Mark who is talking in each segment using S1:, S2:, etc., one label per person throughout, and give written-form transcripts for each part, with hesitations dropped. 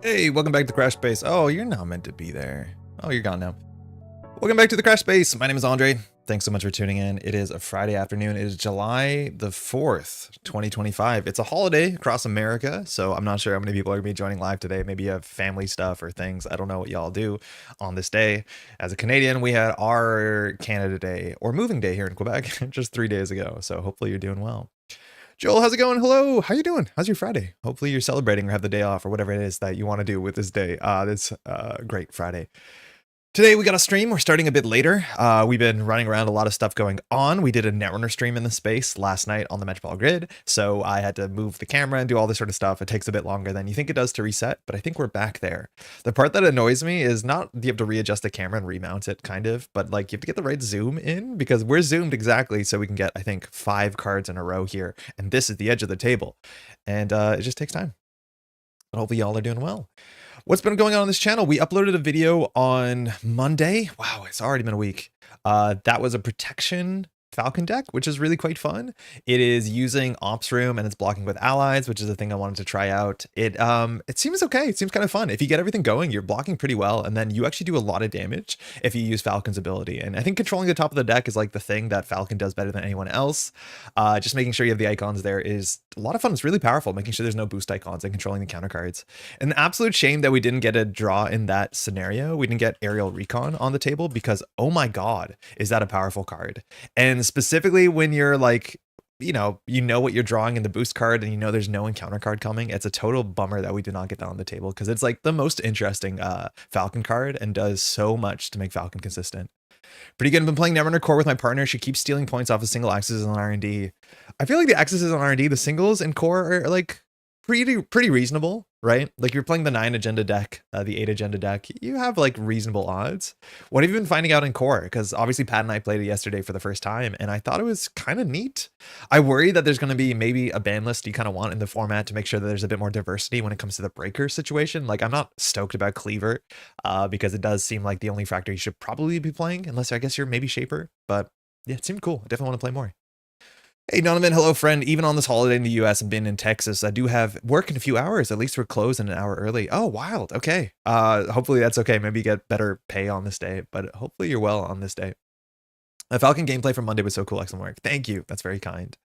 S1: Hey, welcome back to Crash Space. Oh, you're not meant to be there. Oh, you're gone now. Welcome back to the Crash Space. My name is Andre. Thanks so much for tuning in. It is a Friday afternoon. It is July the 4th, 2025. It's a holiday across America, so I'm not sure how many people are going to be joining live today. Maybe you have family stuff or things. I don't know what y'all do on this day. As a Canadian, we had our Canada Day or Moving Day here in Quebec just 3 days ago, so hopefully you're doing well. Joel, how's it going? Hello, how you doing? How's your Friday? Hopefully you're celebrating or have the day off or whatever it is that you want to do with this day. This great Friday. Today we got a stream. We're starting a bit later. We've been running around, a lot of stuff going on. We did a Netrunner stream in the space last night on the Metropolitan Grid, so I had to move the camera and do all this sort of stuff. It takes a bit longer than you think it does to reset, but I think we're back there. The part that annoys me is not you have to readjust the camera and remount it, kind of, but like you have to get the right zoom in because we're zoomed exactly so we can get, I think, 5 cards in a row here, and this is the edge of the table, and it just takes time. But hopefully y'all are doing well. What's been going on this channel? We uploaded a video on Monday. Wow, it's already been a week. That was a protection Falcon deck, which is really quite fun. It is using Ops Room and it's blocking with allies, which is a thing I wanted to try out. It seems okay. It seems kind of fun. If you get everything going, you're blocking pretty well, and then you actually do a lot of damage if you use Falcon's ability. And I think controlling the top of the deck is like the thing that Falcon does better than anyone else. Just making sure you have the icons there is a lot of fun. It's really powerful, making sure there's no boost icons and controlling the counter cards. An absolute shame that we didn't get a draw in that scenario. We didn't get Aerial Recon on the table because, oh my god, is that a powerful card. And specifically when you're like, you know what you're drawing in the boost card and you know there's no encounter card coming, it's a total bummer that we did not get that on the table because it's like the most interesting Falcon card and does so much to make Falcon consistent. Pretty good. I've been playing Netrunner Core with my partner. She keeps stealing points off of single axes on R&D. I feel like the axes on R&D, the singles in Core are like pretty reasonable, right? Like you're playing the 9 agenda deck, the 8 agenda deck, you have like reasonable odds. What have you been finding out in Core? Because obviously Pat and I played it yesterday for the first time and I thought it was kind of neat. I worry that there's going to be maybe a ban list you kind of want in the format to make sure that there's a bit more diversity when it comes to the breaker situation. Like I'm not stoked about Cleaver because it does seem like the only factor you should probably be playing, unless I guess you're maybe Shaper, but yeah, it seemed cool. I definitely want to play more. Hey Donovan, hello friend. Even on this holiday in the US and being in Texas, I do have work in a few hours. At least we're closing an hour early. Oh, wild. Okay. Hopefully that's okay. Maybe you get better pay on this day, but hopefully you're well on this day. The Falcon gameplay from Monday was so cool. Excellent work. Thank you. That's very kind.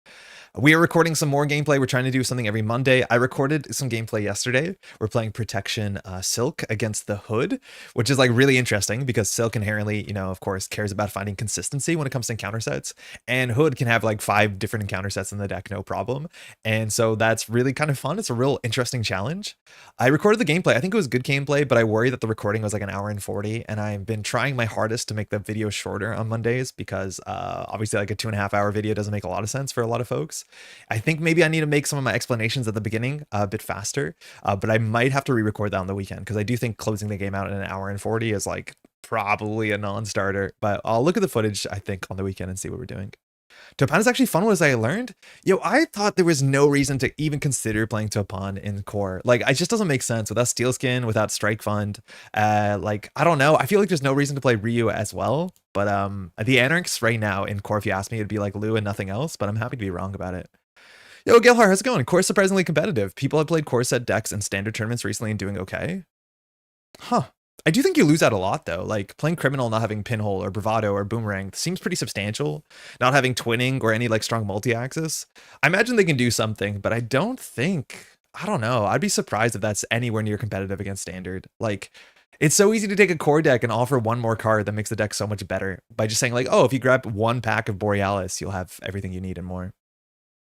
S1: We are recording some more gameplay. We're trying to do something every Monday. I recorded some gameplay yesterday. We're playing Protection Silk against the Hood, which is like really interesting because Silk inherently, of course, cares about finding consistency when it comes to encounter sets. And Hood can have like 5 different encounter sets in the deck, no problem. And so that's really kind of fun. It's a real interesting challenge. I recorded the gameplay. I think it was good gameplay, but I worry that the recording was like an hour and 40. And I've been trying my hardest to make the video shorter on Mondays because obviously like a 2.5 hour video doesn't make a lot of sense for a lot of folks. I think maybe I need to make some of my explanations at the beginning a bit faster, but I might have to re-record that on the weekend because I do think closing the game out in an hour and 40 is like probably a non-starter, but I'll look at the footage, I think, on the weekend and see what we're doing. Topan is actually fun, as I learned. I thought there was no reason to even consider playing Topan in Core. Like, it just doesn't make sense without Steel Skin, without Strike Fund. Like, I don't know. I feel like there's no reason to play Ryu as well. But the Anarchs right now in Core, if you ask me, it'd be like Lu and nothing else. But I'm happy to be wrong about it. Yo, Gilhar, how's it going? Core's surprisingly competitive. People have played Core set decks in standard tournaments recently and doing okay. Huh. I do think you lose out a lot, though. Like, playing Criminal, not having Pinhole or Bravado or Boomerang seems pretty substantial. Not having Twinning or any, like, strong multi-axis. I imagine they can do something, but I don't know. I'd be surprised if that's anywhere near competitive against Standard. Like, it's so easy to take a Core deck and offer one more card that makes the deck so much better by just saying, like, oh, if you grab 1 pack of Borealis, you'll have everything you need and more.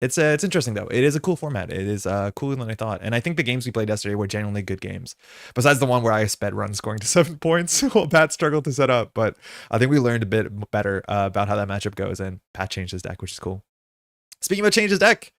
S1: It's interesting, though. It is a cool format. It is cooler than I thought. And I think the games we played yesterday were genuinely good games. Besides the one where I sped run scoring to 7 points while Pat struggled to set up. But I think we learned a bit better about how that matchup goes. And Pat changed his deck, which is cool. Speaking about change his deck.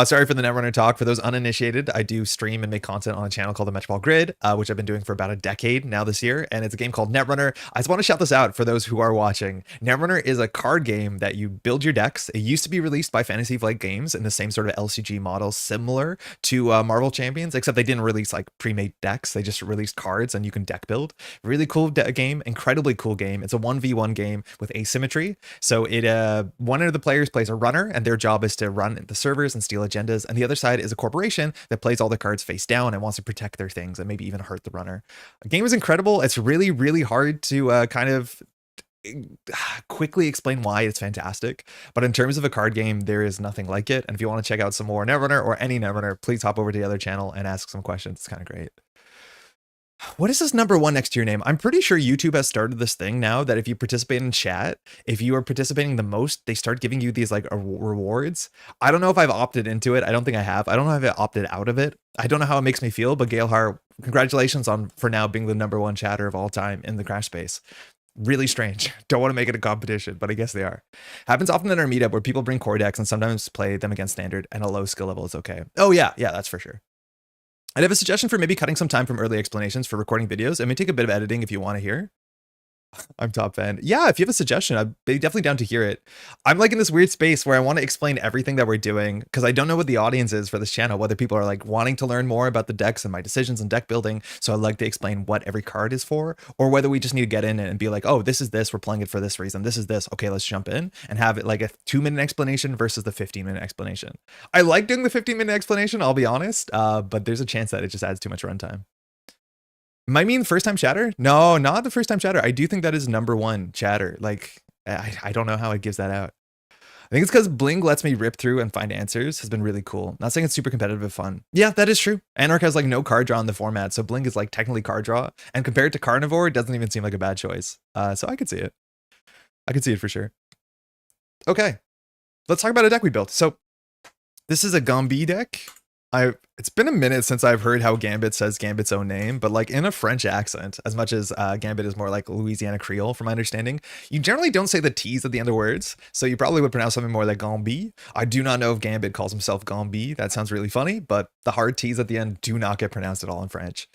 S1: Sorry for the Netrunner talk. For those uninitiated, I do stream and make content on a channel called the Metropolitan Grid, which I've been doing for about a decade now this year, and it's a game called Netrunner. I just want to shout this out for those who are watching. Netrunner is a card game that you build your decks. It used to be released by Fantasy Flight Games in the same sort of LCG model, similar to Marvel Champions, except they didn't release like pre-made decks. They just released cards and you can deck build. Really cool game, incredibly cool game. It's a 1v1 game with asymmetry. So one of the players plays a runner, and their job is to run the servers and steal reveal agendas, and the other side is a corporation that plays all their cards face down and wants to protect their things and maybe even hurt the runner. The game is incredible. It's really, really hard to kind of quickly explain why it's fantastic, but in terms of a card game, there is nothing like it. And if you want to check out some more Netrunner or any Netrunner, please hop over to the other channel and ask some questions. It's kind of great. What is this number 1 next to your name? I'm pretty sure YouTube has started this thing now that if you participate in chat, if you are participating the most, they start giving you these like rewards. I don't know if I've opted into it. I don't think I have. I don't know if I've opted out of it. I don't know how it makes me feel, but Galehar, congratulations on for now being the number 1 chatter of all time in the Crash space. Really strange. Don't want to make it a competition, but I guess they are. Happens often in our meetup where people bring core decks and sometimes play them against standard, and a low skill level is okay. Oh yeah, that's for sure. I'd have a suggestion for maybe cutting some time from early explanations for recording videos. It may take a bit of editing if you want to hear. I'm top fan. Yeah, if you have a suggestion, I'd be definitely down to hear it. I'm like in this weird space where I want to explain everything that we're doing because I don't know what the audience is for this channel, whether people are like wanting to learn more about the decks and my decisions and deck building. So I'd like to explain what every card is for, or whether we just need to get in and be like, oh, this is this, we're playing it for this reason. This is this. Okay, let's jump in and have it like a 2-minute explanation versus the 15-minute explanation. I like doing the 15-minute explanation, I'll be honest, but there's a chance that it just adds too much runtime. Might mean first time chatter? No, not the first time chatter. I do think that is number 1 chatter. Like, I don't know how it gives that out. I think it's because Bling lets me rip through and find answers has been really cool. Not saying it's super competitive but fun. Yeah, that is true. Anarch has like no card draw in the format, so Bling is like technically card draw. And compared to Carnivore, it doesn't even seem like a bad choice. So I could see it. I could see it for sure. Okay, let's talk about a deck we built. So this is a Gambit deck. It's been a minute since I've heard how Gambit says Gambit's own name, but like in a French accent, as much as Gambit is more like Louisiana Creole, from my understanding, you generally don't say the T's at the end of words, so you probably would pronounce something more like Gambit. I do not know if Gambit calls himself Gambit. That sounds really funny, but the hard T's at the end do not get pronounced at all in French.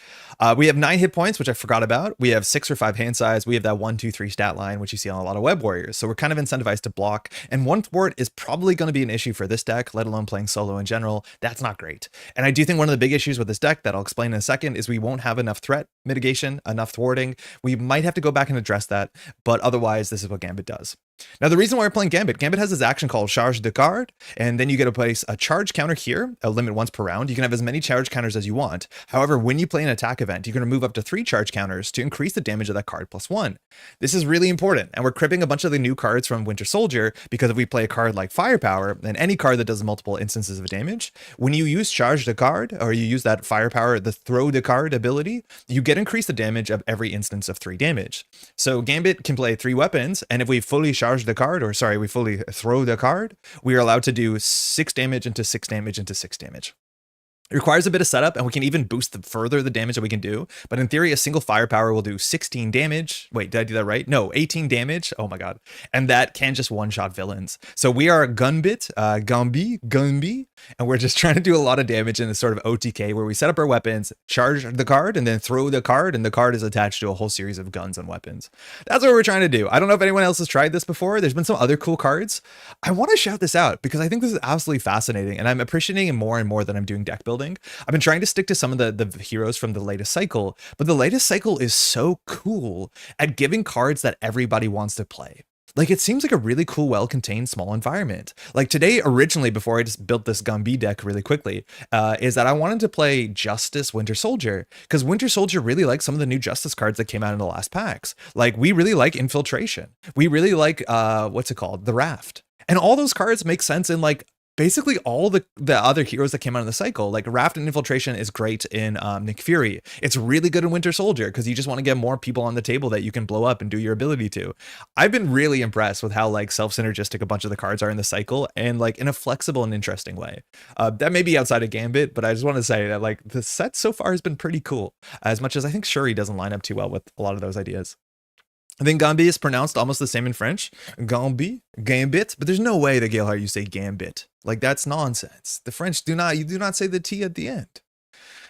S1: We have 9 hit points, which I forgot about. We have 6 or 5 hand size. We have that 1, 2, 3 stat line, which you see on a lot of web warriors. So we're kind of incentivized to block, and 1 thwart is probably going to be an issue for this deck, let alone playing solo in general. That's not great. And I do think one of the big issues with this deck that I'll explain in a second is we won't have enough threat mitigation, enough thwarting. We might have to go back and address that, but otherwise this is what Gambit does. Now, the reason why we're playing Gambit has this action called Charge de Card, and then you get to place a charge counter here, a limit once per round. You can have as many charge counters as you want. However, when you play an attack event, you're going to move up to 3 charge counters to increase the damage of that card +1. This is really important, and we're cribbing a bunch of the new cards from Winter Soldier, because if we play a card like Firepower, and any card that does multiple instances of damage, when you use Charge de Card, or you use that Firepower, the Throw de Card ability, you get increased the damage of every instance of 3 damage. So Gambit can play 3 weapons, and if we fully charge the card, or sorry, we fully throw the card, we are allowed to do 6 damage into 6 damage into 6 damage. It requires a bit of setup, and we can even boost further the damage that we can do. But in theory, a single Firepower will do 16 damage. Wait, did I do that right? No, 18 damage. Oh my god. And that can just one-shot villains. So we are Gunbit, Gunbit, and we're just trying to do a lot of damage in this sort of OTK where we set up our weapons, charge the card, and then throw the card, and the card is attached to a whole series of guns and weapons. That's what we're trying to do. I don't know if anyone else has tried this before. There's been some other cool cards. I want to shout this out because I think this is absolutely fascinating, and I'm appreciating it more and more that I'm doing deck building. I've been trying to stick to some of the heroes from the latest cycle, but the latest cycle is so cool at giving cards that everybody wants to play. Like, it seems like a really cool, well-contained small environment. Like today, originally, before I just built this Gambit deck really quickly, is that I wanted to play Justice Winter Soldier, because Winter Soldier really likes some of the new Justice cards that came out in the last packs. Like, we really like Infiltration. We really like, what's it called? The Raft. And all those cards make sense in, like, basically all the other heroes that came out in the cycle. Like Raft and Infiltration is great in Nick Fury. It's really good in Winter Soldier because you just want to get more people on the table that you can blow up and do your ability to. I've been really impressed with how like self-synergistic a bunch of the cards are in the cycle, and like in a flexible and interesting way. That may be outside of Gambit, but I just want to say that like the set so far has been pretty cool, as much as I think Shuri doesn't line up too well with a lot of those ideas. I think Gambit is pronounced almost the same in French. Gambit, Gambit, but there's no way that Galehar you say Gambit. like that's nonsense. The French do not say the T at the end.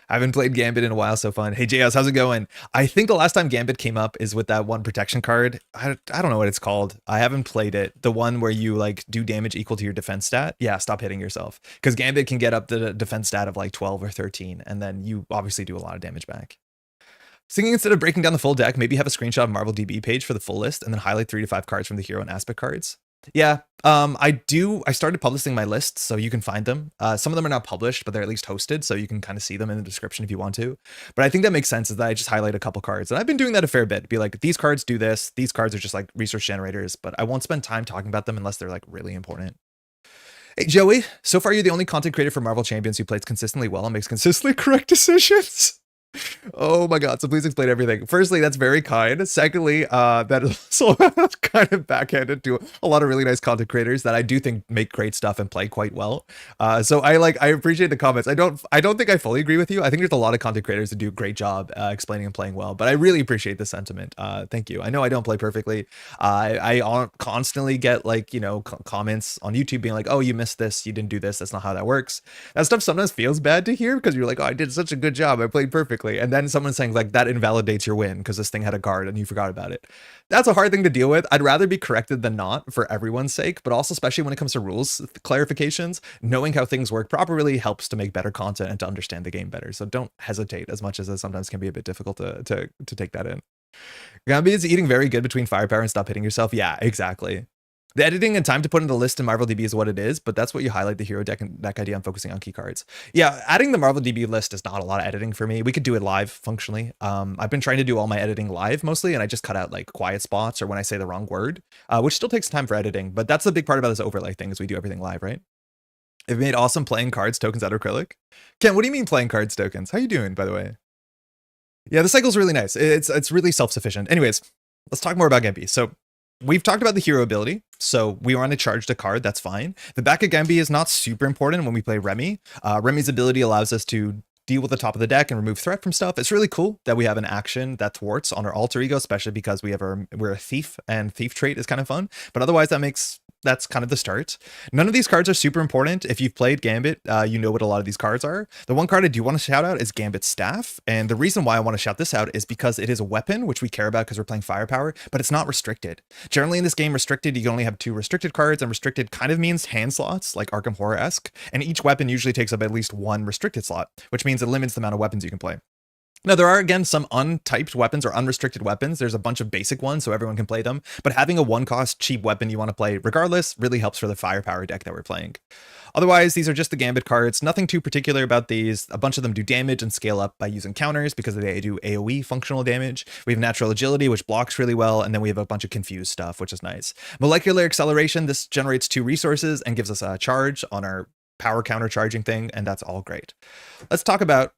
S1: I haven't played Gambit in a while, so fun. Hey, JS, how's it going? I think the last time Gambit came up is with that one protection card. I don't know what it's called. I haven't played it. The one where you like do damage equal to your defense stat. Yeah, stop hitting yourself. Because Gambit can get up the defense stat of like 12 or 13, and then you obviously do a lot of damage back. Thinking instead of breaking down the full deck, maybe have a screenshot of Marvel DB page for the full list, and then highlight 3 to 5 cards from the hero and aspect cards. Yeah, I started publishing my lists, so you can find them. Some of them are not published, but they're at least hosted, so you can kind of see them in the description if you want to. But I think that makes sense is that I just highlight a couple cards. And I've been doing that a fair bit. Be like, these cards do this, these cards are just like resource generators, but I won't spend time talking about them unless they're like really important. Hey, Joey, so far you're the only content creator for Marvel Champions who plays consistently well and makes consistently correct decisions. Oh my god, so please explain everything. Firstly, that's very kind. Secondly, that is also kind of backhanded to a lot of really nice content creators that I do think make great stuff and play quite well. So I appreciate the comments. I don't think I fully agree with you. I think there's a lot of content creators that do a great job explaining and playing well, but I really appreciate the sentiment. Thank you. I know I don't play perfectly. I constantly get like, you know, comments on YouTube being like, oh, you missed this, you didn't do this, that's not how that works. That stuff sometimes feels bad to hear because you're like, oh, I did such a good job, I played perfectly. And then someone's saying like that invalidates your win because this thing had a guard and you forgot about it. That's a hard thing to deal with. I'd rather be corrected than not for everyone's sake, but also especially when it comes to rules clarifications, knowing how things work properly helps to make better content and to understand the game better. So don't hesitate, as much as it sometimes can be a bit difficult to take that in. Gambit is eating very good between firepower and stop hitting yourself. Yeah, exactly. The editing and time to put in the list in Marvel DB is what it is, but that's what you highlight the hero deck idea. I'm focusing on key cards. Yeah, adding the Marvel DB list is not a lot of editing for me. We could do it live functionally. I've been trying to do all my editing live mostly, and I just cut out like quiet spots or when I say the wrong word, which still takes time for editing. But that's the big part about this overlay thing is we do everything live, right? It made awesome playing cards tokens out of acrylic. Ken, what do you mean playing cards tokens? How you doing, by the way? Yeah, the cycle's really nice. It's really self-sufficient. Anyways, let's talk more about Gambit. So we've talked about the hero ability, so we want to charge the card, that's fine. The back of Gambit is not super important when we play Remy. Remy's ability allows us to deal with the top of the deck and remove threat from stuff. It's really cool that we have an action that thwarts on our alter ego, especially because we're a thief, and thief trait is kind of fun. But otherwise, that's kind of the start. None of these cards are super important. If you've played Gambit, you know what a lot of these cards are. The one card I do want to shout out is Gambit's Staff. And the reason why I want to shout this out is because it is a weapon, which we care about because we're playing firepower, but it's not restricted. Generally in this game, restricted, you can only have 2 restricted cards, and restricted kind of means hand slots, like Arkham Horror-esque. And each weapon usually takes up at least 1 restricted slot, which means it limits the amount of weapons you can play. Now, there are, again, some untyped weapons or unrestricted weapons. There's a bunch of basic ones, so everyone can play them. But having a 1-cost cheap weapon you want to play regardless really helps for the firepower deck that we're playing. Otherwise, these are just the Gambit cards. Nothing too particular about these. A bunch of them do damage and scale up by using counters because they do AoE functional damage. We have natural agility, which blocks really well. And then we have a bunch of confused stuff, which is nice. Molecular acceleration, this generates 2 resources and gives us a charge on our power counter charging thing. And that's all great. Let's talk about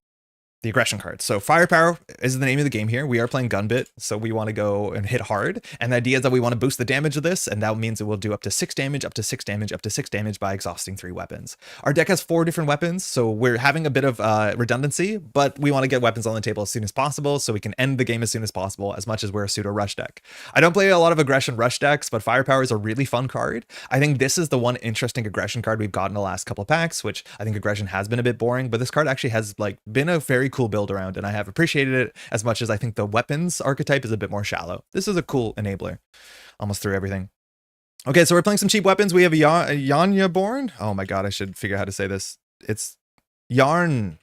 S1: the aggression cards. So firepower is the name of the game here. We are playing Gunbit, so we want to go and hit hard. And the idea is that we want to boost the damage of this, and that means it will do up to 6 damage, up to 6 damage, up to 6 damage by exhausting 3 weapons. Our deck has 4 different weapons, so we're having a bit of redundancy, but we want to get weapons on the table as soon as possible so we can end the game as soon as possible, as much as we're a pseudo rush deck. I don't play a lot of aggression rush decks, but firepower is a really fun card. I think this is the one interesting aggression card we've gotten the last couple of packs, which I think aggression has been a bit boring, but this card actually has like been a very cool build around, and I have appreciated it as much as I think the weapons archetype is a bit more shallow. This is a cool enabler. Almost through everything. Okay, so we're playing some cheap weapons. We have a Yarnbjorn. Oh my god, I should figure out how to say this. It's Yarnbjorn.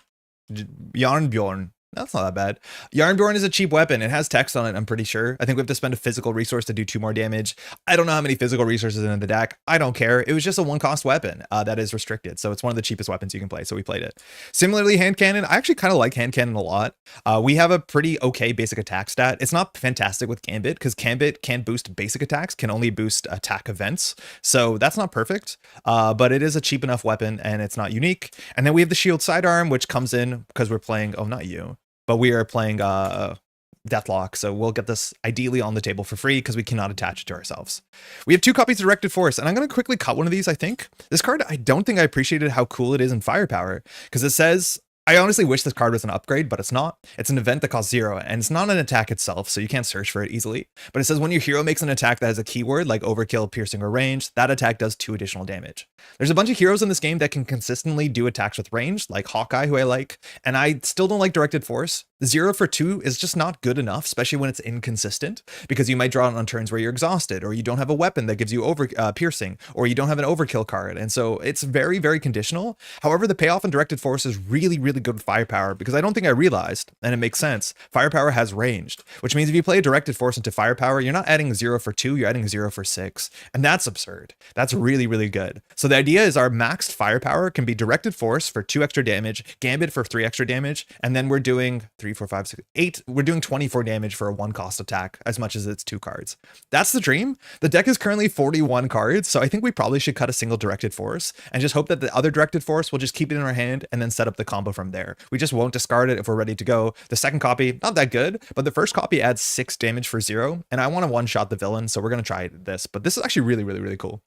S1: That's not that bad. Yarnbjorn is a cheap weapon. It has text on it, I'm pretty sure. I think we have to spend a physical resource to do 2 more damage. I don't know how many physical resources in the deck. I don't care. It was just a 1-cost weapon that is restricted. So it's one of the cheapest weapons you can play. So we played it. Similarly, hand cannon. I actually kind of like hand cannon a lot. We have a pretty okay basic attack stat. It's not fantastic with Gambit because Gambit can't boost basic attacks, can only boost attack events. So that's not perfect, but it is a cheap enough weapon and it's not unique. And then we have the shield sidearm, which comes in because we're playing, oh, not you. But we are playing Deathlock, so we'll get this ideally on the table for free because we cannot attach it to ourselves. We have 2 copies of Directed Force, and I'm going to quickly cut one of these, I think. This card, I don't think I appreciated how cool it is in Firepower, because it says, I honestly wish this card was an upgrade, but it's not. It's an event that costs 0, and it's not an attack itself, so you can't search for it easily. But it says when your hero makes an attack that has a keyword, like overkill, piercing, or range, that attack does 2 additional damage. There's a bunch of heroes in this game that can consistently do attacks with range, like Hawkeye, who I like, and I still don't like Directed Force. 0 for 2 is just not good enough, especially when it's inconsistent, because you might draw it on turns where you're exhausted, or you don't have a weapon that gives you piercing, or you don't have an overkill card, and so it's very, very conditional. However, the payoff in Directed Force is really really good with firepower because I don't think I realized, and it makes sense, firepower has ranged, which means if you play a directed force into firepower, you're not adding 0 for 2, you're adding 0 for 6. And that's absurd. That's really, really good. So the idea is our maxed firepower can be directed force for 2 extra damage, Gambit for 3 extra damage, and then we're doing 3, 4, 5, 6, 8. We're doing 24 damage for a 1 cost attack as much as it's 2 cards. That's the dream. The deck is currently 41 cards, so I think we probably should cut a single directed force and just hope that the other directed force will just keep it in our hand and then set up the combo from there. We just won't discard it if we're ready to go. The second copy, not that good, but the first copy adds 6 damage for 0, and I want to one-shot the villain, so we're going to try this. But this is actually really, really, really cool.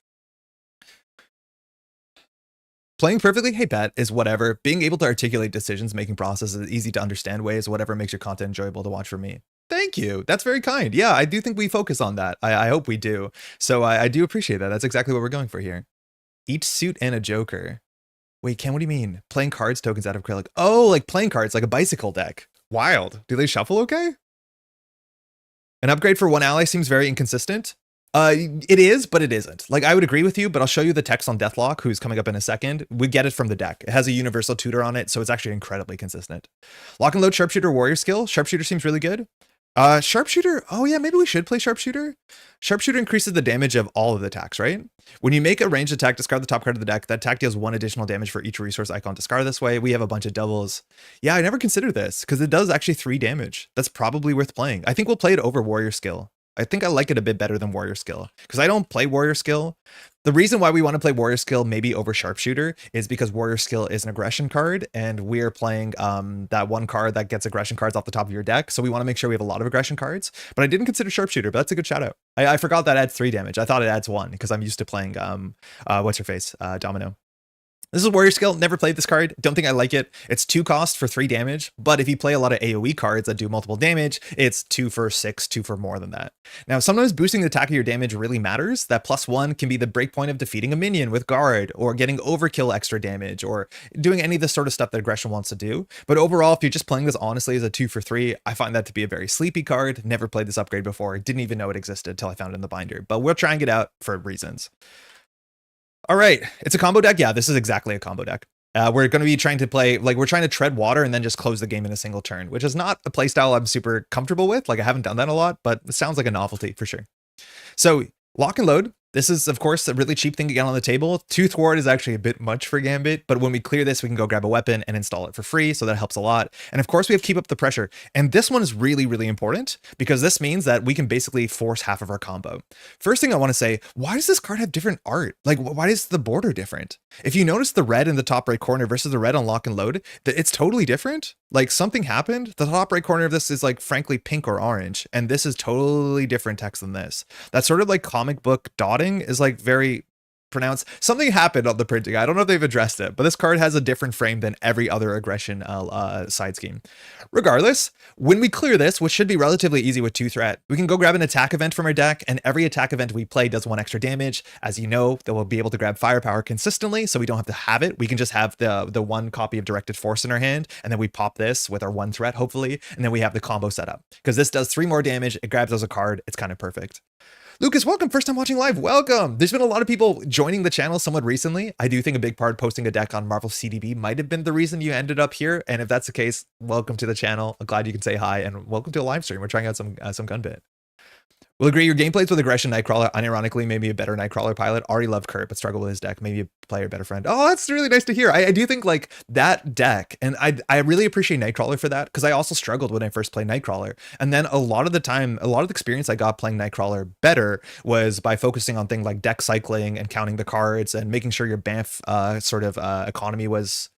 S1: Playing perfectly, hey Pat, is whatever. Being able to articulate decisions-making processes, easy to understand ways, whatever makes your content enjoyable to watch for me. Thank you. That's very kind. Yeah, I do think we focus on that. I hope we do. So I do appreciate that. That's exactly what we're going for here. Each suit and a joker. Wait, Ken, what do you mean? Playing cards tokens out of acrylic. Oh, like playing cards, like a bicycle deck. Wild. Do they shuffle okay? An upgrade for 1 ally seems very inconsistent. It is, but it isn't. Like, I would agree with you, but I'll show you the text on Deathlock, who's coming up in a second. We get it from the deck. It has a universal tutor on it, so it's actually incredibly consistent. Lock and load Sharpshooter Warrior skill. Sharpshooter seems really good. Sharpshooter, oh yeah, maybe we should play Sharpshooter. Sharpshooter increases the damage of all of the attacks, right? When you make a ranged attack, discard the top card of the deck. That attack deals 1 additional damage for each resource icon discard this way. We have a bunch of doubles. Yeah, I never considered this, because it does actually 3 damage. That's probably worth playing. I think we'll play it over Warrior skill. I think I like it a bit better than Warrior skill, because I don't play Warrior skill. The reason why we want to play Warrior skill maybe over Sharpshooter is because Warrior skill is an aggression card, and we're playing that 1 card that gets aggression cards off the top of your deck, so we want to make sure we have a lot of aggression cards. But I didn't consider Sharpshooter, but that's a good shout out. I forgot that adds 3 damage. I thought it adds 1 because I'm used to playing what's her face, Domino. This is Warrior skill. Never played this card. Don't think I like it. It's 2 cost for 3 damage, but if you play a lot of AoE cards that do multiple damage, it's 2 for 6, 2 for more than that. Now, sometimes boosting the attack of your damage really matters. That +1 can be the breakpoint of defeating a minion with guard, or getting overkill extra damage, or doing any of the sort of stuff that aggression wants to do. But overall, if you're just playing this honestly as a 2 for 3, I find that to be a very sleepy card. Never played this upgrade before. Didn't even know it existed until I found it in the binder, but we're trying it out for reasons. All right, it's a combo deck. Yeah, this is exactly a combo deck. We're going to be trying to play, like, we're trying to tread water and then just close the game in a single turn, which is not a playstyle I'm super comfortable with. Like, I haven't done that a lot, but it sounds like a novelty for sure. So, lock and load. This is, of course, a really cheap thing to get on the table. 2 thwart is actually a bit much for Gambit, but when we clear this, we can go grab a weapon and install it for free, so that helps a lot. And of course, we have keep up the pressure. And this one is really, really important, because this means that we can basically force half of our combo. First thing I want to say, why does this card have different art? Like, why is the border different? If you notice the red in the top right corner versus the red on lock and load, it's totally different. Like, something happened. The top right corner of this is, like, frankly pink or orange, and this is totally different text than this. That sort of like comic book dotting is like very pronounced. Something happened on the printing. I don't know if they've addressed it, but this card has a different frame than every other aggression side scheme. Regardless, when we clear this, which should be relatively easy with 2 threat, we can go grab an attack event from our deck, and every attack event we play does 1 extra damage. As you know, that we'll be able to grab firepower consistently, so we don't have to have it. We can just have the 1 copy of directed force in our hand, and then we pop this with our 1 threat, hopefully, and then we have the combo set up. Because this does 3 more damage, it grabs as a card, it's kind of perfect. Lucas, welcome. First time watching live. Welcome. There's been a lot of people joining the channel somewhat recently. I do think a big part posting a deck on Marvel CDB might have been the reason you ended up here. And if that's the case, welcome to the channel. I'm glad you can say hi, and welcome to a live stream. We're trying out some Gunbit. We'll agree your gameplays with Aggression Nightcrawler unironically made me a better Nightcrawler pilot. Already loved Kurt, but struggled with his deck. Maybe a player better friend. Oh, that's really nice to hear. I do think like that deck, and I really appreciate Nightcrawler for that, because I also struggled when I first played Nightcrawler. And then a lot of the time, a lot of the experience I got playing Nightcrawler better was by focusing on things like deck cycling and counting the cards and making sure your Banff economy was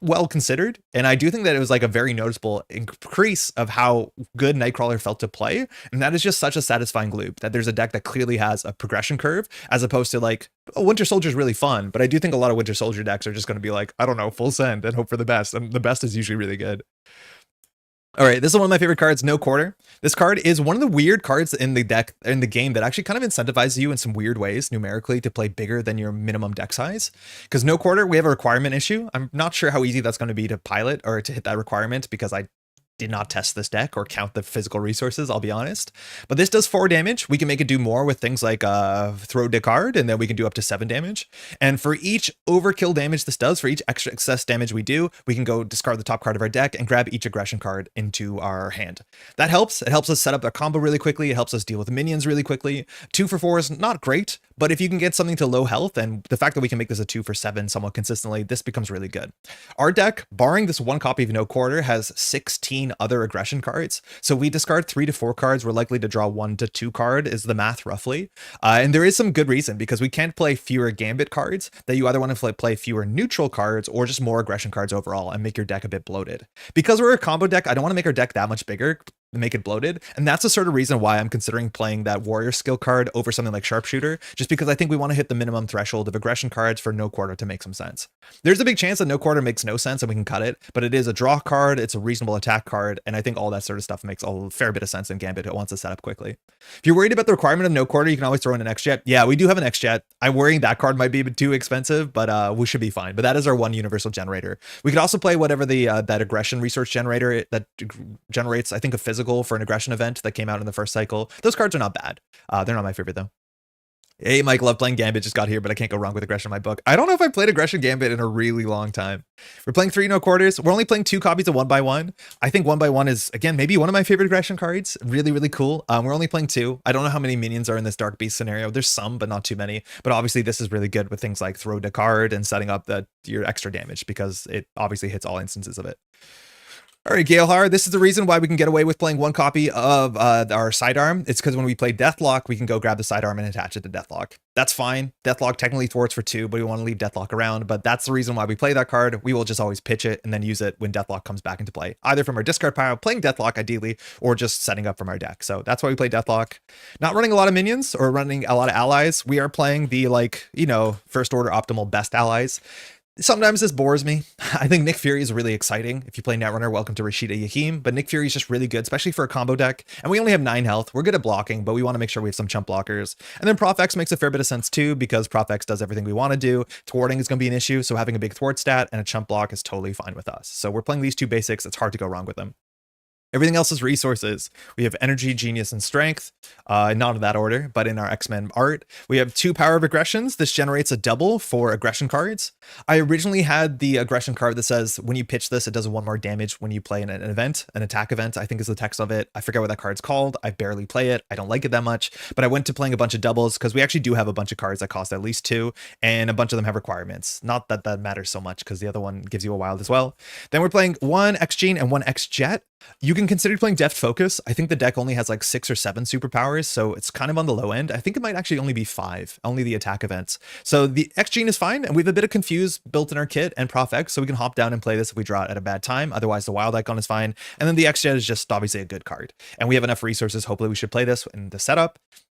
S1: well considered. And I do think that it was like a very noticeable increase of how good Nightcrawler felt to play, and that is just such a satisfying loop that there's a deck that clearly has a progression curve, as opposed to like, oh, Winter Soldier is really fun, but I do think a lot of Winter Soldier decks are just going to be like, I don't know, full send and hope for the best, and the best is usually really good. All right, this is one of my favorite cards, No Quarter. This card is one of the weird cards in the deck, in the game, that actually kind of incentivizes you in some weird ways numerically to play bigger than your minimum deck size. Because No Quarter, we have a requirement issue. I'm not sure how easy that's going to be to pilot or to hit that requirement, because I did not test this deck or count the physical resources, I'll be honest. But this does 4 damage. We can make it do more with things like throw discard, and then we can do up to 7 damage. And for each overkill damage this does, for each extra excess damage we do, we can go discard the top card of our deck and grab each aggression card into our hand. That helps. It helps us set up a combo really quickly. It helps us deal with minions really quickly. 2 for 4 is not great, but if you can get something to low health, and the fact that we can make this a 2 for 7 somewhat consistently, this becomes really good. Our deck, barring this 1 copy of No Quarter, has 16 other aggression cards. So we discard 3 to 4 cards. We're likely to draw 1 to 2 card is the math roughly. And there is some good reason, because we can't play fewer Gambit cards, that you either want to play fewer neutral cards or just more aggression cards overall and make your deck a bit bloated. Because we're a combo deck, I don't want to make our deck that much bigger, make it bloated, and that's the sort of reason why I'm considering playing that warrior skill card over something like sharpshooter, just because I think we want to hit the minimum threshold of aggression cards for No Quarter to make some sense. There's a big chance that No Quarter makes no sense and we can cut it, but it is a draw card, it's a reasonable attack card, and I think all that sort of stuff makes a fair bit of sense in Gambit. It wants to set up quickly. If you're worried about the requirement of No Quarter, you can always throw in an X-Jet. Yeah, we do have an X-Jet. I'm worrying that card might be a bit too expensive, but we should be fine. But that is our one universal generator. We could also play whatever the that aggression resource generator that generates, I think, a physical for an aggression event that came out in the first cycle. Those cards are not bad. They're not my favorite though. Hey, Mike, love playing Gambit, just got here, but I can't go wrong with aggression in my book. I don't know if I played aggression Gambit in a really long time. We're playing 3 No Quarters. We're only playing 2 copies of 1x1. I think 1x1 is, again, maybe one of my favorite aggression cards. Really, really cool. We're only playing 2. I don't know how many minions are in this Dark Beast scenario. There's some, but not too many. But obviously this is really good with things like throw to card and setting up your extra damage, because it obviously hits all instances of it. All right, Galehar, this is the reason why we can get away with playing 1 copy of our sidearm. It's because when we play Deathlock, we can go grab the sidearm and attach it to Deathlock. That's fine. Deathlock technically thwarts for 2, but we want to leave Deathlock around. But that's the reason why we play that card. We will just always pitch it and then use it when Deathlock comes back into play, either from our discard pile, playing Deathlock ideally, or just setting up from our deck. So that's why we play Deathlock. Not running a lot of minions or running a lot of allies. We are playing the, first order optimal best allies. Sometimes this bores me. I think Nick Fury is really exciting. If you play Netrunner, welcome to Rashida Yahim. But Nick Fury is just really good, especially for a combo deck. And we only have 9 health. We're good at blocking, but we want to make sure we have some chump blockers. And then Prof X makes a fair bit of sense too, because Prof X does everything we want to do. Thwarting is going to be an issue, so having a big thwart stat and a chump block is totally fine with us. So we're playing these 2 basics. It's hard to go wrong with them. Everything else is resources. We have energy, genius, and strength. Not in that order, but in our X-Men art. We have 2 power of aggressions. This generates a double for aggression cards. I originally had the aggression card that says when you pitch this, it does 1 more damage when you play in an event, an attack event, I think is the text of it. I forget what that card's called. I barely play it. I don't like it that much, but I went to playing a bunch of doubles because we actually do have a bunch of cards that cost at least 2, and a bunch of them have requirements. Not that that matters so much because the other one gives you a wild as well. Then we're playing 1 X-Gene and 1 X-Jet. You can consider playing Deft Focus. I think the deck only has like 6 or 7 superpowers, so it's kind of on the low end. I think it might actually only be 5, only the attack events. So the X-Gene is fine, and we have a bit of Confuse built in our kit and Prof X, so we can hop down and play this if we draw it at a bad time. Otherwise, the Wild Icon is fine. And then the X-Jet is just obviously a good card. And we have enough resources. Hopefully we should play this in the setup.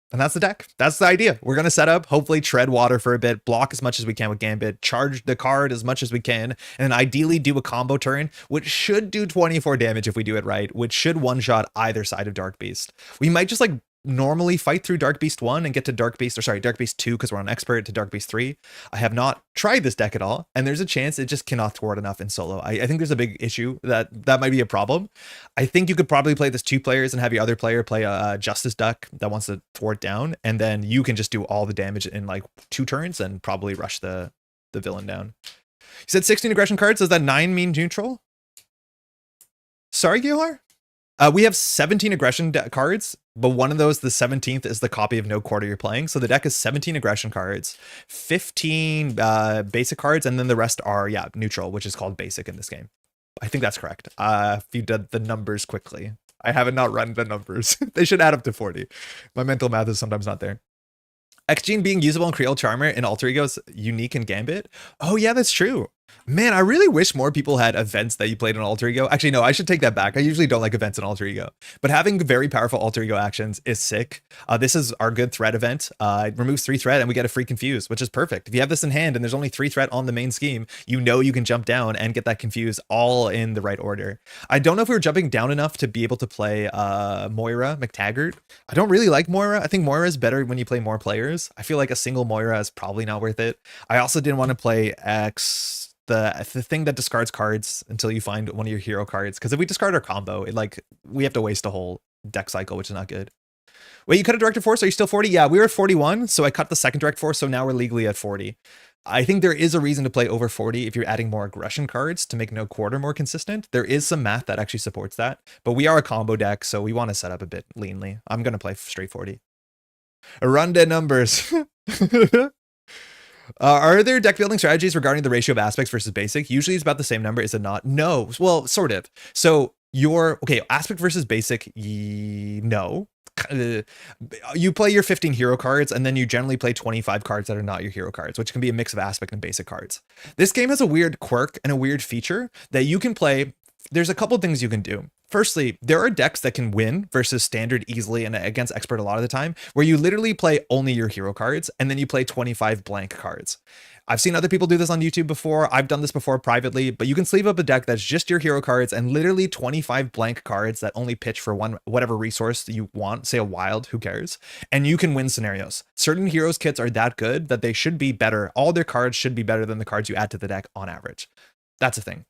S1: And that's the deck. That's the idea. We're going to set up, hopefully tread water for a bit, block as much as we can with Gambit, charge the card as much as we can, and then ideally do a combo turn, which should do 24 damage if we do it right, which should one-shot either side of Dark Beast. We might just normally fight through Dark Beast 1 and get to Dark Beast 2 because we're on Expert to Dark Beast 3. I have not tried this deck at all, and there's a chance it just cannot thwart enough in solo. I think there's a big issue that might be a problem. I think you could probably play this 2 players and have your other player play a Justice Duck that wants to thwart down, and then you can just do all the damage in 2 turns and probably rush the villain down. You said 16 aggression cards. Does that 9 mean neutral? Sorry, Gilhar? We have 17 aggression cards, but one of those, the 17th, is the copy of No Quarter you're playing. So the deck is 17 aggression cards, 15 basic cards, and then the rest are, neutral, which is called basic in this game. I think that's correct. If you did the numbers quickly. I haven't not run the numbers. They should add up to 40. My mental math is sometimes not there. X-Gene being usable in Creole Charmer and Alter Ego is unique in Gambit. Oh yeah, that's true. Man, I really wish more people had events that you played in Alter Ego. Actually, no, I should take that back. I usually don't like events in Alter Ego, but having very powerful Alter Ego actions is sick. This is our good threat event. It removes 3 threat and we get a free Confuse, which is perfect. If you have this in hand and there's only 3 threat on the main scheme, you can jump down and get that Confuse all in the right order. I don't know if we were jumping down enough to be able to play Moira McTaggart. I don't really like Moira. I think Moira is better when you play more players. I feel like a single Moira is probably not worth it. I also didn't want to play the thing that discards cards until you find one of your hero cards. Because if we discard our combo, we have to waste a whole deck cycle, which is not good. Wait, you cut a directed force? Are you still 40? Yeah, we were at 41, so I cut the second direct force, so now we're legally at 40. I think there is a reason to play over 40 if you're adding more aggression cards to make no quarter more consistent. There is some math that actually supports that, but we are a combo deck, so we want to set up a bit leanly. I'm going to play straight 40. Run the numbers. Are there deck building strategies regarding the ratio of aspects versus basic? Usually it's about the same number, is it not? No. Well, sort of. So okay, aspect versus basic, no. You play your 15 hero cards, and then you generally play 25 cards that are not your hero cards, which can be a mix of aspect and basic cards. This game has a weird quirk and a weird feature that you can play. There's a couple things you can do. Firstly, there are decks that can win versus standard easily and against expert a lot of the time, where you literally play only your hero cards, and then you play 25 blank cards. I've seen other people do this on YouTube before. I've done this before privately, but you can sleeve up a deck that's just your hero cards and literally 25 blank cards that only pitch for whatever resource that you want, say a wild, who cares? And you can win scenarios. Certain heroes kits are that good that they should be better. All their cards should be better than the cards you add to the deck on average. That's a thing.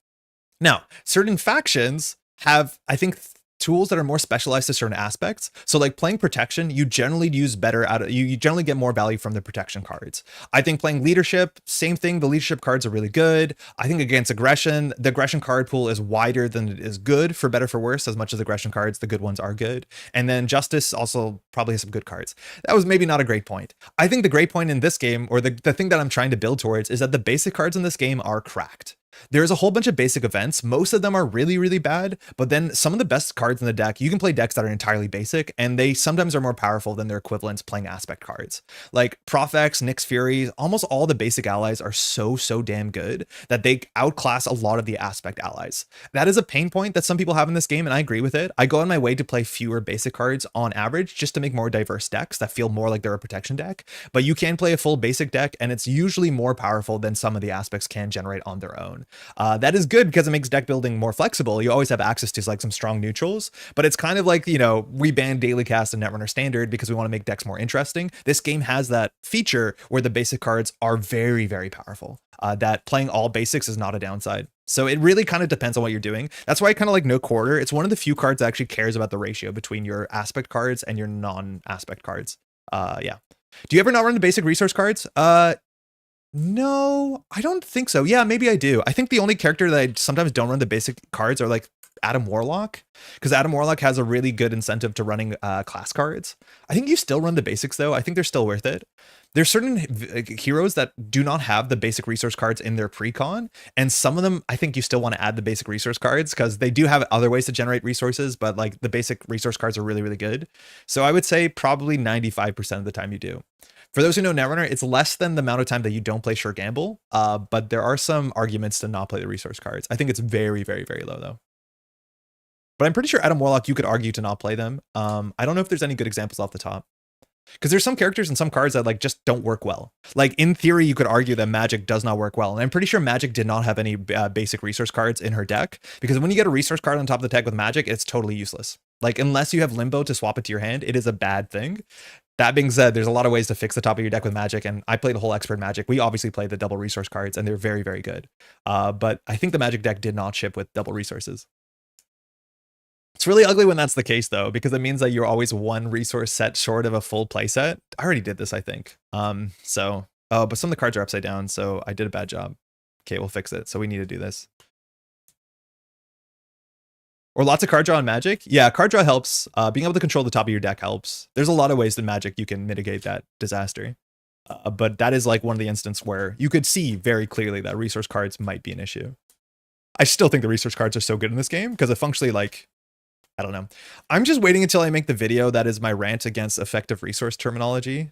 S1: Now, certain factions have, I think, tools that are more specialized to certain aspects. So like playing protection, you generally use better you generally get more value from the protection cards. I think playing leadership, same thing. The leadership cards are really good. I think against aggression, the aggression card pool is wider than it is good, for better for worse. As much as aggression cards, the good ones are good. And then justice also probably has some good cards. That was maybe not a great point. I think the great point in this game, or the thing that I'm trying to build towards, is that the basic cards in this game are cracked. There's a whole bunch of basic events. Most of them are really, really bad, but then some of the best cards in the deck, you can play decks that are entirely basic, and they sometimes are more powerful than their equivalents playing aspect cards. Like Profex, Nyx Fury, almost all the basic allies are so damn good that they outclass a lot of the aspect allies. That is a pain point that some people have in this game, and I agree with it. I go on my way to play fewer basic cards on average just to make more diverse decks that feel more like they're a protection deck, but you can play a full basic deck, and it's usually more powerful than some of the aspects can generate on their own. That is good because it makes deck building more flexible. You always have access to like some strong neutrals, but it's kind of like, you know, we banned Daily Cast and Netrunner Standard because we want to make decks more interesting. This game has that feature where the basic cards are very, very powerful. That playing all basics is not a downside. So it really kind of depends on what you're doing. That's why I kind of like No Quarter. It's one of the few cards that actually cares about the ratio between your aspect cards and your non-aspect cards. Yeah. Do you ever not run the basic resource cards? No, I don't think so. Yeah, maybe I do. I think the only character that I sometimes don't run the basic cards are like Adam Warlock, because Adam Warlock has a really good incentive to running class cards. I think you still run the basics though. I think they're still worth it. There's certain heroes that do not have the basic resource cards in their pre-con, and some of them I think you still want to add the basic resource cards because they do have other ways to generate resources, but like the basic resource cards are really, really good. So I would say probably 95% of the time you do. For those who know Netrunner, it's less than the amount of time that you don't play Sure Gamble, but there are some arguments to not play the resource cards. I think it's very, very, very low though. But I'm pretty sure Adam Warlock, you could argue to not play them. I don't know if there's any good examples off the top, because there's some characters and some cards that like just don't work well. Like in theory, you could argue that Magic does not work well. And I'm pretty sure Magic did not have any basic resource cards in her deck, because when you get a resource card on top of the deck with Magic, it's totally useless. Like unless you have Limbo to swap it to your hand, it is a bad thing. That being said, there's a lot of ways to fix the top of your deck with Magic, and I play the whole Expert Magic. We obviously play the double resource cards, and they're very, very good. But I think the Magic deck did not ship with double resources. It's really ugly when that's the case, though, because it means that you're always one resource set short of a full playset. I already did this, I think. But some of the cards are upside down, so I did a bad job. Okay, we'll fix it. So we need to do this. Or lots of card draw in Magic. Yeah, card draw helps. Being able to control the top of your deck helps. There's a lot of ways in Magic you can mitigate that disaster. But that is like one of the instances where you could see very clearly that resource cards might be an issue. I still think the resource cards are so good in this game because it functionally like, I don't know. I'm just waiting until I make the video that is my rant against effective resource terminology.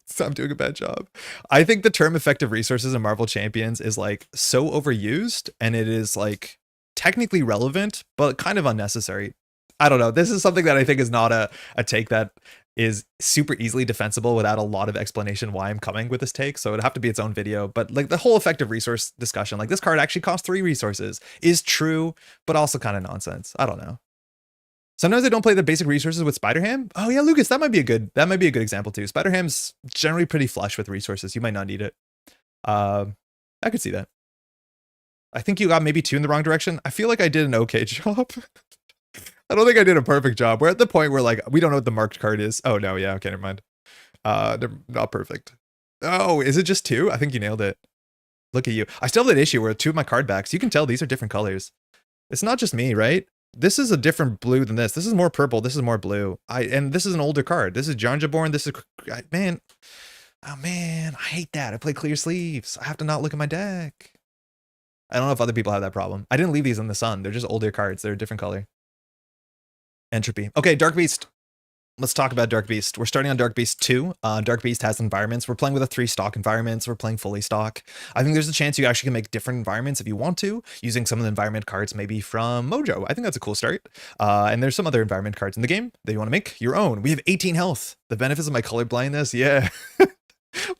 S1: So I'm doing a bad job. I think the term effective resources in Marvel Champions is like so overused, and it is like technically relevant, but kind of unnecessary. I don't know. This is something that I think is not a take that is super easily defensible without a lot of explanation why I'm coming with this take. So it'd have to be its own video. But like the whole effective resource discussion, like this card actually costs 3 resources is true, but also kind of nonsense. I don't know. Sometimes I don't play the basic resources with Spider-Ham. Oh yeah, Lucas, that might be a good example too. Spider-Ham's generally pretty flush with resources. You might not need it. I could see that. I think you got maybe 2 in the wrong direction. I feel like I did an okay job. I don't think I did a perfect job. We're at the point where like, we don't know what the marked card is. Oh no, yeah, okay, never mind. They're not perfect. Oh, is it just 2? I think you nailed it. Look at you. I still have that issue where 2 of my card backs, you can tell these are different colors. It's not just me, right? This is a different blue than this. This is more purple. This is more blue. And this is an older card. This is Janjaborn. This is, man. Oh man, I hate that. I play clear sleeves. I have to not look at my deck. I don't know if other people have that problem. I didn't leave these in the sun. They're just older cards. They're a different color. Entropy. Okay, Dark Beast. Let's talk about Dark Beast. We're starting on Dark Beast 2. Dark Beast has environments. We're playing with a 3 stock environments. We're playing fully stock. I think there's a chance you actually can make different environments if you want to, using some of the environment cards maybe from Mojo. I think that's a cool start. And there's some other environment cards in the game that you want to make your own. We have 18 health. The benefits of my colorblindness, yeah.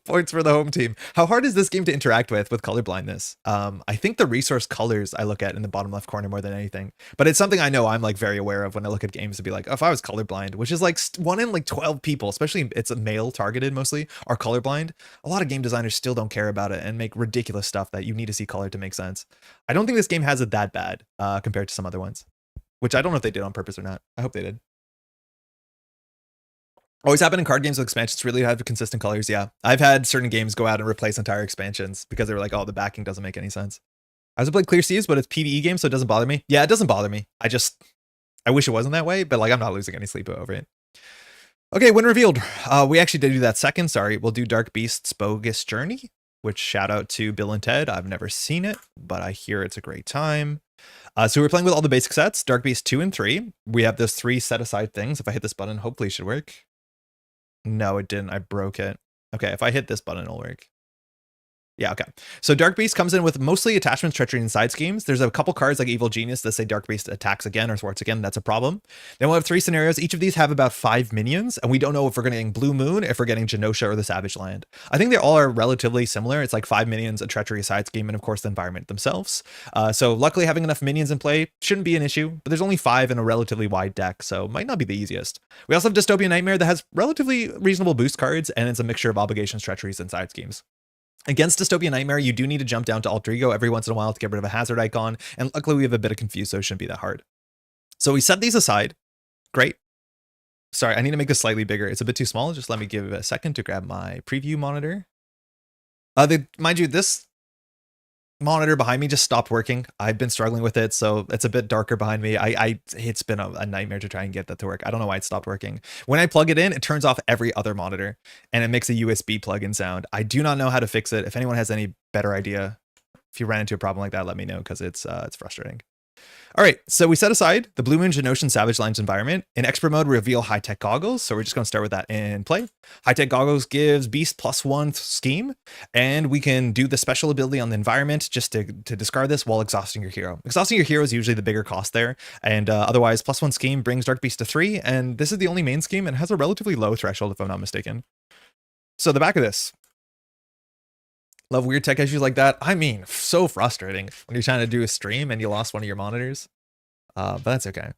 S1: Points for the home team. How hard is this game to interact with colorblindness? I think the resource colors I look at in the bottom left corner more than anything, but it's something I know I'm like very aware of when I look at games to be like, oh, if I was colorblind, which is like 1 in like 12 people, especially it's a male targeted mostly, are colorblind. A lot of game designers still don't care about it and make ridiculous stuff that you need to see color to make sense. I don't think this game has it that bad compared to some other ones, which I don't know if they did on purpose or not. I hope they did. Always happen in card games with expansions really have consistent colors. Yeah, I've had certain games go out and replace entire expansions because they were like, oh, the backing doesn't make any sense. I also played Clear Seas, but it's PvE game, so it doesn't bother me. Yeah, it doesn't bother me. I wish it wasn't that way, but like I'm not losing any sleep over it. Okay, win revealed. We actually did do that second. Sorry, we'll do Dark Beast's Bogus Journey, which shout out to Bill and Ted. I've never seen it, but I hear it's a great time. So we're playing with all the basic sets, Dark Beast 2 and 3. We have those 3 set aside things. If I hit this button, hopefully it should work. No, it didn't. I broke it. Okay, if I hit this button, it'll work. Yeah, okay. So Dark Beast comes in with mostly attachments, treachery, and side schemes. There's a couple cards like Evil Genius that say Dark Beast attacks again or thwarts again. That's a problem. Then we'll have 3 scenarios. Each of these have about 5 minions, and we don't know if we're getting Blue Moon, if we're getting Genosha or the Savage Land. I think they all are relatively similar. It's like 5 minions, a treachery, a side scheme, and of course the environment themselves. So luckily having enough minions in play shouldn't be an issue, but there's only 5 in a relatively wide deck, so might not be the easiest. We also have Dystopian Nightmare that has relatively reasonable boost cards, and it's a mixture of obligations, treacheries, and side schemes. Against Dystopian Nightmare, you do need to jump down to Alter Ego every once in a while to get rid of a hazard icon, and luckily we have a bit of Confuse, so it shouldn't be that hard. So we set these aside. Great. Sorry, I need to make this slightly bigger. It's a bit too small. Just let me give it a second to grab my preview monitor. Mind you, this monitor behind me just stopped working. I've been struggling with it, so it's a bit darker behind me. It's been a nightmare to try and get that to work. I don't know why it stopped working. When I plug it in, it turns off every other monitor and it makes a USB plug-in sound. I do not know how to fix it. If anyone has any better idea, if you ran into a problem like that, let me know, because it's frustrating. All right, so we set aside the Blue Moon Genoshan Savage Lands environment. In expert mode, we reveal high-tech goggles, so we're just going to start with that in play. High-tech goggles gives Beast +1 scheme, and we can do the special ability on the environment just to discard this while exhausting your hero. Exhausting your hero is usually the bigger cost there, and otherwise +1 scheme brings Dark Beast to 3, and this is the only main scheme and has a relatively low threshold if I'm not mistaken. So the back of this. Love weird tech issues like that. I mean, so frustrating when you're trying to do a stream and you lost one of your monitors. But that's okay.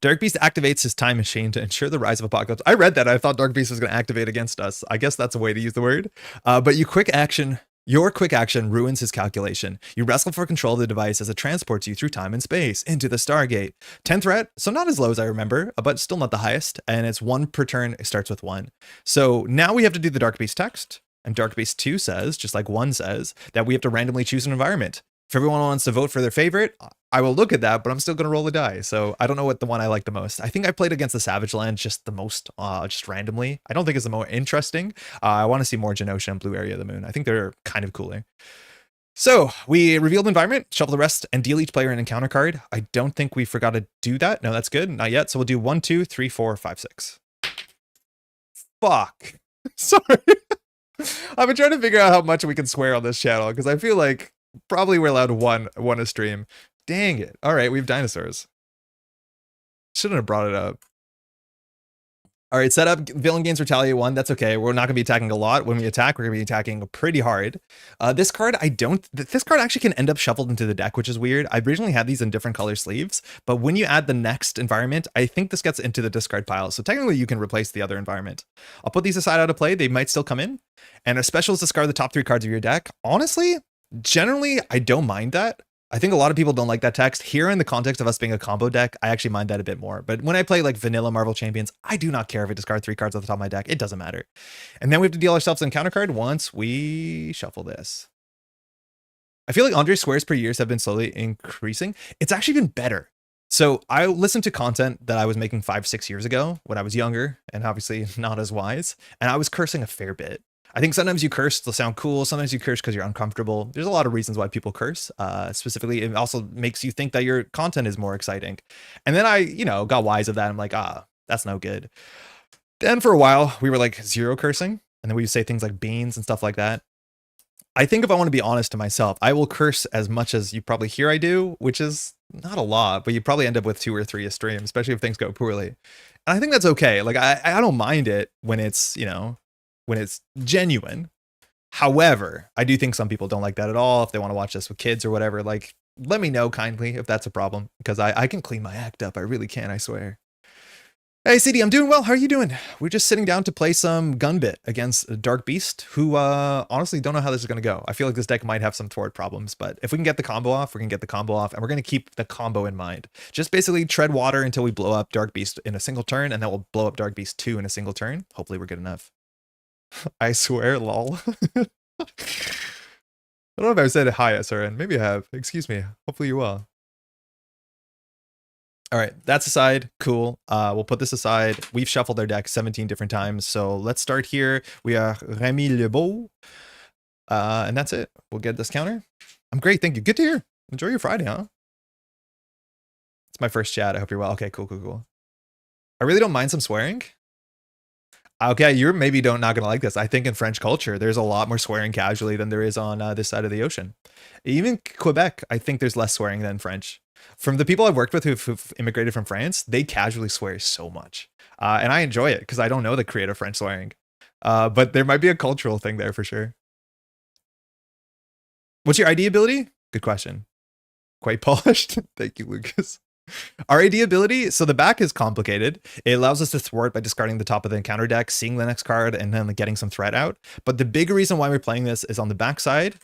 S1: Dark Beast activates his time machine to ensure the rise of Apocalypse. I read that. I thought Dark Beast was going to activate against us. I guess that's a way to use the word. But your quick action ruins his calculation. You wrestle for control of the device as it transports you through time and space into the Stargate. 10 threat, so not as low as I remember, but still not the highest. And it's 1 per turn. It starts with 1. So now we have to do the Dark Beast text. And Dark Beast 2 says, just like 1 says, that we have to randomly choose an environment. If everyone wants to vote for their favorite, I will look at that, but I'm still going to roll a die. So I don't know what the one I like the most. I think I played against the Savage Land just the most, just randomly. I don't think it's the more interesting. I want to see more Genosha and Blue Area of the Moon. I think they're kind of cooler. So we revealed the environment, shuffle the rest, and deal each player an encounter card. I don't think we forgot to do that. No, that's good. Not yet. So we'll do 1, 2, 3, 4, 5, 6. Fuck. Sorry. I've been trying to figure out how much we can swear on this channel because I feel like probably we're allowed one a stream. Dang it. All right, we have dinosaurs. Shouldn't have brought it up. All right, set up Villain Gains Retaliate 1. That's okay. We're not going to be attacking a lot. When we attack, we're going to be attacking pretty hard. This card actually can end up shuffled into the deck, which is weird. I originally had these in different color sleeves, but when you add the next environment, I think this gets into the discard pile. So technically you can replace the other environment. I'll put these aside out of play. They might still come in. And a special is discard the top 3 cards of your deck. Honestly, generally, I don't mind that. I think a lot of people don't like that text. Here in the context of us being a combo deck, I actually mind that a bit more. But when I play like vanilla Marvel Champions, I do not care if I discard 3 cards off the top of my deck. It doesn't matter. And then we have to deal ourselves in counter card once we shuffle this. I feel like Andre's squares per years have been slowly increasing. It's actually been better. So I listened to content that I was making 5-6 years ago when I was younger and obviously not as wise. And I was cursing a fair bit. I think sometimes you curse to sound cool. Sometimes you curse because you're uncomfortable. There's a lot of reasons why people curse. Specifically, it also makes you think that your content is more exciting. And then I, got wise of that. I'm like, that's no good. Then for a while, we were like 0 cursing. And then we would say things like beans and stuff like that. I think if I want to be honest to myself, I will curse as much as you probably hear I do, which is not a lot, but you probably end up with 2 or 3 a stream, especially if things go poorly. And I think that's okay. Like, I don't mind it when it's, when it's genuine. However, I do think some people don't like that at all. If they want to watch this with kids or whatever, like, let me know kindly if that's a problem, because I can clean my act up. I really can, I swear. Hey, CD, I'm doing well. How are you doing? We're just sitting down to play some Gunbit against Dark Beast, who honestly don't know how this is going to go. I feel like this deck might have some thwart problems, but if we can get the combo off, we can get the combo off, and we're going to keep the combo in mind. Just basically tread water until we blow up Dark Beast in a single turn, and then we'll blow up Dark Beast 2 in a single turn. Hopefully we're good enough. I swear, lol. I don't know if I've said hi, SRN. Maybe I have. Excuse me. Hopefully you will. All right, that's aside. Cool. We'll put this aside. We've shuffled our deck 17 different times, so let's start here. We are Remy Lebeau, and that's it. We'll get this counter. I'm great, thank you. Good to hear. Enjoy your Friday, huh? It's my first chat. I hope you're well. Okay, cool. I really don't mind some swearing. Okay, you're maybe not gonna like this. I think in French culture, there's a lot more swearing casually than there is on this side of the ocean. Even Quebec, I think there's less swearing than French. From the people I've worked with who've immigrated from France, they casually swear so much. And I enjoy it because I don't know the creative French swearing. But there might be a cultural thing there for sure. What's your ID ability? Good question. Quite polished. Thank you, Lucas. Our AD ability, so the back is complicated. It allows us to thwart by discarding the top of the encounter deck, seeing the next card, and then getting some threat out. But the big reason why we're playing this is on the back side.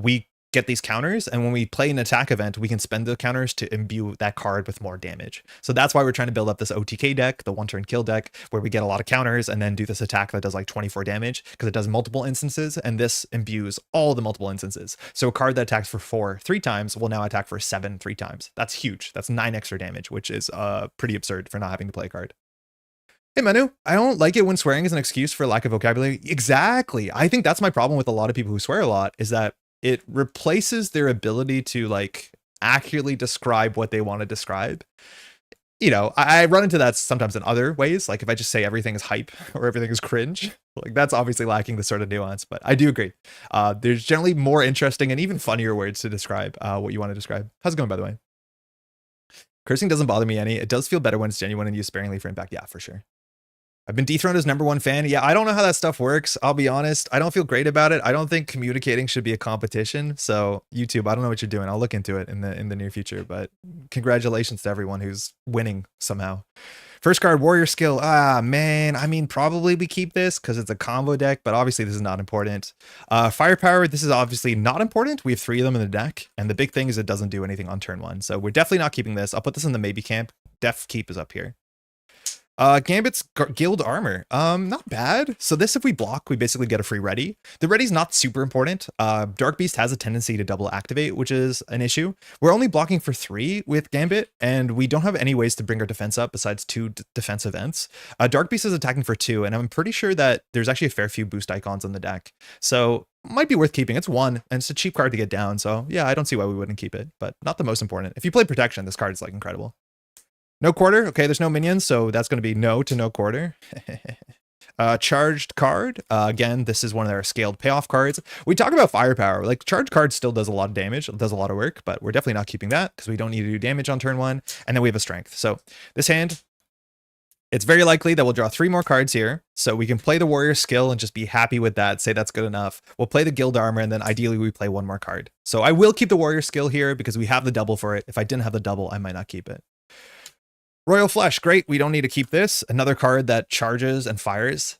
S1: We get these counters, and when we play an attack event, we can spend the counters to imbue that card with more damage. So that's why we're trying to build up this OTK deck, the 1-turn kill deck, where we get a lot of counters and then do this attack that does like 24 damage, because it does multiple instances, and this imbues all the multiple instances. So a card that attacks for 4 3 times will now attack for 7 3 times. That's huge. That's 9 extra damage, which is pretty absurd for not having to play a card. Hey Manu, I don't like it when swearing is an excuse for lack of vocabulary. Exactly. I think that's my problem with a lot of people who swear a lot, is that it replaces their ability to like accurately describe what they want to describe. I run into that sometimes in other ways. Like if I just say everything is hype or everything is cringe, like that's obviously lacking the sort of nuance, but I do agree. There's generally more interesting and even funnier words to describe what you want to describe. How's it going, by the way? Cursing doesn't bother me any. It does feel better when it's genuine and used sparingly for impact. Yeah, for sure. I've been dethroned as #1 fan. Yeah, I don't know how that stuff works. I'll be honest. I don't feel great about it. I don't think communicating should be a competition. So YouTube, I don't know what you're doing. I'll look into it in the near future, but congratulations to everyone who's winning somehow. First card, Warrior Skill. Ah, man. I mean, probably we keep this because it's a combo deck, but obviously this is not important. Firepower, this is obviously not important. We have 3 of them in the deck, and the big thing is it doesn't do anything on turn 1. So we're definitely not keeping this. I'll put this in the maybe camp. Def keep is up here. Gambit's Guild Armor. Not bad. So this, if we block, we basically get a free ready. The ready's not super important. Dark Beast has a tendency to double activate, which is an issue. We're only blocking for 3 with Gambit, and we don't have any ways to bring our defense up besides 2 defense events. Dark Beast is attacking for 2, and I'm pretty sure that there's actually a fair few boost icons in the deck. So might be worth keeping. It's 1, and it's a cheap card to get down. So yeah, I don't see why we wouldn't keep it, but not the most important. If you play protection, this card is like incredible. No quarter. Okay, there's no minions, so that's going to be no to no quarter. Charged card. Again, this is one of their scaled payoff cards. We talk about firepower. Like, charged card still does a lot of damage. It does a lot of work, but we're definitely not keeping that because we don't need to do damage on turn 1. And then we have a strength. So this hand, it's very likely that we'll draw 3 more cards here. So we can play the Warrior Skill and just be happy with that. Say that's good enough. We'll play the Guild Armor, and then ideally we play 1 more card. So I will keep the Warrior Skill here because we have the double for it. If I didn't have the double, I might not keep it. Royal Flesh, great. We don't need to keep this. Another card that charges and fires.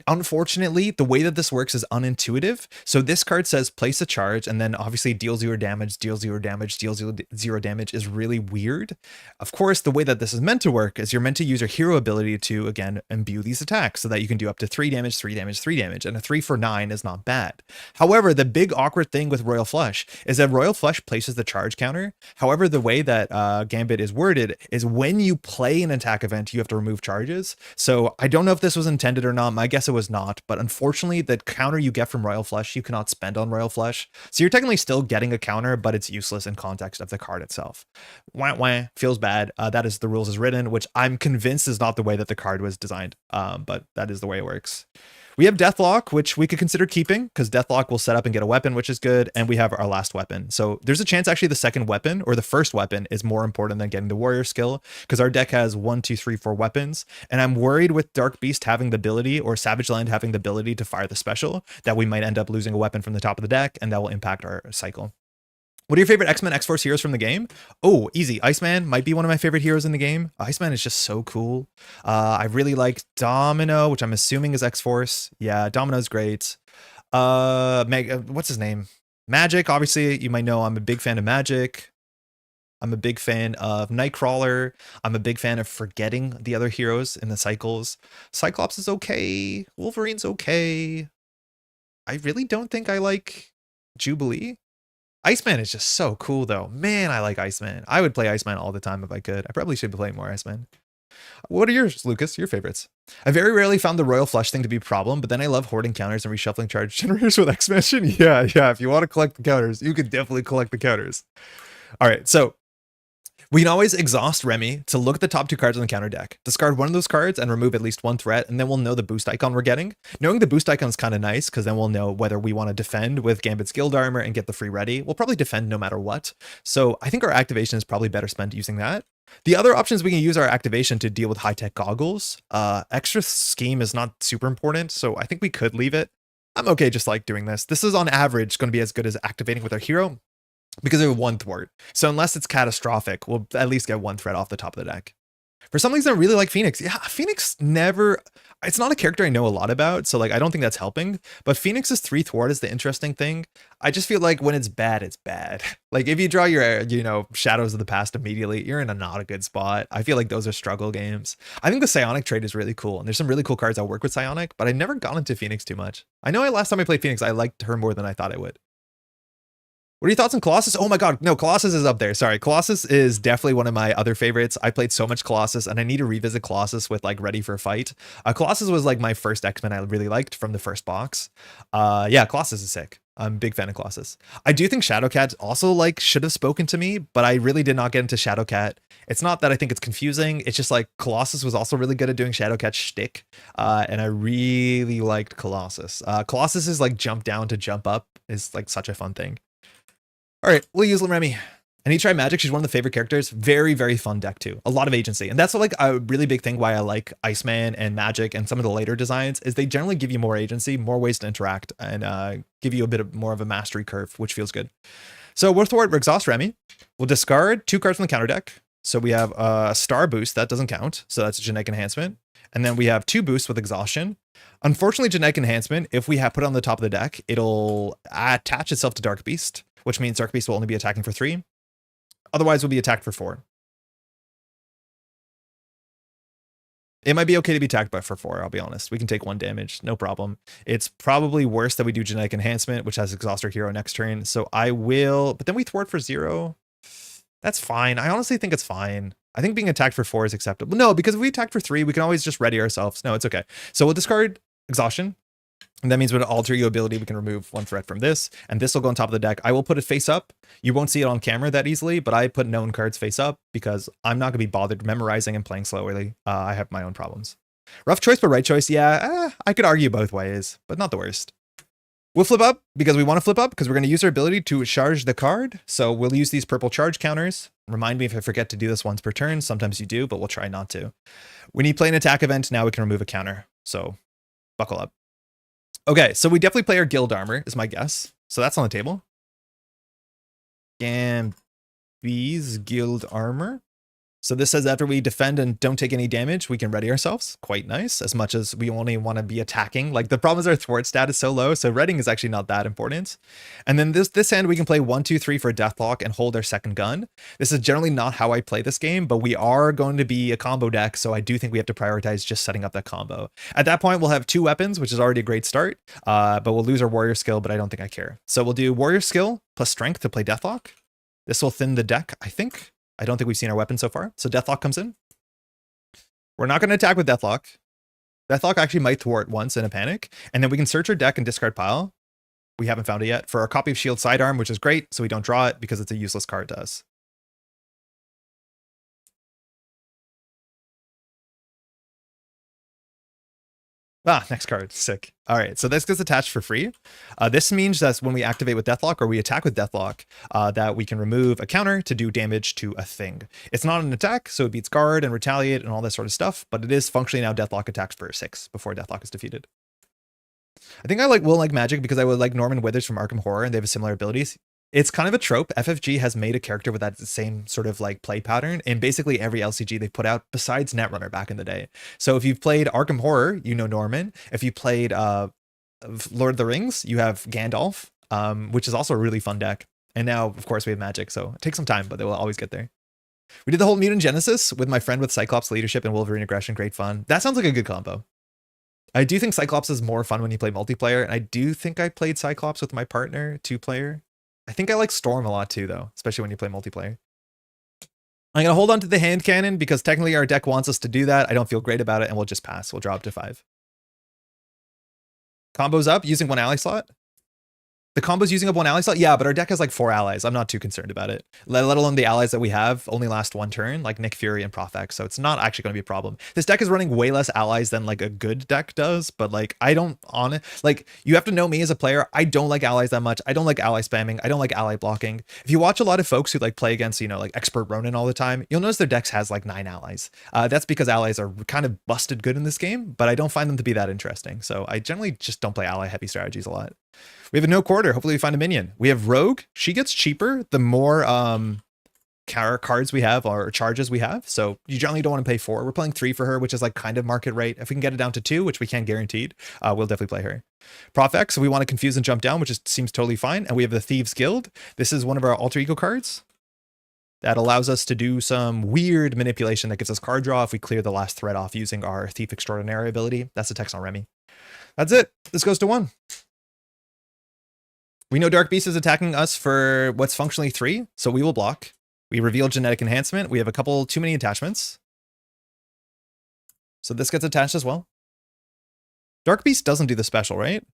S1: Unfortunately, the way that this works is unintuitive. So this card says place a charge and then obviously deal 0 damage, deal 0 damage, deal 0 damage is really weird. Of course, the way that this is meant to work is you're meant to use your hero ability to, again, imbue these attacks so that you can do up to 3 damage, 3 damage, 3 damage, and a 3 for 9 is not bad. However, the big awkward thing with Royal Flush is that Royal Flush places the charge counter. However, the way that Gambit is worded is when you play an attack event, you have to remove charges. So I don't know if this was intended or not. My guess it was not, but unfortunately the counter you get from Royal Flush you cannot spend on Royal Flush, so you're technically still getting a counter, but it's useless in context of the card itself. Wah, wah, feels bad. That is the rules as written, which I'm convinced is not the way that the card was designed, but that is the way it works. We have Deathlock, which we could consider keeping because Deathlock will set up and get a weapon, which is good. And we have our last weapon. So there's a chance actually the second weapon or the first weapon is more important than getting the warrior skill because our deck has 1, 2, 3, 4 weapons. And I'm worried with Dark Beast having the ability or Savage Land having the ability to fire the special that we might end up losing a weapon from the top of the deck and that will impact our cycle. What are your favorite X-Men X-Force heroes from the game? Oh, easy. Iceman might be one of my favorite heroes in the game. Iceman is just so cool. I really like Domino, which I'm assuming is X-Force. Yeah, Domino's great. What's his name? Magic, obviously, you might know I'm a big fan of Magic. I'm a big fan of Nightcrawler. I'm a big fan of forgetting the other heroes in the cycles. Cyclops is okay. Wolverine's okay. I really don't think I like Jubilee. Iceman is just so cool though. Man, I like Iceman. I would play Iceman all the time if I could. I probably should play more Iceman. What are yours, Lucas? Your favorites? I very rarely found the Royal Flush thing to be a problem, but then I love hoarding counters and reshuffling charge generators with X-Mansion. Yeah. If you want to collect the counters, you could definitely collect the counters. All right, so we can always exhaust Remy to look at the top 2 cards on the counter deck, discard one of those cards and remove at least 1 threat, and then we'll know the boost icon we're getting. Knowing the boost icon is kind of nice because then we'll know whether we want to defend with Gambit's Guild Armor and get the free ready. We'll probably defend no matter what. So I think our activation is probably better spent using that. The other options we can use our activation to deal with high-tech goggles. Extra scheme is not super important, so I think we could leave it. I'm okay just like doing this. This is on average going to be as good as activating with our hero, because of 1 thwart. So unless it's catastrophic, we'll at least get 1 threat off the top of the deck. For some reason, I really like Phoenix. Yeah, Phoenix it's not a character I know a lot about, so like I don't think that's helping. But Phoenix's 3 thwart is the interesting thing. I just feel like when it's bad, it's bad. Like if you draw your, Shadows of the Past immediately, you're in not a good spot. I feel like those are struggle games. I think the Psionic trait is really cool, and there's some really cool cards that work with Psionic, but I never got into Phoenix too much. I know last time I played Phoenix, I liked her more than I thought I would. What are your thoughts on Colossus? Oh my god, no, Colossus is up there. Sorry, Colossus is definitely one of my other favorites. I played so much Colossus, and I need to revisit Colossus with like Ready for a Fight. Colossus was like my first X-Men I really liked from the first box. Yeah, Colossus is sick. I'm a big fan of Colossus. I do think Shadowcat also like should have spoken to me, but I really did not get into Shadowcat. It's not that I think it's confusing. It's just like Colossus was also really good at doing Shadowcat shtick, and I really liked Colossus. Colossus's like jump down to jump up is like such a fun thing. All right, we'll use Remy. And he tried Magic. She's one of the favorite characters. Very, very fun deck too. A lot of agency. And that's like a really big thing why I like Iceman and Magic and some of the later designs is they generally give you more agency, more ways to interact, and give you a bit more of a mastery curve, which feels good. So we'll thwart exhaust Remy. We'll discard 2 cards from the counter deck. So we have a star boost. That doesn't count. So that's a genetic enhancement. And then we have 2 boosts with exhaustion. Unfortunately, genetic enhancement, if we have put it on the top of the deck, it'll attach itself to Dark Beast, which means Dark Beast will only be attacking for 3. Otherwise, we'll be attacked for 4. It might be okay to be attacked by for 4, I'll be honest. We can take 1 damage, no problem. It's probably worse that we do Genetic Enhancement, which has Exhaust our hero next turn. So I will, but then we thwart for 0. That's fine. I honestly think it's fine. I think being attacked for 4 is acceptable. No, because if we attack for 3, we can always just ready ourselves. No, it's okay. So we'll discard Exhaustion. And that means with an alter ego ability, we can remove 1 threat from this, and this will go on top of the deck. I will put it face up. You won't see it on camera that easily, but I put known cards face up because I'm not going to be bothered memorizing and playing slowly. I have my own problems. Rough choice, but right choice. Yeah, I could argue both ways, but not the worst. We'll flip up because we want to flip up because we're going to use our ability to charge the card. So we'll use these purple charge counters. Remind me if I forget to do this once per turn. Sometimes you do, but we'll try not to. When you play an attack event, now we can remove a counter. So buckle up. Okay, so we definitely play our guild armor, is my guess. So that's on the table. Gambit's guild armor. So this says after we defend and don't take any damage, we can ready ourselves. Quite nice, as much as we only want to be attacking. Like the problem is our thwart stat is so low, so readying is actually not that important. And then this hand we can play 1, 2, 3 for Deathlock and hold our second gun. This is generally not how I play this game, but we are going to be a combo deck, so I do think we have to prioritize just setting up that combo. At that point, we'll have 2 weapons, which is already a great start, but we'll lose our warrior skill, but I don't think I care. So we'll do warrior skill plus strength to play Deathlock. This will thin the deck, I think. I don't think we've seen our weapon so far. So Deathlock comes in. We're not going to attack with Deathlock. Deathlock actually might thwart once in a panic. And then we can search our deck and discard pile. We haven't found it yet. For our copy of Shield Sidearm, which is great. So we don't draw it because it's a useless card to us. Ah, next card. Sick. All right, so this gets attached for free. This means that when we activate with Deathlock or we attack with Deathlock, that we can remove a counter to do damage to a thing. It's not an attack, so it beats guard and retaliate and all this sort of stuff, but it is functionally now Deathlock attacks for 6 before Deathlock is defeated. I think I will like Magic because I would like Norman Withers from Arkham Horror and they have similar abilities. It's kind of a trope. FFG has made a character with that same sort of like play pattern in basically every LCG they've put out besides Netrunner back in the day. So if you've played Arkham Horror, you know Norman. If you played Lord of the Rings, you have Gandalf, which is also a really fun deck. And now, of course, we have Magic, so it takes some time, but they will always get there. We did the whole Mutant Genesis with my friend with Cyclops Leadership and Wolverine Aggression. Great fun. That sounds like a good combo. I do think Cyclops is more fun when you play multiplayer, and I do think I played Cyclops with my partner, 2-player. I think I like Storm a lot too, though, especially when you play multiplayer. I'm going to hold on to the hand cannon because technically our deck wants us to do that. I don't feel great about it, and we'll just pass. We'll drop to 5. Combos up using 1 ally slot. The combo's using up 1 ally slot? Yeah, but our deck has like 4 allies. I'm not too concerned about it. Let alone the allies that we have only last 1 turn, like Nick Fury and Profex, so it's not actually going to be a problem. This deck is running way less allies than like a good deck does, but like I don't on it. Like you have to know me as a player. I don't like allies that much. I don't like ally spamming. I don't like ally blocking. If you watch a lot of folks who like play against, you know, like Expert Ronin all the time, you'll notice their decks has like 9 allies. That's because allies are kind of busted good in this game, but I don't find them to be that interesting. So I generally just don't play ally heavy strategies a lot. We have a no quarter. Hopefully we find a minion. We have Rogue. She gets cheaper the more cards we have or charges we have. So you generally don't want to pay 4. We're playing 3 for her, which is like kind of market rate. If we can get it down to 2, which we can't guaranteed, we'll definitely play her. Profex, so we want to confuse and jump down, which seems totally fine. And we have the Thieves Guild. This is one of our alter ego cards that allows us to do some weird manipulation that gives us card draw if we clear the last threat off using our Thief Extraordinary ability. That's the text on Remy. That's it. This goes to 1. We know Dark Beast is attacking us for what's functionally 3, so we will block. We reveal Genetic Enhancement. We have a couple too many attachments. So this gets attached as well. Dark Beast doesn't do the special, right?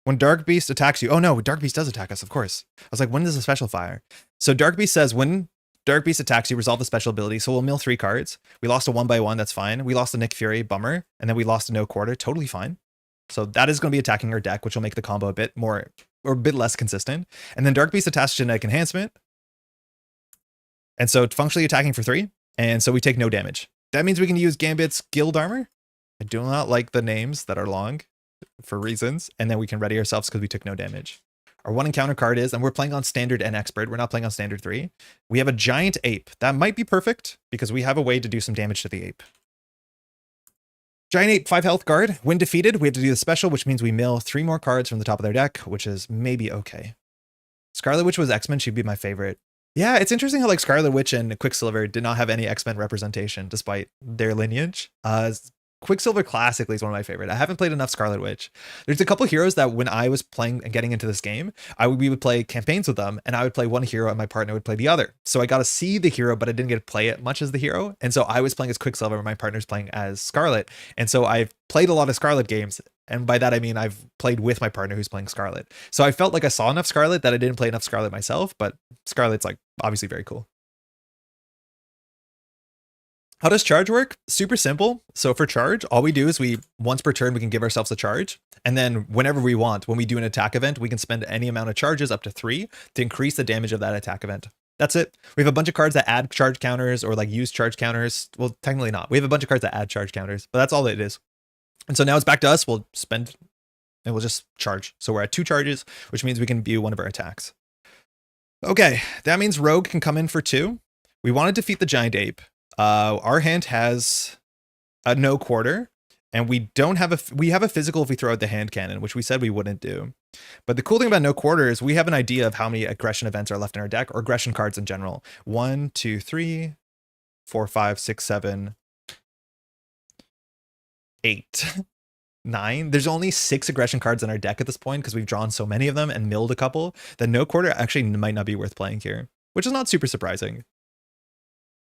S1: When Dark Beast attacks you... Oh no, Dark Beast does attack us, of course. I was like, when does the special fire? So Dark Beast says when Dark Beast attacks you, resolve the special ability. So we'll mill 3 cards. We lost a 1/1, that's fine. We lost a Nick Fury, bummer. And then we lost a no quarter, totally fine. So that is going to be attacking our deck, which will make the combo a bit more... or a bit less consistent. And then Dark Beast attached Genetic Enhancement. And so functionally attacking for 3. And so we take no damage. That means we can use Gambit's Guild Armor. I do not like the names that are long for reasons. And then we can ready ourselves because we took no damage. Our 1 encounter card is, and we're playing on Standard and Expert. We're not playing on Standard 3. We have a Giant Ape. That might be perfect because we have a way to do some damage to the ape. Giant Ape, 5 health guard. When defeated, we have to do the special, which means we mill 3 more cards from the top of their deck, which is maybe okay. Scarlet Witch was X-Men. She'd be my favorite. Yeah, it's interesting how like Scarlet Witch and Quicksilver did not have any X-Men representation despite their lineage. Quicksilver classically is one of my favorite. I haven't played enough Scarlet Witch. There's a couple heroes that when I was playing and getting into this game, we would play campaigns with them and I would play one hero and my partner would play the other. So I got to see the hero, but I didn't get to play it much as the hero. And so I was playing as Quicksilver and my partner's playing as Scarlet. And so I've played a lot of Scarlet games. And by that, I mean, I've played with my partner who's playing Scarlet. So I felt like I saw enough Scarlet that I didn't play enough Scarlet myself, but Scarlet's like obviously very cool. How does charge work? Super simple. So for charge, all we do is once per turn, we can give ourselves a charge. And then whenever we want, when we do an attack event, we can spend any amount of charges up to 3 to increase the damage of that attack event. That's it. We have a bunch of cards that add charge counters or like use charge counters. Well, technically not. We have a bunch of cards that add charge counters, but that's all it is. And so now it's back to us. We'll spend and we'll just charge. So we're at 2 charges, which means we can view one of our attacks. Okay, that means Rogue can come in for 2. We want to defeat the Giant Ape. Our hand has a no quarter, and we don't have we have a physical if we throw out the hand cannon, which we said we wouldn't do. But the cool thing about no quarter is we have an idea of how many aggression events are left in our deck, or aggression cards in general. 1, 2, 3, 4, 5, 6, 7, 8, 9. There's only 6 aggression cards in our deck at this point because we've drawn so many of them and milled a couple that no quarter actually might not be worth playing here, which is not super surprising.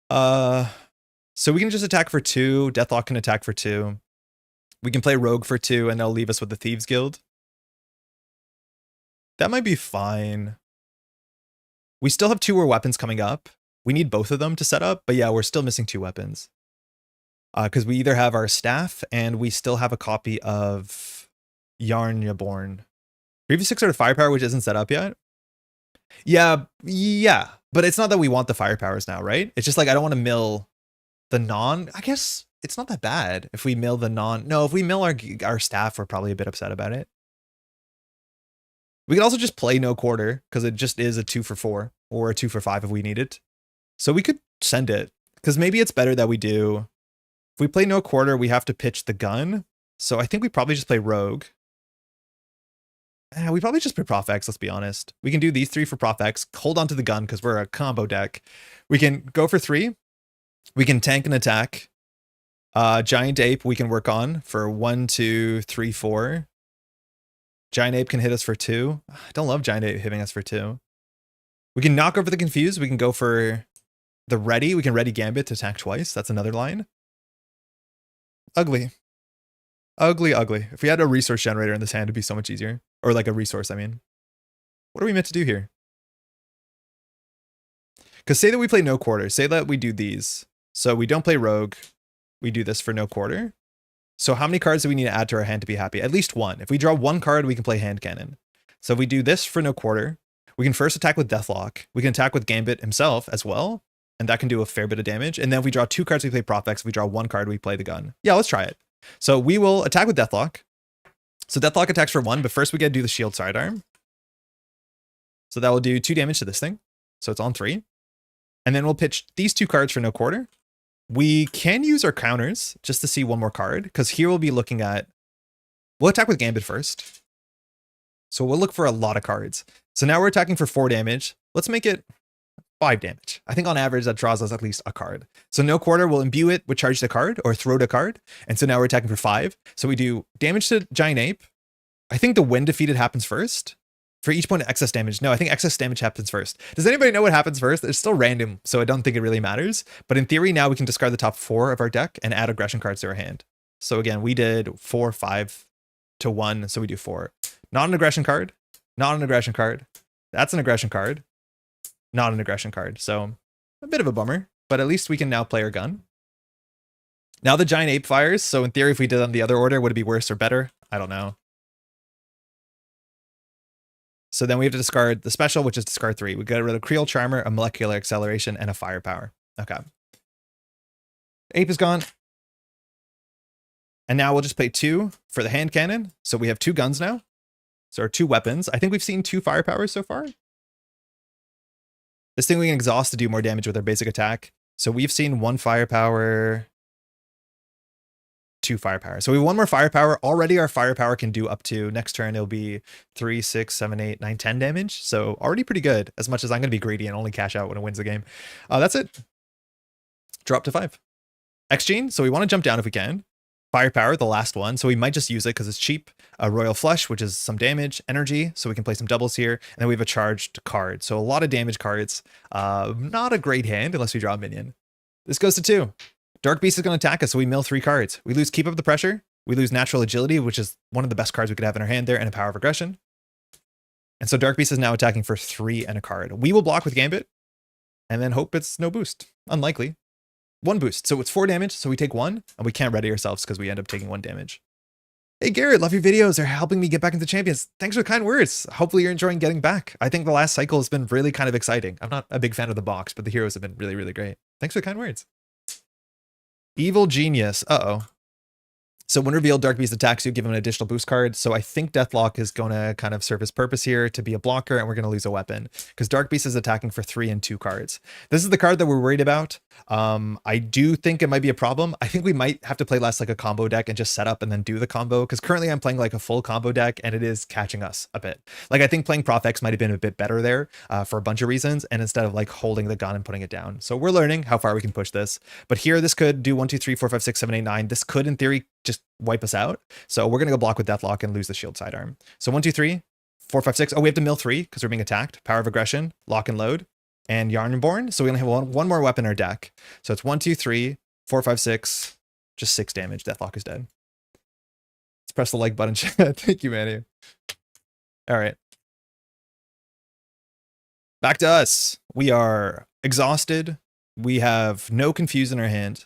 S1: So we can just attack for 2. Deathlock can attack for 2. We can play Rogue for 2, and they'll leave us with the Thieves Guild. That might be fine. We still have 2 more weapons coming up. We need both of them to set up, but yeah, we're still missing 2 weapons. Because we either have our staff, and we still have a copy of Yarnyaborn. Previous 6 sort of firepower, which isn't set up yet. Yeah, but it's not that we want the firepowers now, right? It's just like I don't want to mill the non. I guess it's not that bad if we mill the non. No, if we mill our staff, we're probably a bit upset about it. We could also just play no quarter because it just is a 2 for 4 or a 2 for 5 if we need it. So we could send it because maybe it's better that we do. If we play no quarter, we have to pitch the gun. So I think we probably just play Rogue. We probably just play Prof X, let's be honest. We can do these 3 for Prof X, hold on to the gun because we're a combo deck. We can go for 3. We can tank and attack. Giant Ape we can work on for 1, 2, 3, 4. Giant Ape can hit us for 2. I don't love Giant Ape hitting us for 2. We can knock over the Confused. We can go for the Ready. We can Ready Gambit to attack twice. That's another line. Ugly. Ugly, ugly. If we had a resource generator in this hand, it'd be so much easier. Or like a resource, I mean. What are we meant to do here? Because say that we play no quarter. Say that we do these. So we don't play Rogue. We do this for no quarter. So how many cards do we need to add to our hand to be happy? At least 1. If we draw 1 card, we can play Hand Cannon. So if we do this for no quarter, we can first attack with Deathlock. We can attack with Gambit himself as well. And that can do a fair bit of damage. And then if we draw 2 cards, we play Prof X. If we draw 1 card, we play the gun. Yeah, let's try it. So we will attack with Deathlock. So Deathlock attacks for 1, but first we gotta do the Shield Sidearm. So that will do 2 damage to this thing. So it's on 3. And then we'll pitch these 2 cards for no quarter. We can use our counters just to see 1 more card, because here we'll be looking at, we'll attack with Gambit first. So we'll look for a lot of cards. So now we're attacking for 4 damage. Let's make it 5 damage. I think on average that draws us at least a card. So no quarter will imbue it with charge the card or throw the card. And so now we're attacking for 5. So we do damage to Giant Ape. I think the when defeated happens first. For each point of excess damage. No, I think excess damage happens first. Does anybody know what happens first? It's still random, so I don't think it really matters. But in theory, now we can discard the top 4 of our deck and add aggression cards to our hand. So again, we did 4, 5 to 1, so we do 4. Not an aggression card. Not an aggression card. That's an aggression card. Not an aggression card. So a bit of a bummer, but at least we can now play our gun. Now the Giant Ape fires, so in theory, if we did on the other order, would it be worse or better? I don't know. So then we have to discard the special, which is discard 3. We get rid of Creole Charmer, a Molecular Acceleration, and a Firepower. Okay. Ape is gone. And now we'll just play 2 for the Hand Cannon. So we have 2 guns now. So our 2 weapons. I think we've seen 2 Firepowers so far. This thing we can exhaust to do more damage with our basic attack. So we've seen 1 Firepower, 2 Firepower. So we have 1 more Firepower. Already our Firepower can do up to, next turn it'll be 3, 6, 7, 8, 9, 10 damage. So already pretty good, as much as I'm going to be greedy and only cash out when it wins the game. That's it. Drop to 5. X-Gene, so we want to jump down if we can. Firepower, the last one, so we might just use it because it's cheap. A Royal Flush, which is some damage. Energy, so we can play some doubles here. And then we have a charged card. So a lot of damage cards. Not a great hand unless we draw a minion. This goes to 2. Dark Beast is going to attack us, so we mill 3 cards. We lose Keep Up the Pressure. We lose Natural Agility, which is one of the best cards we could have in our hand there, and a Power of Aggression. And so Dark Beast is now attacking for 3 and a card. We will block with Gambit, and then hope it's no boost. Unlikely. 1 boost, so it's 4 damage, so we take 1, and we can't ready ourselves because we end up taking 1 damage. Hey Garrett, love your videos. They're helping me get back into Champions. Thanks for the kind words. Hopefully you're enjoying getting back. I think the last cycle has been really kind of exciting. I'm not a big fan of the box, but the heroes have been really, really great. Thanks for the kind words. Evil Genius. Uh-oh. So when revealed, Dark Beast attacks you, give him an additional boost card. So I think Deathlock is going to kind of serve his purpose here to be a blocker, and we're going to lose a weapon because Dark Beast is attacking for 3 and 2 cards. This is the card that we're worried about. I do think it might be a problem. I think we might have to play less like a combo deck and just set up and then do the combo, because currently I'm playing like a full combo deck and it is catching us a bit. Like I think playing Prof X might have been a bit better there for a bunch of reasons, and instead of like holding the gun and putting it down. So we're learning how far we can push this. But here this could do 1, 2, 3, 4, 5, 6, 7, 8, 9. This could in theory just wipe us out. So we're gonna go block with Deathlock and lose the shield sidearm. So 1, 2, 3, 4, 5, 6. Oh, we have to mill 3 because we're being attacked. Power of Aggression, Lock and Load, and Yarnborn. So we only have one more weapon in our deck. So it's 1, 2, 3, 4, 5, 6. Just 6 damage. Deathlock is dead. Let's press the like button. Thank you, Manny. All right. Back to us. We are exhausted. We have no confuse in our hand.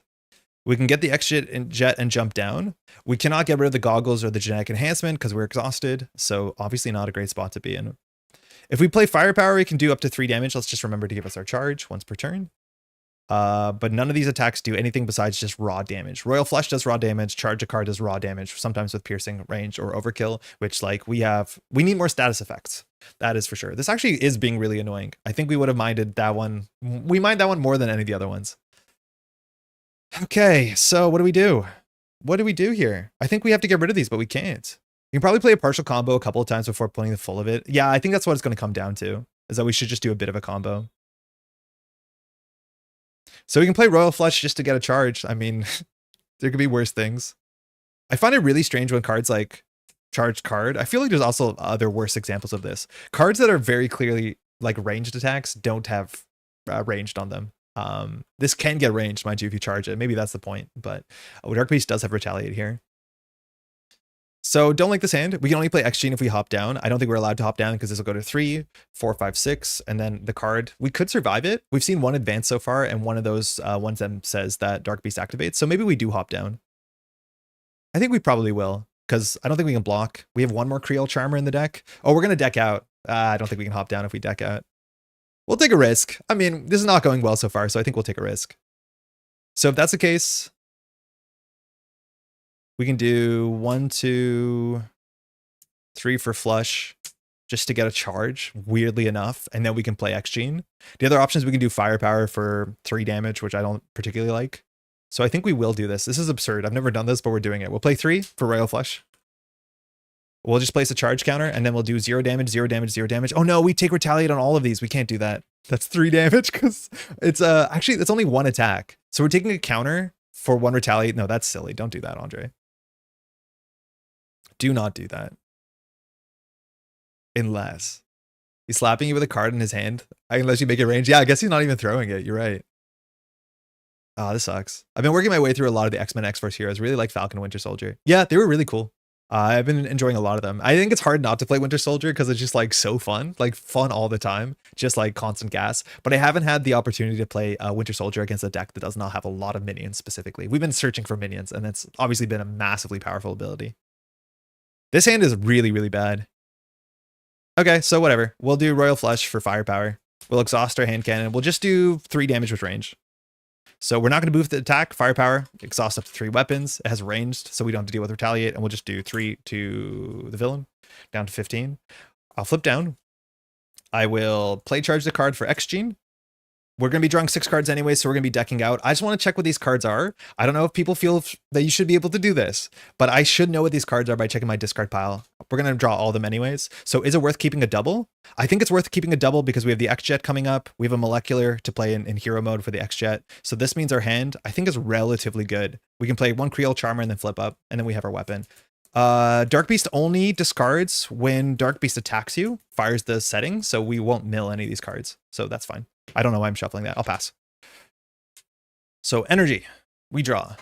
S1: We can get the X-Jet and jump down. We cannot get rid of the goggles or the genetic enhancement because we're exhausted. So obviously not a great spot to be in. If we play Firepower, we can do up to 3 damage. Let's just remember to give us our charge once per turn. But none of these attacks do anything besides just raw damage. Royal Flush does raw damage. Charge a card does raw damage, sometimes with piercing range or overkill, which like we need more status effects. That is for sure. This actually is being really annoying. I think we would have minded that one. We mind that one more than any of the other ones. Okay, so what do we do? What do we do here? I think we have to get rid of these, but we can't. You can probably play a partial combo a couple of times before pulling the full of it. Yeah, I think that's what it's going to come down to, is that we should just do a bit of a combo. So we can play Royal Flush just to get a charge. I mean, there could be worse things. I find it really strange when cards like charged card. I feel like there's also other worse examples of this. Cards that are very clearly like ranged attacks don't have ranged on them. This can get ranged, mind you, if you charge it. Maybe that's the point, but Dark Beast does have Retaliate here. So don't like this hand. We can only play X-Gene if we hop down. I don't think we're allowed to hop down because this will go to 3, 4, 5, 6, and then the card. We could survive it. We've seen one advance so far, and one of those ones that says that Dark Beast activates. So maybe we do hop down. I think we probably will, because I don't think we can block. We have one more Creole Charmer in the deck. Oh, we're going to deck out. I don't think we can hop down if we deck out. We'll take a risk. I mean, this is not going well so far, so I think we'll take a risk. So if that's the case, we can do 1, 2, 3 for flush just to get a charge, weirdly enough, and then we can play X-Gene. The other options, we can do Firepower for 3 damage, which I don't particularly like. So I think we will do this. This is absurd. I've never done this, but we're doing it. We'll play 3 for Royal Flush. We'll just place a charge counter, and then we'll do 0 damage, 0 damage, 0 damage. Oh no, we take Retaliate on all of these. We can't do that. That's 3 damage because it's actually that's only 1 attack. So we're taking a counter for 1 Retaliate. No, that's silly. Don't do that, Andre. Do not do that. Unless he's slapping you with a card in his hand. Unless you make it range. Yeah, I guess he's not even throwing it. You're right. Oh, this sucks. I've been working my way through a lot of the X-Men X-Force heroes. Really like Falcon and Winter Soldier. Yeah, they were really cool. I've been enjoying a lot of them. I think it's hard not to play Winter Soldier because it's just like so fun, like fun all the time, just like constant gas. But I haven't had the opportunity to play Winter Soldier against a deck that does not have a lot of minions specifically. We've been searching for minions, and it's obviously been a massively powerful ability. This hand is really, really bad. Okay, so whatever. We'll do Royal Flush for Firepower. We'll exhaust our hand cannon. We'll just do 3 damage with range. So we're not going to move the attack. Firepower, exhaust up to 3 weapons. It has ranged, so we don't have to deal with Retaliate, and we'll just do 3 to the villain, down to 15. I'll flip down. I will play charge the card for X-Gene. We're going to be drawing 6 cards anyway, so we're going to be decking out. I just want to check what these cards are. I don't know if people feel that you should be able to do this, but I should know what these cards are by checking my discard pile. We're going to draw all of them anyways. So is it worth keeping a double? I think it's worth keeping a double because we have the X-Jet coming up. We have a molecular to play in hero mode for the X-Jet. So this means our hand, I think, is relatively good. We can play 1 Creole Charmer and then flip up, and then we have our weapon. Dark Beast only discards when Dark Beast attacks you, fires the setting, so we won't mill any of these cards. So that's fine. I don't know why I'm shuffling that. I'll pass. So energy, we draw.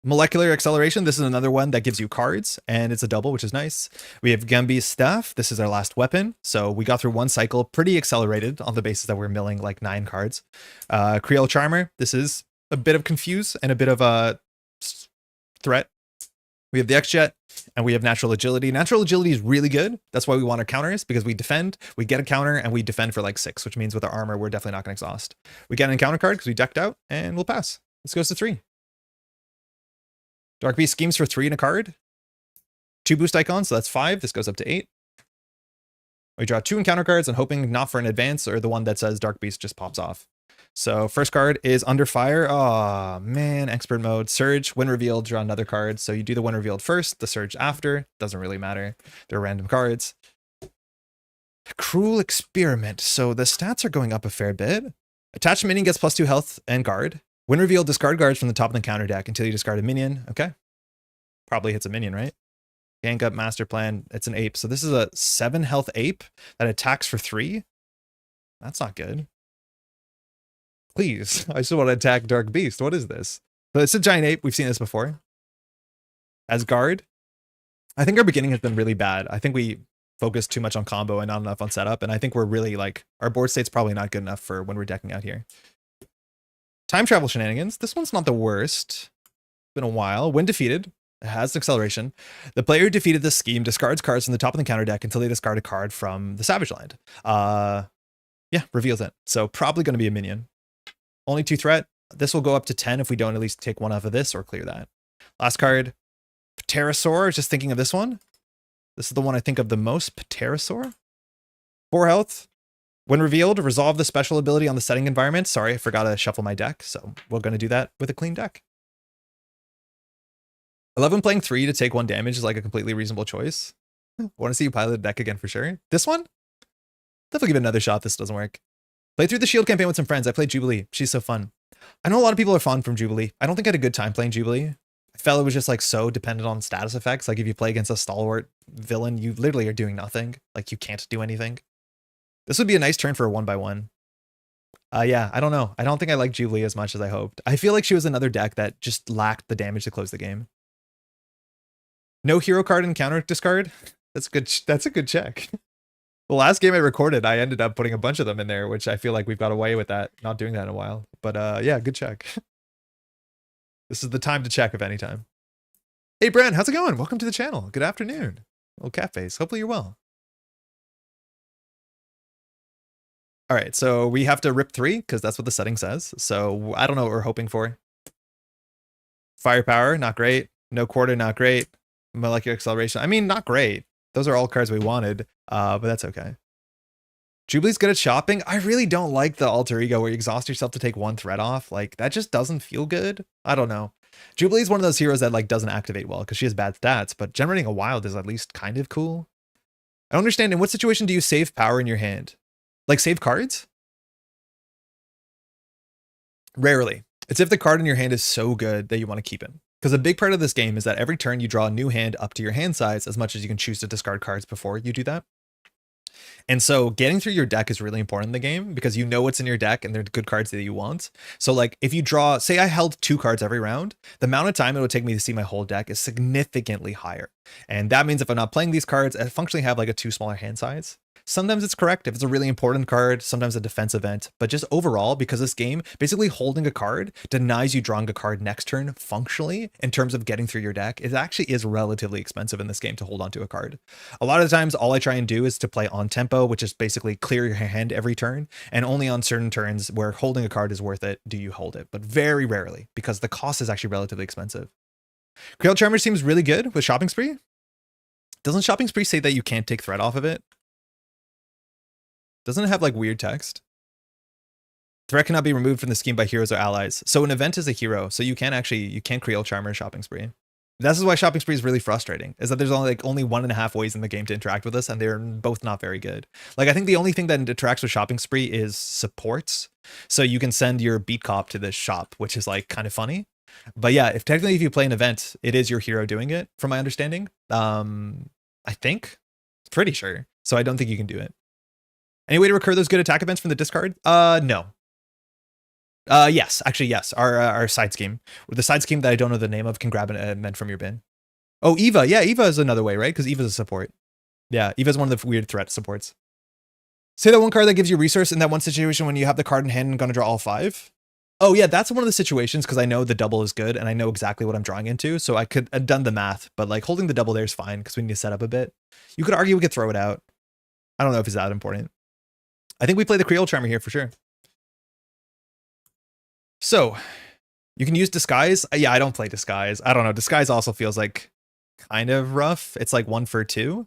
S1: Molecular acceleration. This is another one that gives you cards, and it's a double, which is nice. We have Gambit's staff. This is our last weapon. So we got through 1 cycle pretty accelerated on the basis that we're milling like 9 cards. Creole Charmer. This is a bit of confuse and a bit of a threat. We have the X-Jet, and we have Natural Agility. Natural Agility is really good. That's why we want our counters, because we defend, we get a counter, and we defend for like 6, which means with our armor, we're definitely not going to exhaust. We get an encounter card because we decked out, and we'll pass. This goes to 3. Dark Beast schemes for 3 in a card. 2 boost icons, so that's 5. This goes up to 8. We draw 2 encounter cards and hoping not for an advance or the one that says Dark Beast just pops off. So first card is Under Fire. Oh man, expert mode. Surge, when revealed, draw another card. So you do the when revealed first, the surge after. Doesn't really matter. They're random cards. Cruel Experiment. So the stats are going up a fair bit. Attached minion gets +2 health and guard. When revealed, discard cards from the top of the counter deck until you discard a minion. Okay. Probably hits a minion, right? Gank up, Master Plan. It's an ape. So this is a 7 health ape that attacks for 3. That's not good. Please, I still want to attack Dark Beast. What is this? So it's a giant ape. We've seen this before. As guard, I think our beginning has been really bad. I think we focused too much on combo and not enough on setup. And I think we're really like, our board state's probably not good enough for when we're decking out here. Time travel shenanigans. This one's not the worst. Been a while. When defeated, it has acceleration. The player who defeated this scheme discards cards from the top of the counter deck until they discard a card from the Savage Land. Yeah, reveals it. So probably going to be a minion. Only 2 threat. This will go up to 10 if we don't at least take 1 off of this or clear that. Last card, Pterosaur. Just thinking of this one. This is the one I think of the most. Pterosaur. 4 health. When revealed, resolve the special ability on the setting environment. Sorry, I forgot to shuffle my deck. So we're going to do that with a clean deck. I love when playing 3 to take 1 damage is like a completely reasonable choice. Want to see you pilot the deck again for sure. This one? Definitely give it another shot. This doesn't work. Played through the Shield campaign with some friends. I played Jubilee. She's so fun. I know a lot of people are fond from Jubilee. I don't think I had a good time playing Jubilee. I felt it was just like so dependent on status effects. Like if you play against a stalwart villain, you literally are doing nothing. Like you can't do anything. This would be a nice turn for a 1x1. Yeah, I don't know. I don't think I like Jubilee as much as I hoped. I feel like she was another deck that just lacked the damage to close the game. No hero card in counter discard. That's good. That's a good check. The last game I recorded, I ended up putting a bunch of them in there, which I feel like we've got away with that. Not doing that in a while. But yeah, good check. This is the time to check if any time. Hey, Brent, how's it going? Welcome to the channel. Good afternoon. Little cat face. Hopefully you're well. All right, so we have to rip 3 because that's what the setting says. So I don't know what we're hoping for. Firepower, not great. No quarter, not great. Molecular acceleration. I mean, not great. Those are all cards we wanted, but that's okay. Jubilee's good at shopping. I really don't like the alter ego where you exhaust yourself to take 1 threat off. Like that just doesn't feel good. I don't know. Jubilee's one of those heroes that like doesn't activate well because she has bad stats, but generating a wild is at least kind of cool. I don't understand. In what situation do you save power in your hand? Like save cards? Rarely. It's if the card in your hand is so good that you want to keep it. Because a big part of this game is that every turn you draw a new hand up to your hand size as much as you can choose to discard cards before you do that. And so getting through your deck is really important in the game because you know what's in your deck and they're good cards that you want. So like if you draw, say I held 2 cards every round, the amount of time it would take me to see my whole deck is significantly higher. And that means if I'm not playing these cards, I functionally have like a 2 smaller hand size. Sometimes it's correct if it's a really important card, sometimes a defense event, but just overall, because this game, basically holding a card denies you drawing a card next turn functionally in terms of getting through your deck. It actually is relatively expensive in this game to hold onto a card. A lot of the times, all I try and do is to play on tempo, which is basically clear your hand every turn, and only on certain turns where holding a card is worth it, do you hold it, but very rarely, because the cost is actually relatively expensive. Creole Charmer seems really good with Shopping Spree. Doesn't Shopping Spree say that you can't take threat off of it? Doesn't it have like weird text? Threat cannot be removed from the scheme by heroes or allies. So an event is a hero. So you can Creole Charmer Shopping Spree. This is why Shopping Spree is really frustrating, is that there's only 1.5 ways in the game to interact with us, and they're both not very good. Like I think the only thing that interacts with Shopping Spree is supports. So you can send your beat cop to this shop, which is like kind of funny. But yeah, if you play an event, it is your hero doing it, from my understanding. I think. Pretty sure. So I don't think you can do it. Any way to recur those good attack events from the discard? No. Yes, actually, yes. Our side scheme. The side scheme that I don't know the name of can grab an event from your bin. Oh, Eva. Yeah, Eva is another way, right? Because Eva's a support. Yeah, Eva's one of the weird threat supports. Say that one card that gives you resource in that one situation when you have the card in hand and gonna draw all 5. Oh yeah, that's one of the situations because I know the double is good and I know exactly what I'm drawing into. So I could have done the math, but like holding the double there is fine because we need to set up a bit. You could argue we could throw it out. I don't know if it's that important. I think we play the Creole Charmer here for sure. So You can use Disguise. Yeah, I don't play Disguise. I don't know. Disguise also feels like kind of rough. It's like 1 for 2.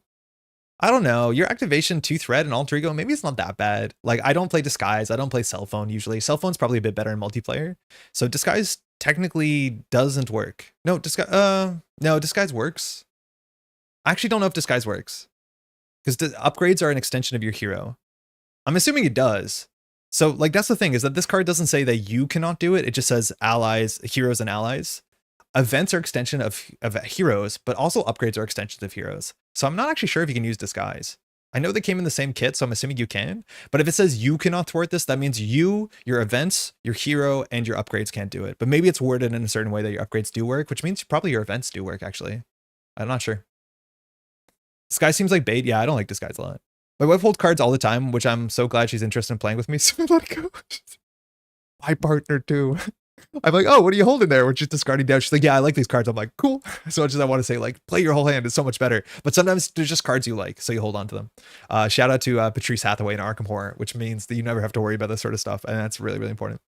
S1: I don't know. Your activation 2 threat and alter ego, maybe it's not that bad. Like, I don't play Disguise. I don't play Cell Phone usually. Cell Phone's probably a bit better in multiplayer. So Disguise technically doesn't work. No, Disguise works. I actually don't know if Disguise works. Because upgrades are an extension of your hero. I'm assuming it does. So, like, that's the thing, is that this card doesn't say that you cannot do it. It just says allies, heroes and allies. Events are extension of heroes, but also upgrades are extensions of heroes. So I'm not actually sure if you can use Disguise. I know they came in the same kit, so I'm assuming you can. But if it says you cannot thwart this, that means you, your events, your hero, and your upgrades can't do it. But maybe it's worded in a certain way that your upgrades do work, which means probably your events do work, actually. I'm not sure. Disguise seems like bait. Yeah, I don't like Disguise a lot. My wife holds cards all the time, which I'm so glad she's interested in playing with me, so I let it go. My partner, too. I'm like, oh, what are you holding there? We're just discarding down. She's like, yeah, I like these cards. I'm like, cool. So much as I want to say, like, play your whole hand is so much better. But sometimes there's just cards you like, so you hold on to them. Shout out to Patrice Hathaway in Arkham Horror, which means that you never have to worry about this sort of stuff. And that's really, really important.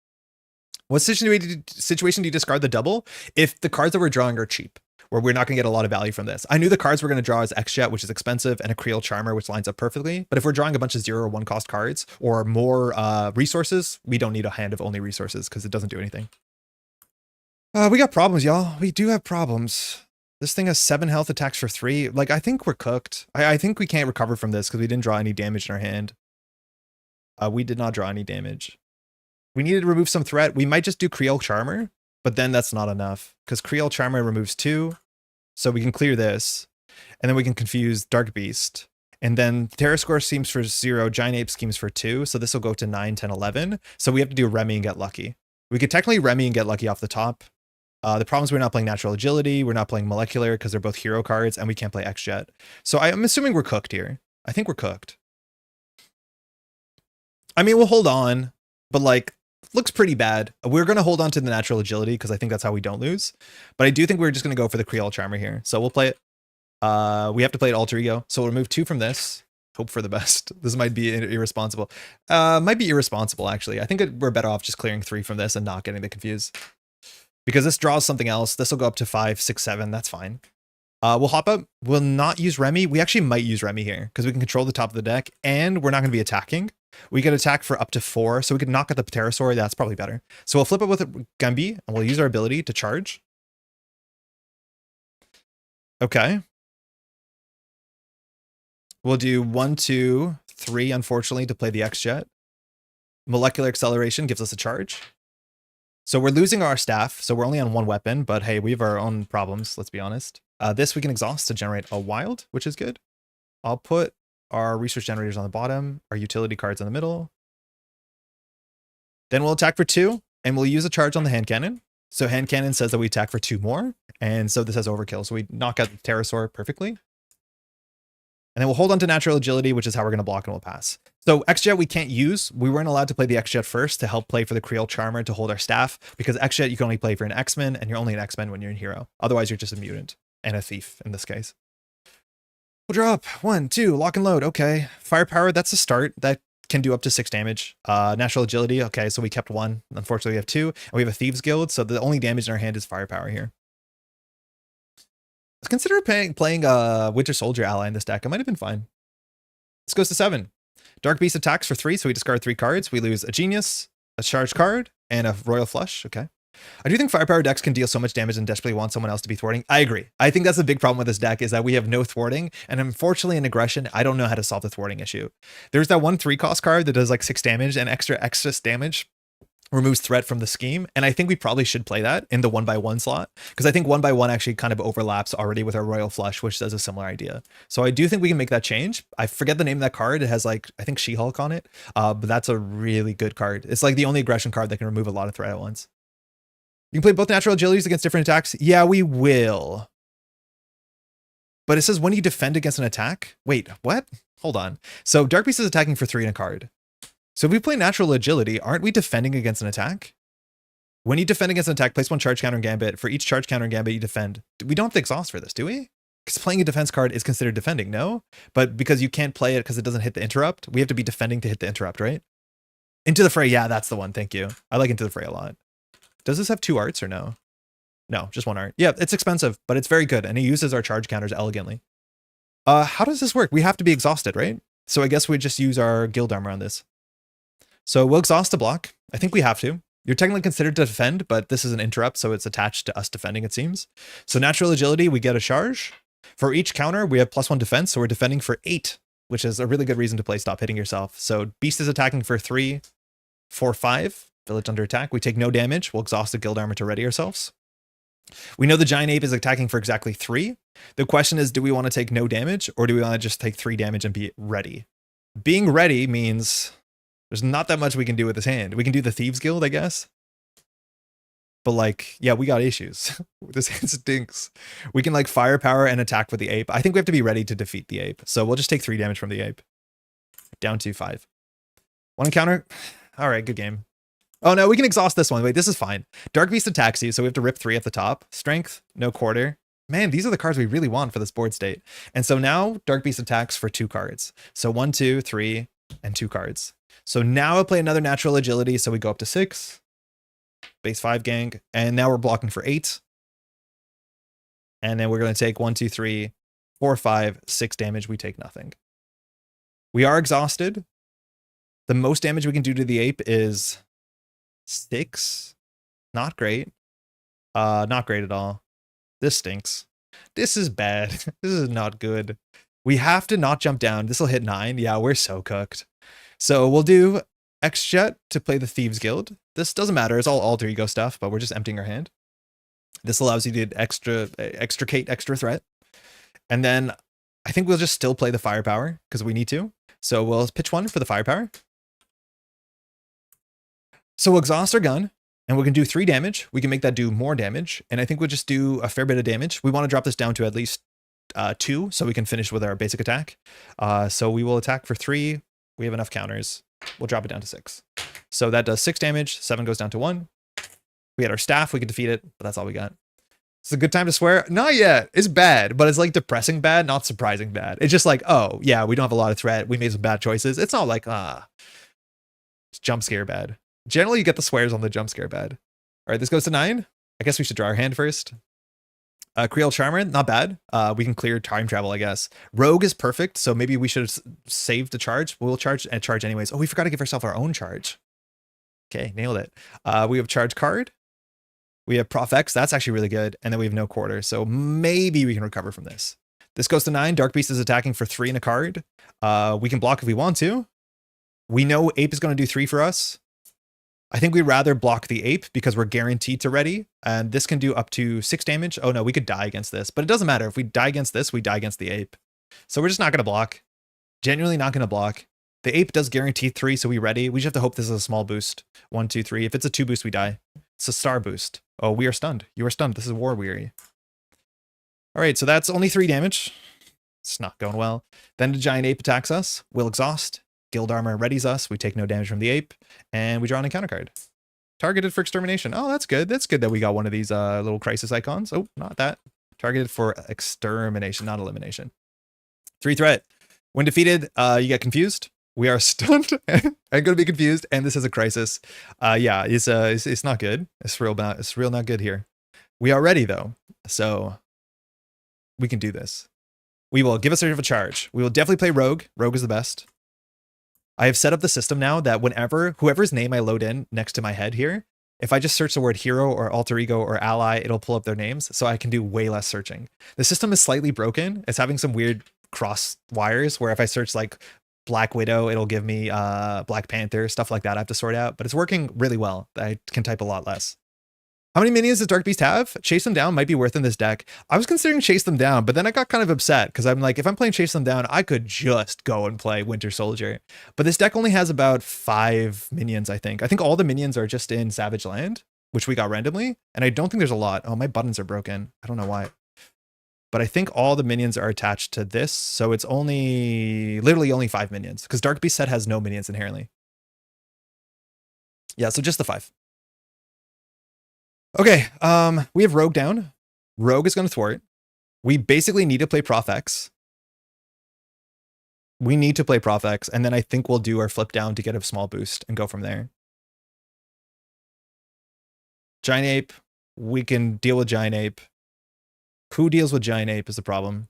S1: What situation do you discard the double? If the cards that we're drawing are cheap, where we're not going to get a lot of value from this. I knew the cards we're going to draw is X-Jet, which is expensive, and a Creel Charmer, which lines up perfectly. But if we're drawing a bunch of 0 or 1 cost cards or more resources, we don't need a hand of only resources because it doesn't do anything. We got problems, y'all. We do have problems. This thing has 7 health, attacks for 3. Like, I think we're cooked. I think we can't recover from this because we didn't draw any damage in our hand. We did not draw any damage. We needed to remove some threat. We might just do Creel Charmer, but then that's not enough because Creel Charmer removes 2. So we can clear this, and then we can confuse Dark Beast. And then Terrascore schemes for 0, Giant Ape schemes for 2. So this will go to 9, 10, 11. So we have to do Remy and get lucky. We could technically Remy and get lucky off the top. The problem is we're not playing Natural Agility. We're not playing Molecular because they're both hero cards, and we can't play X-Jet. So I'm assuming we're cooked here. I think we're cooked. I mean, we'll hold on, but like, looks pretty bad. We're going to hold on to the Natural Agility because I think that's how we don't lose. But I do think we're just going to go for the Creel Charmer here. So we'll play it. We have to play it Alter Ego. So we'll remove 2 from this. Hope for the best. This might be irresponsible. Might be irresponsible, actually. I think we're better off just clearing 3 from this and not getting the confuse. Because this draws something else. This will go up to 5, 6, 7. That's fine. We'll hop up. We'll not use Remy. We actually might use Remy here because we can control the top of the deck and we're not going to be attacking. We can attack for up to 4, so we can knock out the Pterosaur. That's probably better. So we'll flip it with a Gambit and we'll use our ability to charge. Okay. We'll do 1, 2, 3, unfortunately, to play the X-Jet. Molecular Acceleration gives us a charge. So we're losing our staff, so we're only on 1 weapon, but hey, we have our own problems, let's be honest. This we can exhaust to generate a wild, which is good. I'll put our research generators on the bottom, our utility cards in the middle. Then we'll attack for 2, and we'll use a charge on the hand cannon. So hand cannon says that we attack for 2 more, and so this has overkill. So we knock out the Pterosaur perfectly. And then we'll hold on to Natural Agility, which is how we're going to block and we'll pass. So X-Jet we can't use. We weren't allowed to play the X-Jet first to help play for the Creel Charmer to hold our staff, because X-Jet you can only play for an X-Men, and you're only an X-Men when you're in hero. Otherwise, you're just a mutant and a thief in this case. We'll draw up 1, 2, lock and load. Okay. Firepower, that's a start. That can do up to 6 damage. Natural Agility. Okay, so we kept 1. Unfortunately, we have 2. And we have a Thieves Guild, so the only damage in our hand is firepower here. Let's consider playing a Winter Soldier ally in this deck. It might have been fine. This goes to 7. Dark Beast attacks for 3, so we discard 3 cards. We lose a Genius, a Charged card, and a Royal Flush. Okay. I do think Firepower decks can deal so much damage and desperately want someone else to be thwarting. I agree. I think that's a big problem with this deck, is that we have no thwarting, and unfortunately in aggression, I don't know how to solve the thwarting issue. There's that 1 3-cost card that does like 6 damage and extra damage. Removes threat from the scheme, and I think we probably should play that in the 1x1 slot, because I think 1x1 actually kind of overlaps already with our Royal Flush, which does a similar idea. So I do think we can make that change. I forget the name of that card. It has like, I think She-Hulk on it, but that's a really good card. It's like the only aggression card that can remove a lot of threat at once. You can play both Natural Agilities against different attacks. Yeah, we will. But it says when you defend against an attack. Wait, what? Hold on. So Dark Beast is attacking for 3 in a card. So if we play Natural Agility, aren't we defending against an attack? When you defend against an attack, place 1 charge counter and Gambit. For each charge counter and Gambit you defend. We don't have to exhaust for this, do we? Because playing a defense card is considered defending, no? But because you can't play it because it doesn't hit the interrupt, we have to be defending to hit the interrupt, right? Into the Fray, yeah, that's the one, thank you. I like Into the Fray a lot. Does this have 2 arts or no? No, just 1 art. Yeah, it's expensive, but it's very good, and it uses our charge counters elegantly. How does this work? We have to be exhausted, right? So I guess we just use our guild armor on this. So we'll exhaust to block. I think we have to. You're technically considered to defend, but this is an interrupt, so it's attached to us defending, it seems. So natural agility, we get a charge. For each counter, we have +1 defense, so we're defending for 8, which is a really good reason to play Stop Hitting Yourself. So Beast is attacking for 3, 4, 5. Village under attack. We take no damage. We'll exhaust the guild armor to ready ourselves. We know the giant ape is attacking for exactly 3. The question is, do we want to take no damage, or do we want to just take 3 damage and be ready? Being ready means there's not that much we can do with this hand. We can do the Thieves Guild, I guess. But like, yeah, we got issues. This hand stinks. We can like firepower and attack with the ape. I think we have to be ready to defeat the ape. So we'll just take 3 damage from the ape. Down to 5. 1 encounter. All right, good game. Oh no, we can exhaust this one. Wait, this is fine. Dark Beast attacks you, so we have to rip 3 at the top. Strength, no quarter. Man, these are the cards we really want for this board state. And so now Dark Beast attacks for 2 cards. So 1, 2, 3, and 2 cards. So now I'll play another natural agility, so we go up to 6. Base 5 gang. And now we're blocking for 8. And then we're going to take 1, 2, 3, 4, 5, 6 damage. We take nothing. We are exhausted. The most damage we can do to the ape is 6. Not great. Not great at all. This stinks. This is bad. This is not good. We have to not jump down. This will hit 9. Yeah, we're so cooked. So we'll do X-Jet to play the Thieves Guild. This doesn't matter. It's all alter ego stuff, but we're just emptying our hand. This allows you to extricate extra threat. And then I think we'll just still play the firepower because we need to. So we'll pitch 1 for the firepower. So we'll exhaust our gun, and we can do 3 damage. We can make that do more damage, and I think we'll just do a fair bit of damage. We want to drop this down to at least 2, so we can finish with our basic attack. So we will attack for 3. We have enough counters. We'll drop it down to 6. So that does 6 damage. 7 goes down to 1. We had our staff. We could defeat it, but that's all we got. It's a good time to swear. Not yet. It's bad, but it's like depressing bad, not surprising bad. It's just like, oh, yeah, we don't have a lot of threat. We made some bad choices. It's not like, it's jump scare bad. Generally, you get the swears on the jump scare bad. All right, this goes to 9. I guess we should draw our hand first. Creole Charmer, not bad. We can clear time travel, I guess. Rogue is perfect, so maybe we should save the charge. We'll charge anyways. Oh, we forgot to give ourselves our own charge. Okay, nailed it. We have charge card. We have Prof X. That's actually really good. And then we have no quarter, so maybe we can recover from this. This goes to 9. Dark Beast is attacking for 3 in a card. We can block if we want to. We know Ape is going to do 3 for us. I think we'd rather block the ape because we're guaranteed to ready. And this can do up to 6 damage. Oh no, we could die against this, but it doesn't matter. If we die against this, we die against the ape. So we're just not going to block. Genuinely not going to block. The ape does guarantee 3, so we ready. We just have to hope this is a small boost. 1, 2, 3. If it's a 2 boost, we die. It's a star boost. Oh, we are stunned. You are stunned. This is war weary. All right, so that's only 3 damage. It's not going well. Then the giant ape attacks us. We'll exhaust. Guild armor readies us. We take no damage from the ape, and we draw an encounter card. Targeted for extermination. Oh, that's good. That's good that we got one of these little crisis icons. Oh, not that. Targeted for extermination, not elimination. 3 threat. When defeated, you get confused. We are stunned and going to be confused, and this is a crisis. Yeah, it's not good. It's real not good here. We are ready though, so we can do this. We will give us a charge. We will definitely play Rogue. Rogue is the best. I have set up the system now that whenever, whoever's name I load in next to my head here, if I just search the word hero or alter ego or ally, it'll pull up their names, so I can do way less searching. The system is slightly broken. It's having some weird cross wires where if I search like Black Widow, it'll give me Black Panther, stuff like that I have to sort out, but it's working really well. I can type a lot less. How many minions does Dark Beast have? Chase them down might be worth in this deck. I was considering Chase them down, but then I got kind of upset because I'm like, if I'm playing Chase them down, I could just go and play Winter Soldier. But this deck only has about 5 minions, I think. I think all the minions are just in Savage Land, which we got randomly. And I don't think there's a lot. Oh, my buttons are broken. I don't know why. But I think all the minions are attached to this. So it's literally only 5 minions because Dark Beast set has no minions inherently. Yeah, so just the 5. Okay, we have Rogue down. Rogue is going to thwart. We basically need to play Prof X. We need to play Prof X, and then I think we'll do our flip down to get a small boost and go from there. Giant Ape. We can deal with Giant Ape. Who deals with Giant Ape is the problem.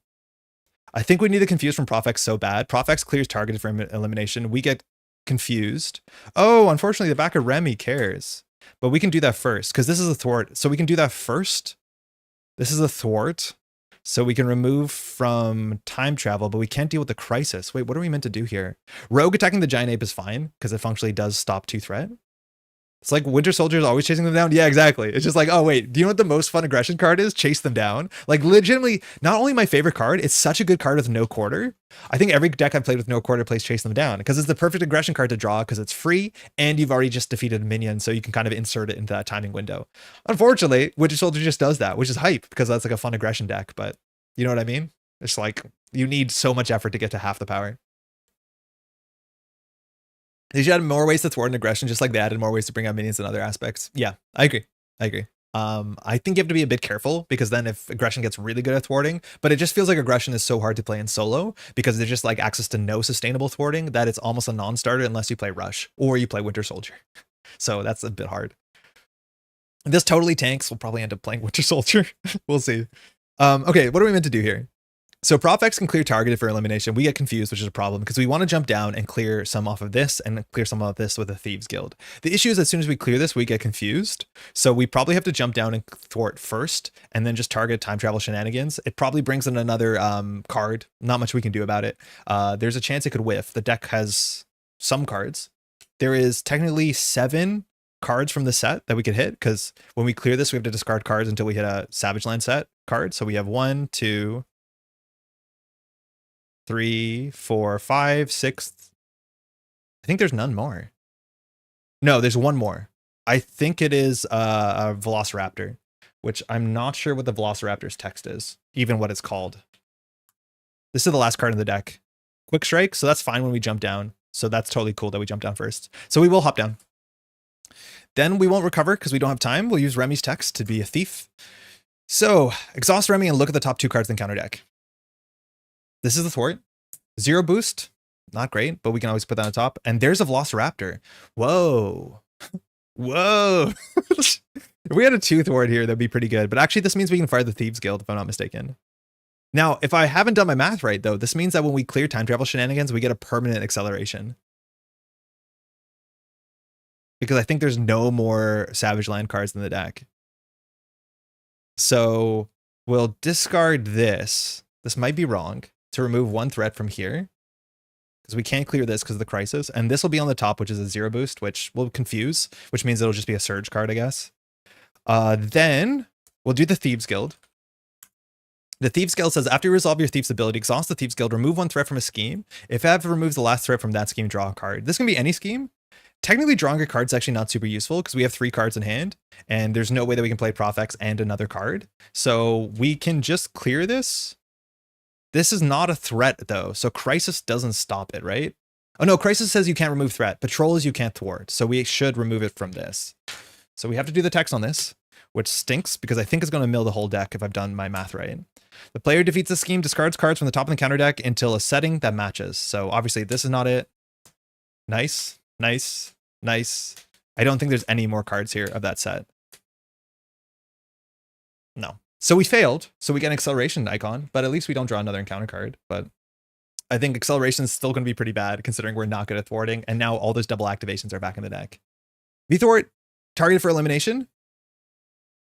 S1: I think we need to confuse from Profx so bad. Profx clears targeted for elimination. We get confused. Oh, unfortunately, the back of Remy cares. But we can do that first, because this is a thwart. So we can do that first. This is a thwart. So we can remove from time travel, but we can't deal with the crisis. Wait, what are we meant to do here? Rogue attacking the Giant Ape is fine, because it functionally does stop 2 threat. It's like Winter Soldier is always chasing them down. Yeah, exactly. It's just like, oh, wait, do you know what the most fun aggression card is? Chase them down. Like, legitimately, not only my favorite card, it's such a good card with no quarter. I think every deck I've played with no quarter plays Chase them down, because it's the perfect aggression card to draw, because it's free, and you've already just defeated a minion, so you can kind of insert it into that timing window. Unfortunately, Winter Soldier just does that, which is hype, because that's like a fun aggression deck, but you know what I mean? It's like, you need so much effort to get to half the power. They should add more ways to thwart an aggression, just like they added more ways to bring out minions and other aspects. Yeah, I agree. I think you have to be a bit careful, because then if aggression gets really good at thwarting, but it just feels like aggression is so hard to play in solo, because there's just like access to no sustainable thwarting that it's almost a non-starter unless you play Rush or you play Winter Soldier. So that's a bit hard. This totally tanks. We'll probably end up playing Winter Soldier. We'll see. Okay, what are we meant to do here? So Profx can clear targeted for elimination. We get confused, which is a problem, because we want to jump down and clear some off of this and clear some of this with a Thieves Guild. The issue is as soon as we clear this, we get confused. So we probably have to jump down and thwart first and then just target time travel shenanigans. It probably brings in another card. Not much we can do about it. There's a chance it could whiff. The deck has some cards. There is technically 7 cards from the set that we could hit, because when we clear this, we have to discard cards until we hit a Savage Land set card. So we have 1, 2, 3, 4, 5, 6. I think there's none more. No, there's one more. I think it is a Velociraptor, which I'm not sure what the Velociraptor's text is, even what it's called. This is the last card in the deck. Quick Strike, so that's fine when we jump down. So that's totally cool that we jump down first. So we will hop down. Then we won't recover because we don't have time. We'll use Remy's text to be a thief. So exhaust Remy and look at the top 2 cards in the counter deck. This is the thwart. 0 boost, not great, but we can always put that on top. And there's a Velociraptor. Whoa. Whoa. If we had a 2 thwart here, that'd be pretty good. But actually, this means we can fire the Thieves Guild, if I'm not mistaken. Now, if I haven't done my math right, though, this means that when we clear time travel shenanigans, we get a permanent acceleration. Because I think there's no more Savage Land cards in the deck. So we'll discard this. This might be wrong. To remove 1 threat from here, because we can't clear this because of the crisis, and this will be on the top, which is a 0 boost, which will confuse, which means it'll just be a surge card, I guess. Then we'll do the Thieves Guild. The Thieves Guild says, after you resolve your Thief's ability, exhaust the Thieves Guild, remove 1 threat from a scheme. If it removes the last threat from that scheme, draw a card. This can be any scheme. Technically, drawing a card is actually not super useful because we have 3 cards in hand, and there's no way that we can play Profx and another card. So we can just clear this. This is not a threat, though, so Crisis doesn't stop it, right? Oh, no, Crisis says you can't remove threat. Patrol is you can't thwart, so we should remove it from this. So we have to do the text on this, which stinks, because I think it's going to mill the whole deck if I've done my math right. The player defeats the scheme, discards cards from the top of the counter deck until a setting that matches. So obviously, this is not it. Nice, nice, nice. I don't think there's any more cards here of that set. No. So we failed, so we get an acceleration icon, but at least we don't draw another encounter card. But I think acceleration is still going to be pretty bad, considering we're not good at thwarting, and now all those double activations are back in the deck. V-thwart, targeted for elimination.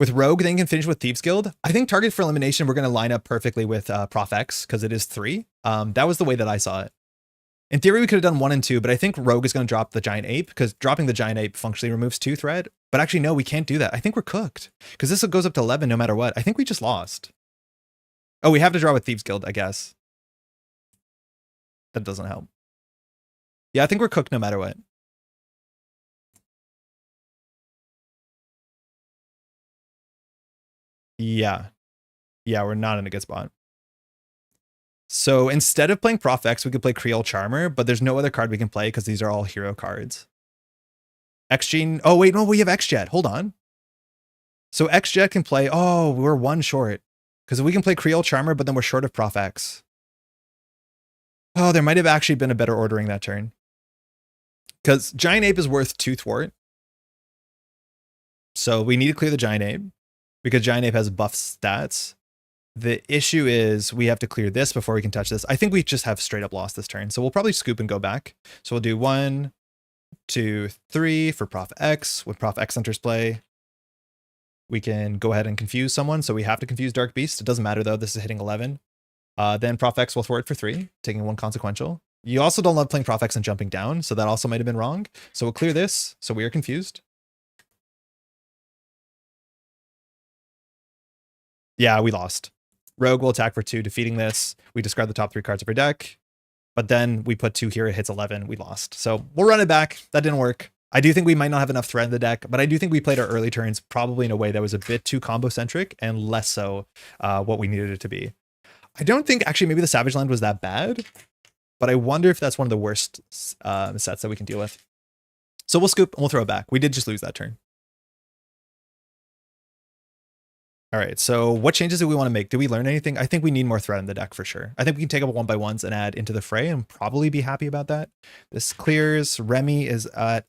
S1: With Rogue, then you can finish with Thieves Guild. I think targeted for elimination, we're going to line up perfectly with Profx, because it is 3. That was the way that I saw it. In theory, we could have done 1 and 2, but I think Rogue is going to drop the Giant Ape, because dropping the Giant Ape functionally removes 2 threat. But actually, no, we can't do that. I think we're cooked, because this goes up to 11 no matter what. I think we just lost. Oh, we have to draw with Thieves Guild, I guess. That doesn't help. Yeah, I think we're cooked no matter what. Yeah. Yeah, we're not in a good spot. So instead of playing Profx, we could play Creole Charmer, but there's no other card we can play because these are all hero cards. X-Gene. Oh, wait, no, we have X-Jet. Hold on. So X-Jet can play. Oh, we're 1 short. Because we can play Creole Charmer, but then we're short of Profx. Oh, there might have actually been a better ordering that turn. Because Giant Ape is worth 2 thwart. So we need to clear the Giant Ape because Giant Ape has buff stats. The issue is we have to clear this before we can touch this. I think we just have straight up lost this turn. So we'll probably scoop and go back. So we'll do 1, 2, 3 for Prof X. When Prof X enters play, we can go ahead and confuse someone. So we have to confuse Dark Beast. It doesn't matter though. This is hitting 11. Then Prof X will thwart for 3, taking 1 consequential. You also don't love playing Prof X and jumping down, so that also might have been wrong. So we'll clear this. So we are confused. Yeah, we lost. Rogue will attack for 2, defeating this. We discard the top 3 cards of our deck. But then we put 2 here, it hits 11, we lost. So we'll run it back. That didn't work. I do think we might not have enough threat in the deck, but I do think we played our early turns probably in a way that was a bit too combo-centric and less so what we needed it to be. I don't think actually maybe the Savage Land was that bad, but I wonder if that's one of the worst sets that we can deal with. So we'll scoop and we'll throw it back. We did just lose that turn. All right, so what changes do we want to make? Do we learn anything? I think we need more threat in the deck for sure. I think we can take up 1x1s and add into the fray and probably be happy about that. This clears. Remy is at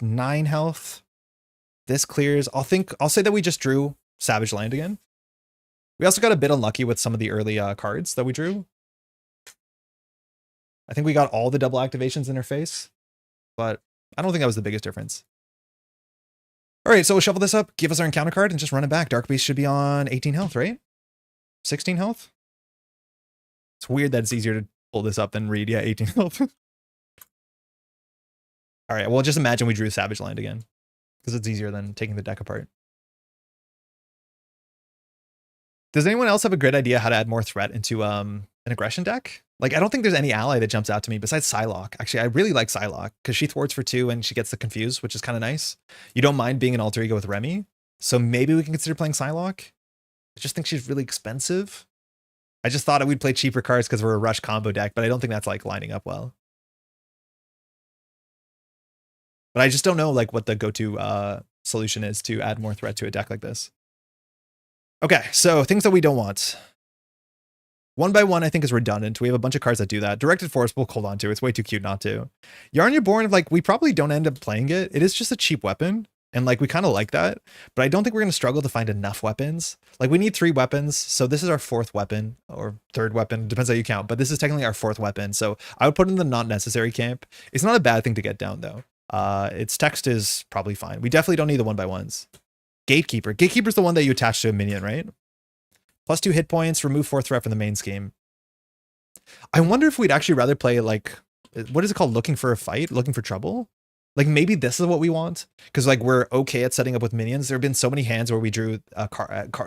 S1: 9 health. This clears. I'll say that we just drew Savage Land again. We also got a bit unlucky with some of the early cards that we drew. I think we got all the double activations in her face, but I don't think that was the biggest difference. All right, so we'll shuffle this up, give us our encounter card, and just run it back. Dark Beast should be on 18 health, right? 16 health? It's weird that it's easier to pull this up than read. Yeah, 18 health. All right, well, just imagine we drew Savage Land again, because it's easier than taking the deck apart. Does anyone else have a great idea how to add more threat into an aggression deck? Like, I don't think there's any ally that jumps out to me besides Psylocke. Actually, I really like Psylocke because she thwarts for 2 and she gets the confuse, which is kind of nice. You don't mind being an alter ego with Remy. So maybe we can consider playing Psylocke. I just think she's really expensive. I just thought we'd play cheaper cards because we're a rush combo deck, but I don't think that's like lining up well. But I just don't know like what the go-to solution is to add more threat to a deck like this. Okay, so things that we don't want. 1x1 I think is redundant. We have a bunch of cards that do that. Directed Force we'll hold on to. It's way too cute not to. Yarnya Born, like we probably don't end up playing it. It is just a cheap weapon. And like we kind of like that. But I don't think we're going to struggle to find enough weapons. Like we need 3 weapons. So this is our 4th weapon or 3rd weapon. Depends how you count. But this is technically our 4th weapon. So I would put it in the not necessary camp. It's not a bad thing to get down though. Its text is probably fine. We definitely don't need the 1x1s. Gatekeeper. Gatekeeper is the one that you attach to a minion, right? +2 hit points, remove 4 threat from the main scheme. I wonder if we'd actually rather play like, what is it called? Looking for a fight? Looking for trouble? Like maybe this is what we want. Because like we're okay at setting up with minions. There have been so many hands where we drew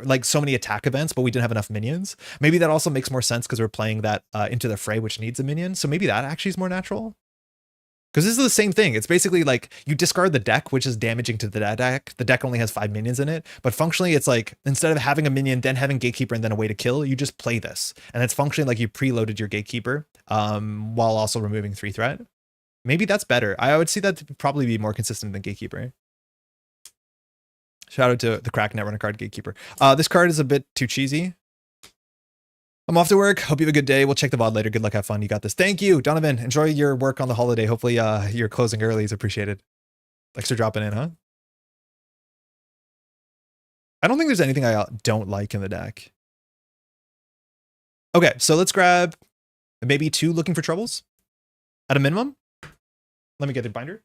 S1: like so many attack events, but we didn't have enough minions. Maybe that also makes more sense because we're playing that into the fray, which needs a minion. So maybe that actually is more natural. Because this is the same thing. It's basically like you discard the deck, which is damaging to the deck. The deck only has 5 minions in it. But functionally, it's like instead of having a minion, then having Gatekeeper, and then a way to kill, you just play this. And it's functionally like you preloaded your Gatekeeper while also removing 3 threat. Maybe that's better. I would see that to probably be more consistent than Gatekeeper. Shout out to the Crack Netrunner card, Gatekeeper. This card is a bit too cheesy. I'm off to work. Hope you have a good day. We'll check the VOD later. Good luck. Have fun. You got this. Thank you, Donovan. Enjoy your work on the holiday. Hopefully your closing early is appreciated. Thanks for dropping in, huh? I don't think there's anything I don't like in the deck. Okay, so let's grab maybe 2 Looking for Troubles at a minimum. Let me get the binder.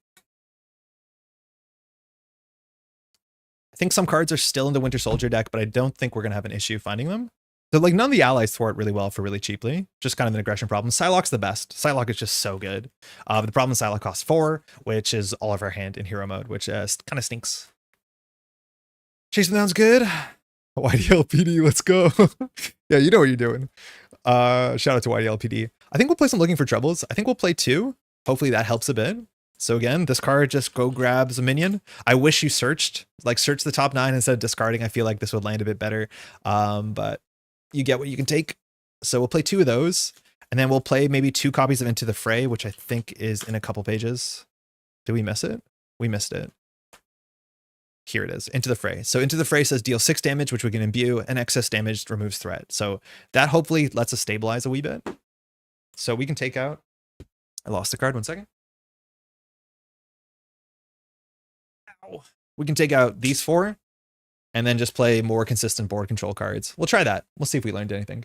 S1: I think some cards are still in the Winter Soldier deck, but I don't think we're going to have an issue finding them. So like none of the allies thwart really well for really cheaply. Just kind of an aggression problem. Psylocke's the best. Psylocke is just so good. But the problem is Psylocke costs 4, which is all of our hand in hero mode, which kind of stinks. Chasing Down's good. YDLPD, let's go. Yeah, you know what you're doing. Shout out to YDLPD. I think we'll play some Looking for Troubles. I think we'll play 2. Hopefully that helps a bit. So again, this card just go grabs a minion. I wish you search the top 9 instead of discarding. I feel like this would land a bit better. But you get what you can take. So we'll play 2 of those. And then we'll play maybe 2 copies of Into the Fray, which I think is in a couple pages. Did we miss it? We missed it. Here it is, Into the Fray. So Into the Fray says deal 6 damage, which we can imbue, and excess damage removes threat. So that hopefully lets us stabilize a wee bit. So we can take out, I lost the card, 1 second. Ow. we can take out these 4 and then just play more consistent board control cards. We'll try that. We'll see if we learned anything.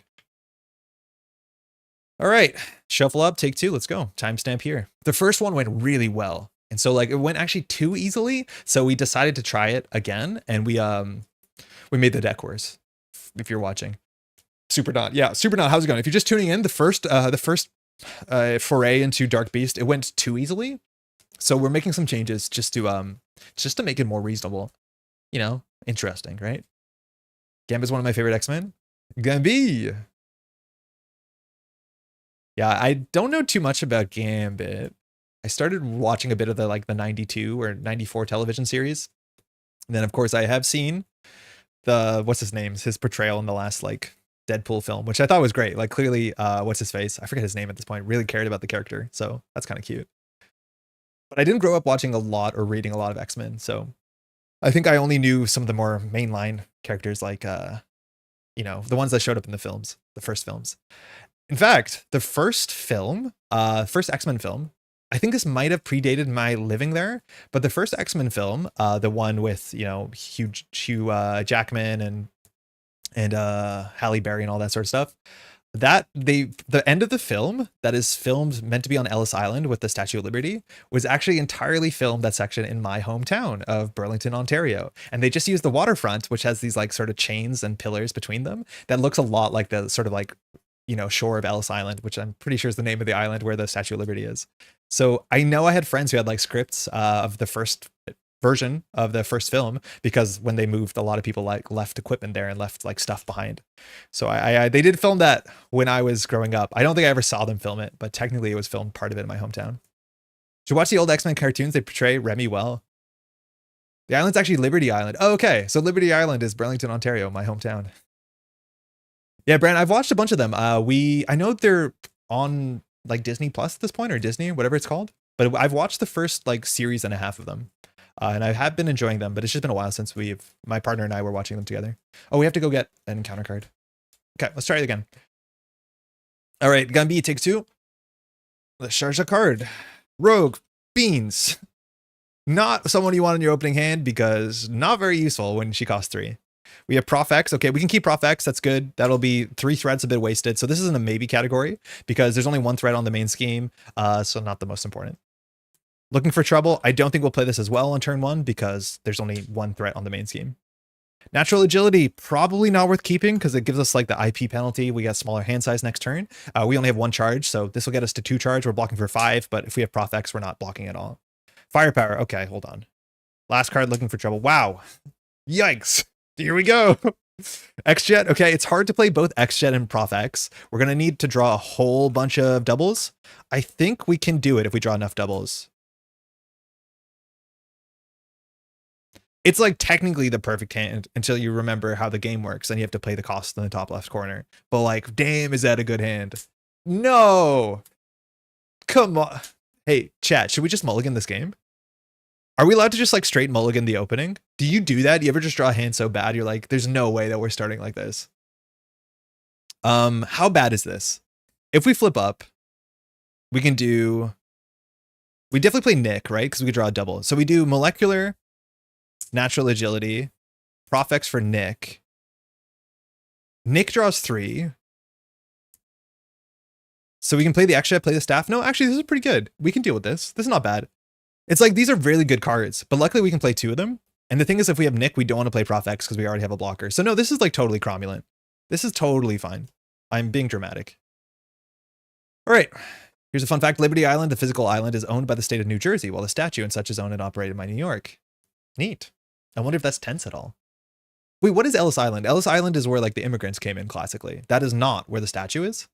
S1: All right, shuffle up, take 2, let's go. Timestamp here. The first one went really well. And so like it went actually too easily. So we decided to try it again. And we made the deck worse, if you're watching. Supernaught, yeah, Supernaught, how's it going? If you're just tuning in, the first foray into Dark Beast, it went too easily. So we're making some changes just to make it more reasonable. You know, interesting, right? Gambit's one of my favorite X-Men. Gambit. Yeah, I don't know too much about Gambit. I started watching a bit of the 92 or 94 television series. And then of course I have seen his portrayal in the last like Deadpool film, which I thought was great. Like clearly, what's his face? I forget his name at this point. Really cared about the character. So that's kind of cute. But I didn't grow up watching a lot or reading a lot of X-Men. So I think I only knew some of the more mainline characters like, you know, the ones that showed up in the films, the first films. In fact, the first film, first X-Men film, I think this might have predated my living there, but the first X-Men film, the one with, you know, Hugh Jackman and Halle Berry and all that sort of stuff, the end of the film that is filmed meant to be on Ellis Island with the Statue of Liberty was actually entirely filmed that section in my hometown of Burlington, Ontario. And they just used the waterfront, which has these like sort of chains and pillars between them that looks a lot like the sort of like, you know, shore of Ellis Island, which I'm pretty sure is the name of the island where the Statue of Liberty is. So I know I had friends who had like scripts of the first version of the first film, because when they moved, a lot of people like left equipment there and left like stuff behind. So they did film that when I was growing up. I don't think I ever saw them film it, but technically it was filmed part of it in my hometown. Should you watch the old X-Men cartoons? They portray Remy well. The island's actually Liberty Island. Oh, okay. So Liberty Island is Burlington, Ontario, my hometown. Yeah, Brand, I've watched a bunch of them. I know they're on like Disney Plus at this point, or Disney, whatever it's called. But I've watched the first like series and a half of them. And I have been enjoying them, but it's just been a while since my partner and I were watching them together. Oh, we have to go get an encounter card. Okay, let's try it again. All right, Gunbit, take 2. Let's charge a card. Rogue, Beans. Not someone you want in your opening hand because not very useful when she costs 3. We have Prof X. Okay, we can keep Prof X. That's good. That'll be 3 threats a bit wasted. So this is in the maybe category because there's only 1 threat on the main scheme. So not the most important. Looking for trouble. I don't think we'll play this as well on turn 1 because there's only 1 threat on the main scheme. Natural agility, probably not worth keeping because it gives us like the IP penalty. We got smaller hand size next turn. We only have 1 charge, so this will get us to 2 charge. We're blocking for 5, but if we have Prof X, we're not blocking at all. Firepower. Okay, hold on. Last card, looking for trouble. Wow. Yikes. Here we go. X-Jet. Okay, it's hard to play both X-Jet and Prof X. We're going to need to draw a whole bunch of doubles. I think we can do it if we draw enough doubles. It's like technically the perfect hand until you remember how the game works and you have to play the cost in the top left corner. But like, damn, is that a good hand? No. Come on. Hey, chat, should we just mulligan this game? Are we allowed to just like straight mulligan the opening? Do you do that? Do you ever just draw a hand so bad you're like, there's no way that we're starting like this? How bad is this? If we flip up, we definitely play Nick, right? Because we could draw a double. So we do molecular, natural agility, Prof X for Nick. Nick draws 3. So we can play the extra, play the staff. No, actually, this is pretty good. We can deal with this. This is not bad. It's like, these are really good cards, but luckily we can play 2 of them. And the thing is, if we have Nick, we don't want to play Prof X because we already have a blocker. So no, this is like totally cromulent. This is totally fine. I'm being dramatic. All right. Here's a fun fact. Liberty Island, the physical island, is owned by the state of New Jersey, while the statue and such is owned and operated by New York. Neat. I wonder if that's tense at all. Wait, what is Ellis Island? Ellis Island is where like the immigrants came in classically. That is not where the statue is.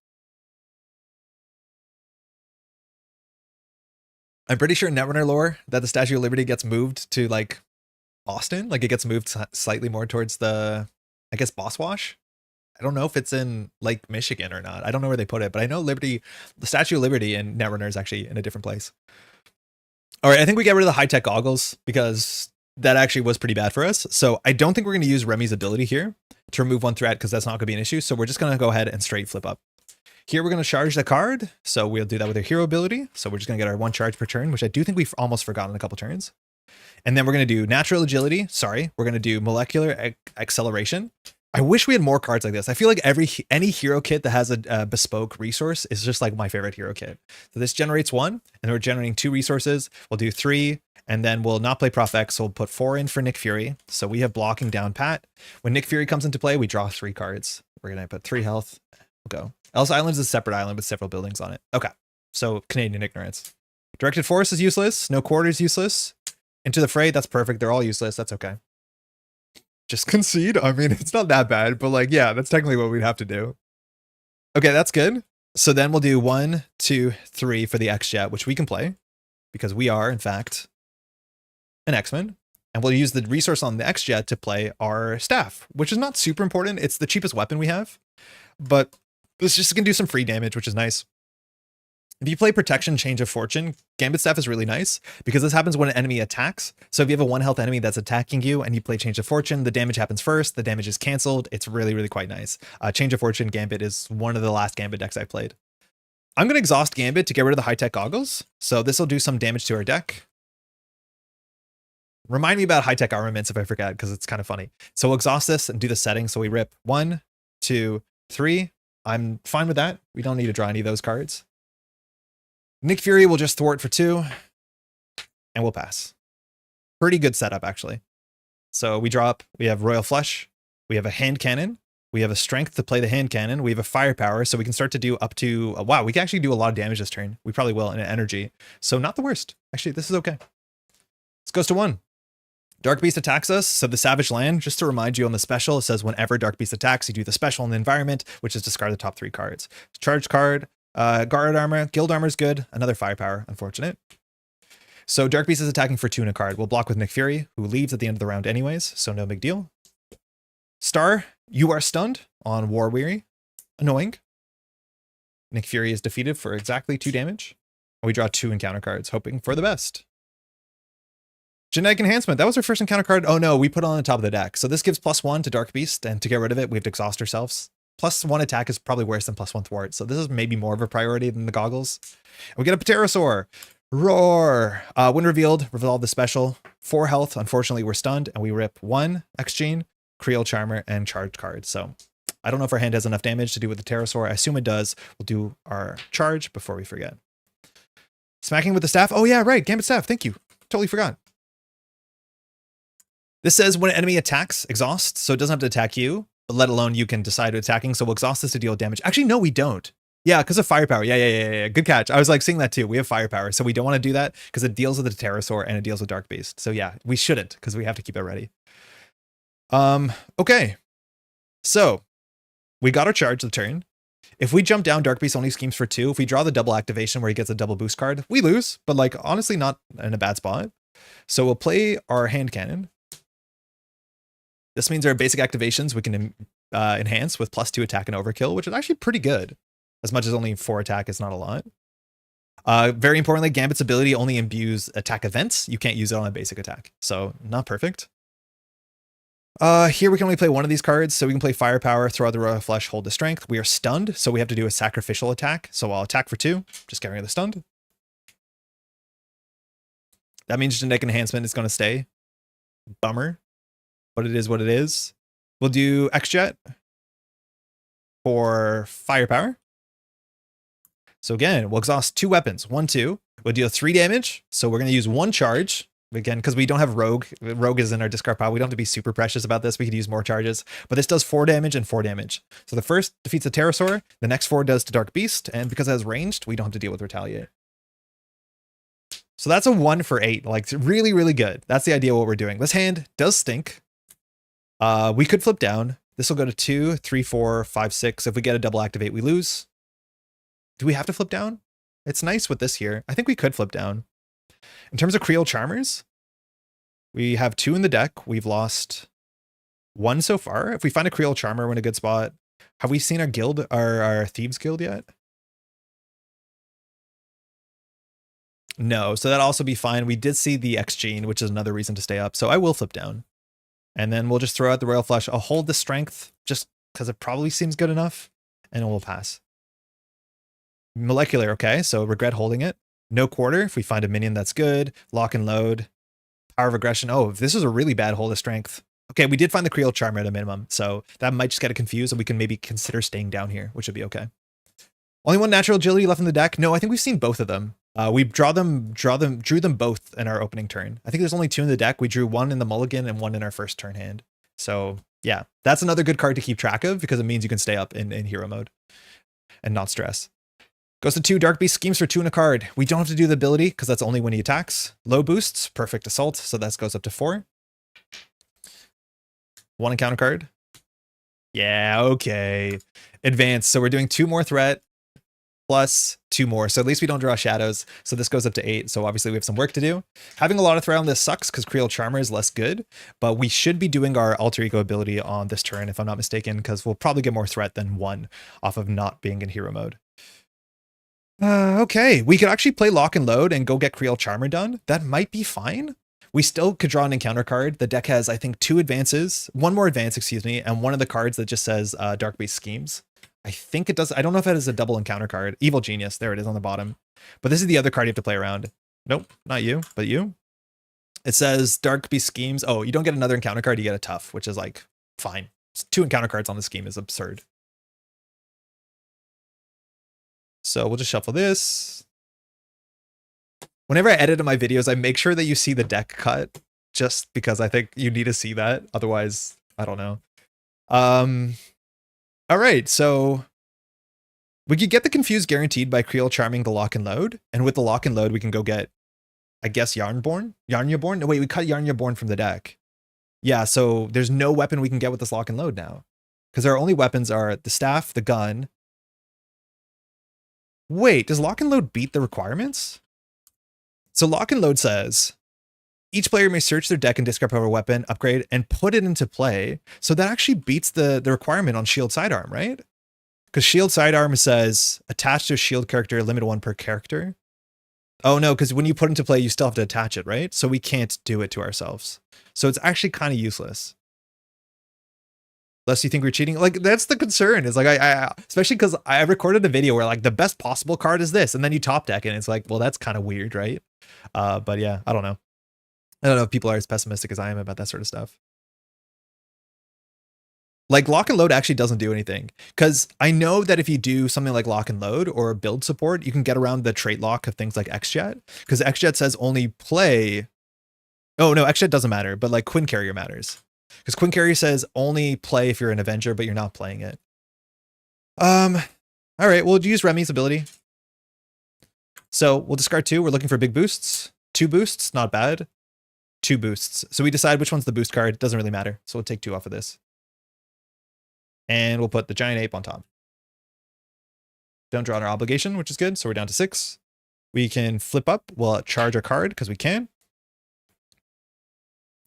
S1: I'm pretty sure in Netrunner lore that the Statue of Liberty gets moved to like Boston. Like it gets moved slightly more towards the, I guess, Boss Wash. I don't know if it's in Lake Michigan or not. I don't know where they put it, but I know the Statue of Liberty in Netrunner is actually in a different place. All right, I think we get rid of the high-tech goggles because that actually was pretty bad for us. So I don't think we're going to use Remy's ability here to remove 1 threat because that's not going to be an issue. So we're just going to go ahead and straight flip up. Here we're going to charge the card. So we'll do that with our hero ability. So we're just going to get our 1 charge per turn, which I do think we've almost forgotten a couple turns. And then we're going to do natural agility. Sorry, we're going to do molecular acceleration. I wish we had more cards like this. I feel like any hero kit that has a bespoke resource is just like my favorite hero kit. So this generates 1, and we're generating 2 resources. We'll do 3, and then we'll not play Prof X, so we'll put 4 in for Nick Fury. So we have blocking down pat. When Nick Fury comes into play, we draw 3 cards. We're going to put 3 health. We'll go. Ellis Island is a separate island with several buildings on it. Okay, so Canadian ignorance. Directed Force is useless. No Quarter is useless. Into the Fray, that's perfect. They're all useless. That's okay. Just concede? I mean, it's not that bad, but like, yeah, that's technically what we'd have to do. Okay, that's good. So then we'll do 1, 2, 3 for the X-Jet, which we can play because we are, in fact, an X-Men. And we'll use the resource on the X-Jet to play our staff, which is not super important. It's the cheapest weapon we have, but this just can do some free damage, which is nice. If you play Protection Change of Fortune, Gambit Staff is really nice because this happens when an enemy attacks. So if you have a 1 health enemy that's attacking you and you play Change of Fortune, the damage happens first, the damage is canceled. It's really, really quite nice. Change of Fortune Gambit is one of the last Gambit decks I played. I'm going to exhaust Gambit to get rid of the high-tech goggles. So this will do some damage to our deck. Remind me about high-tech armaments if I forget, because it's kind of funny. So we'll exhaust this and do the setting. So we rip 1, 2, 3. I'm fine with that. We don't need to draw any of those cards. Nick Fury will just thwart for 2, and we'll pass. Pretty good setup, actually. So we draw up, we have Royal Flush, we have a hand cannon, we have a strength to play the hand cannon, we have a firepower, so we can start to do up to, wow, we can actually do a lot of damage this turn. We probably will in an energy. So not the worst. Actually, this is okay. This goes to 1. Dark Beast attacks us, so the Savage Land, just to remind you on the special, it says whenever Dark Beast attacks, you do the special in the environment, which is discard the top 3 cards. Charge card, guard armor, guild armor is good. Another firepower, unfortunate. So Dark Beast is attacking for 2 in a card. We'll block with Nick Fury, who leaves at the end of the round anyways, so no big deal. Star, you are stunned on War Weary. Annoying. Nick Fury is defeated for exactly 2 damage. And we draw 2 encounter cards, hoping for the best. Genetic Enhancement, that was our first encounter card. Oh no, we put it on the top of the deck. So this gives +1 to Dark Beast, and to get rid of it, we have to exhaust ourselves. +1 attack is probably worse than +1 thwart, so this is maybe more of a priority than the goggles. And we get a Pterosaur. Roar. When revealed, resolve the special. 4 health, unfortunately we're stunned, and we rip 1 X-Gene, Creel Charmer, and charged card. So I don't know if our hand has enough damage to do with the Pterosaur. I assume it does. We'll do our charge before we forget. Smacking with the staff. Oh yeah, right, Gambit Staff, thank you. Totally forgot. This says when an enemy attacks, exhaust, so it doesn't have to attack you, let alone you can decide to attacking. So we'll exhaust this to deal damage. Actually, no, we don't. Yeah, because of firepower. Yeah. Good catch. I was like seeing that too. We have firepower, so we don't want to do that because it deals with the Pterosaur and it deals with Dark Beast. So yeah, we shouldn't because we have to keep it ready. Okay. So we got our charge the turn. If we jump down, Dark Beast only schemes for 2. If we draw the double activation where he gets a double boost card, we lose, but like honestly not in a bad spot. So we'll play our hand cannon. This means our basic activations we can enhance with +2 attack and overkill, which is actually pretty good. As much as only 4 attack is not a lot. Very importantly, Gambit's ability only imbues attack events. You can't use it on a basic attack. So not perfect. Here we can only play 1 of these cards. So we can play Firepower, throw out the Royal Flush, hold the Strength. We are stunned, so we have to do a sacrificial attack. So I'll attack for 2, just getting rid of the stunned. That means Genetic Enhancement is going to stay. Bummer. But it is what it is. We'll do X-Jet for Firepower. So again, we'll exhaust 2 weapons. 1, 2. We'll deal 3 damage. So we're going to use 1 charge. Again, because we don't have Rogue. Rogue is in our discard pile. We don't have to be super precious about this. We could use more charges. But this does 4 damage and 4 damage. So the first defeats the Pterosaur. The next 4 does to Dark Beast. And because it has ranged, we don't have to deal with Retaliate. So that's a 1 for 8. Like really, really good. That's the idea of what we're doing. This hand does stink. We could flip down. This will go to 2, 3, 4, 5, 6. If we get a double activate, we lose. Do we have to flip down? It's nice with this here. I think we could flip down. In terms of Creel Charmers, we have 2 in the deck. We've lost 1 so far. If we find a Creel Charmer, we're in a good spot. Have we seen our guild, our Thieves Guild yet? No, so that'll also be fine. We did see the X-Gene, which is another reason to stay up. So I will flip down. And then we'll just throw out the Royal Flush. I'll hold the Strength just because it probably seems good enough. And it will pass. Molecular, okay. So regret holding it. No Quarter if we find a minion that's good. Lock and load. Power of Aggression. Oh, this is a really bad hold of strength. Okay, we did find the Creel Charmer at a minimum, so that might just get it confused, and we can maybe consider staying down here, which would be okay. Only one natural agility left in the deck. No, I think we've seen both of them. We drew them both in our opening turn. I think there's only 2 in the deck. We drew 1 in the mulligan and 1 in our first turn hand. So yeah, that's another good card to keep track of because it means you can stay up in hero mode and not stress. Goes to 2 Dark Beast schemes for 2 in a card. We don't have to do the ability because that's only when he attacks. Low boosts, perfect assault. So that goes up to 4. 1 encounter card. Yeah, okay. Advance. So we're doing 2 more threat plus 2 more. So at least we don't draw shadows. So this goes up to 8. So obviously we have some work to do. Having a lot of threat on this sucks because Creel Charmer is less good, but we should be doing our alter ego ability on this turn if I'm not mistaken, because we'll probably get more threat than 1 off of not being in hero mode. Okay, we could actually play Lock and Load and go get Creel Charmer done. That might be fine. We still could draw an encounter card. The deck has, I think, 2 advances, 1 more advance, excuse me, and one of the cards that just says Dark Beast Schemes. I think it does. I don't know if it is a double encounter card. Evil Genius. There it is on the bottom. But this is the other card you have to play around. Nope, not you, but you. It says Dark Beast Schemes. Oh, you don't get another encounter card. You get a Tough, which is like, fine. 2 encounter cards on the scheme is absurd. So we'll just shuffle this. Whenever I edit my videos, I make sure that you see the deck cut just because I think you need to see that. Otherwise, I don't know. All right, so we could get the Confused guaranteed by Creel Charming the Lock and Load. And with the Lock and Load, we can go get, I guess, Yarnborn? Yarnyaborn? No, wait, we cut Yarnyaborn from the deck. Yeah, so there's no weapon we can get with this Lock and Load now. Because our only weapons are the staff, the gun. Wait, does Lock and Load beat the requirements? So Lock and Load says, each player may search their deck and discard a weapon, upgrade, and put it into play. So that actually beats the requirement on Shield Sidearm, right? Because Shield Sidearm says, attach to a shield character, limit 1 per character. Oh no, because when you put into play, you still have to attach it, right? So we can't do it to ourselves. So it's actually kind of useless. Unless you think we're cheating. Like, that's the concern. Is like, I especially because I recorded a video where like the best possible card is this, and then you top deck, and it's like, well, that's kind of weird, right? But yeah, I don't know. I don't know if people are as pessimistic as I am about that sort of stuff. Like, Lock and Load actually doesn't do anything. Because I know that if you do something like Lock and Load or build support, you can get around the trait lock of things like X-Jet. Because X-Jet says only play. Oh, no, X-Jet doesn't matter, but like Quinn Carrier matters. Because Quinn Carrier says only play if you're an Avenger, but you're not playing it. All right, we'll use Remy's ability. So we'll discard 2. We're looking for big boosts. 2 boosts, not bad. 2 boosts. So we decide which one's the boost card. Doesn't really matter. So we'll take 2 off of this. And we'll put the Giant Ape on top. Don't draw on our obligation, which is good. So we're down to 6. We can flip up. We'll charge our card because we can.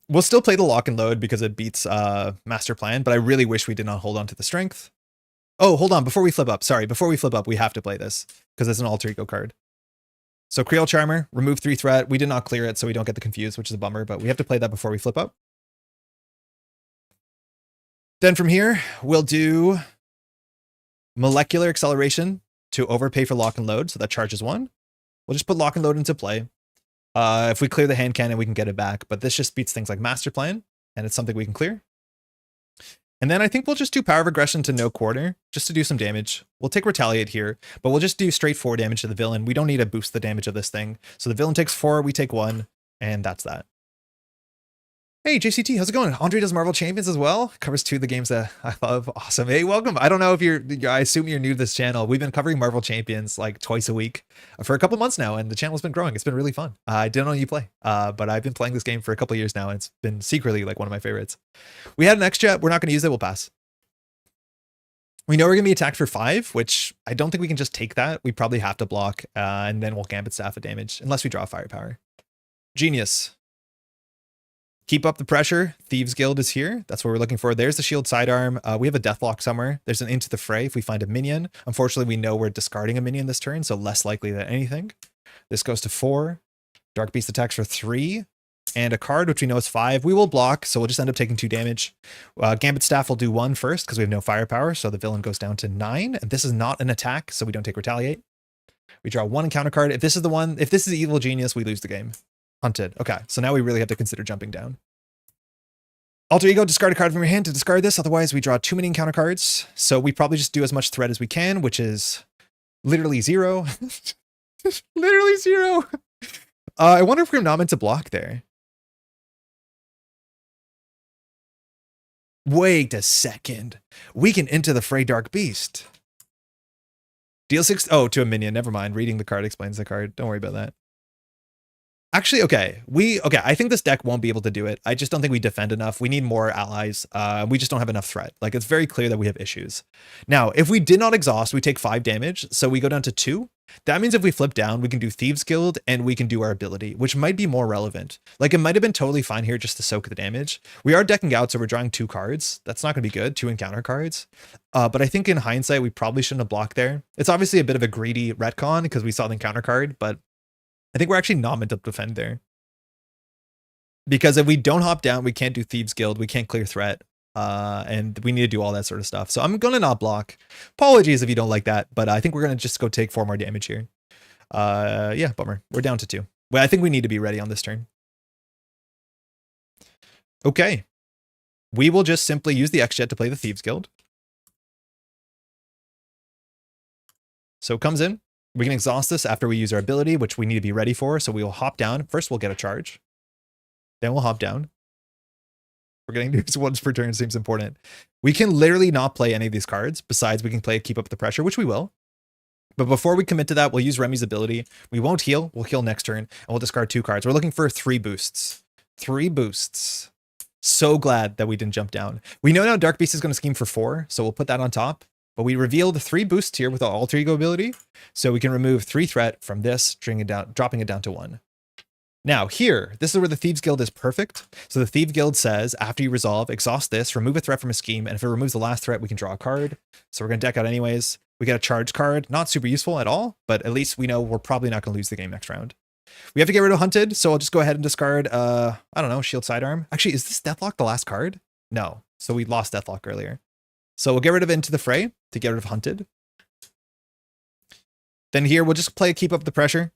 S1: We'll still play the Lock and Load because it beats Master Plan, but I really wish we did not hold on to the Strength. Oh, hold on. Before we flip up. Sorry, before we flip up, we have to play this because it's an alter ego card. So Creel Charmer, remove 3 threat. We did not clear it, so we don't get the Confused, which is a bummer, but we have to play that before we flip up. Then from here, we'll do Molecular Acceleration to overpay for Lock and Load, so that charges 1. We'll just put Lock and Load into play. If we clear the hand cannon, we can get it back, but this just beats things like Master Plan, and it's something we can clear. And then I think we'll just do Power of Aggression to no quarter, just to do some damage. We'll take Retaliate here, but we'll just do straight 4 damage to the villain. We don't need to boost the damage of this thing. So the villain takes 4, we take 1, and that's that. Hey, JCT, how's it going? Andre does Marvel Champions as well. Covers 2 of the games that I love. Awesome. Hey, welcome. I don't know if I assume you're new to this channel. We've been covering Marvel Champions like twice a week for a couple months now, and the channel's been growing. It's been really fun. I didn't know you play, but I've been playing this game for a couple years now, and it's been secretly like one of my favorites. We had an X-Jet. We're not going to use it. We'll pass. We know we're going to be attacked for 5, which I don't think we can just take that. We probably have to block, and then we'll Gambit Staff a damage, unless we draw Firepower. Genius. Keep up the pressure. Thieves Guild is here. That's what we're looking for. There's the Shield Sidearm. We have a Deathlock somewhere. There's an Into the Fray if we find a minion. Unfortunately, we know we're discarding a minion this turn, so less likely than anything. This goes to 4. Dark Beast attacks for 3. And a card, which we know is 5. We will block, so we'll just end up taking 2 damage. Gambit Staff will do 1 first, because we have no firepower, so the villain goes down to 9. And this is not an attack, so we don't take Retaliate. We draw 1 encounter card. If this is the one, if this is Evil Genius, we lose the game. Hunted. Okay, so now we really have to consider jumping down. Alter Ego, discard a card from your hand to discard this. Otherwise, we draw too many encounter cards. So we probably just do as much threat as we can, which is literally 0. Literally 0. I wonder if we're not meant to block there. Wait a second. We can enter the Fray Dark Beast. Deal 6. Oh, to a minion. Never mind. Reading the card explains the card. Don't worry about that. Actually, okay. I think this deck won't be able to do it. I just don't think we defend enough. We need more allies. We just don't have enough threat. Like, it's very clear that we have issues. Now, if we did not exhaust, we take 5 damage. So we go down to 2. That means if we flip down, we can do Thieves Guild and we can do our ability, which might be more relevant. Like, it might have been totally fine here just to soak the damage. We are decking out, so we're drawing 2 cards. That's not going to be good. 2 encounter cards. But I think in hindsight, we probably shouldn't have blocked there. It's obviously a bit of a greedy retcon because we saw the encounter card, but I think we're actually not meant to defend there. Because if we don't hop down, we can't do Thieves Guild, we can't clear threat, and we need to do all that sort of stuff. So I'm going to not block. Apologies if you don't like that, but I think we're going to just go take 4 more damage here. Yeah, bummer. We're down to 2. Well, I think we need to be ready on this turn. Okay. We will just simply use the X-Jet to play the Thieves Guild. So it comes in. We can exhaust this after we use our ability, which we need to be ready for. So we will hop down. First, we'll get a charge. Then we'll hop down. We're getting to use once per turn. Seems important. We can literally not play any of these cards. Besides, we can play Keep Up the Pressure, which we will. But before we commit to that, we'll use Remy's ability. We won't heal. We'll heal next turn. And we'll discard 2 cards. We're looking for 3 boosts. 3 boosts. So glad that we didn't jump down. We know now Dark Beast is going to scheme for 4. So we'll put that on top. But we revealed 3 boosts here with our Alter Ego ability. So we can remove 3 threat from this, dropping it down to 1. Now here, this is where the Thieves Guild is perfect. So the Thieves Guild says, after you resolve, exhaust this, remove a threat from a scheme, and if it removes the last threat, we can draw a card. So we're going to deck out anyways. We get a charge card, not super useful at all, but at least we know we're probably not going to lose the game next round. We have to get rid of Hunted, so I'll just go ahead and discard, I don't know, Shield Sidearm. Actually, is this Deathlock the last card? No, so we lost Deathlock earlier. So we'll get rid of Into the Fray to get rid of Hunted. Then here, we'll just play Keep Up the Pressure.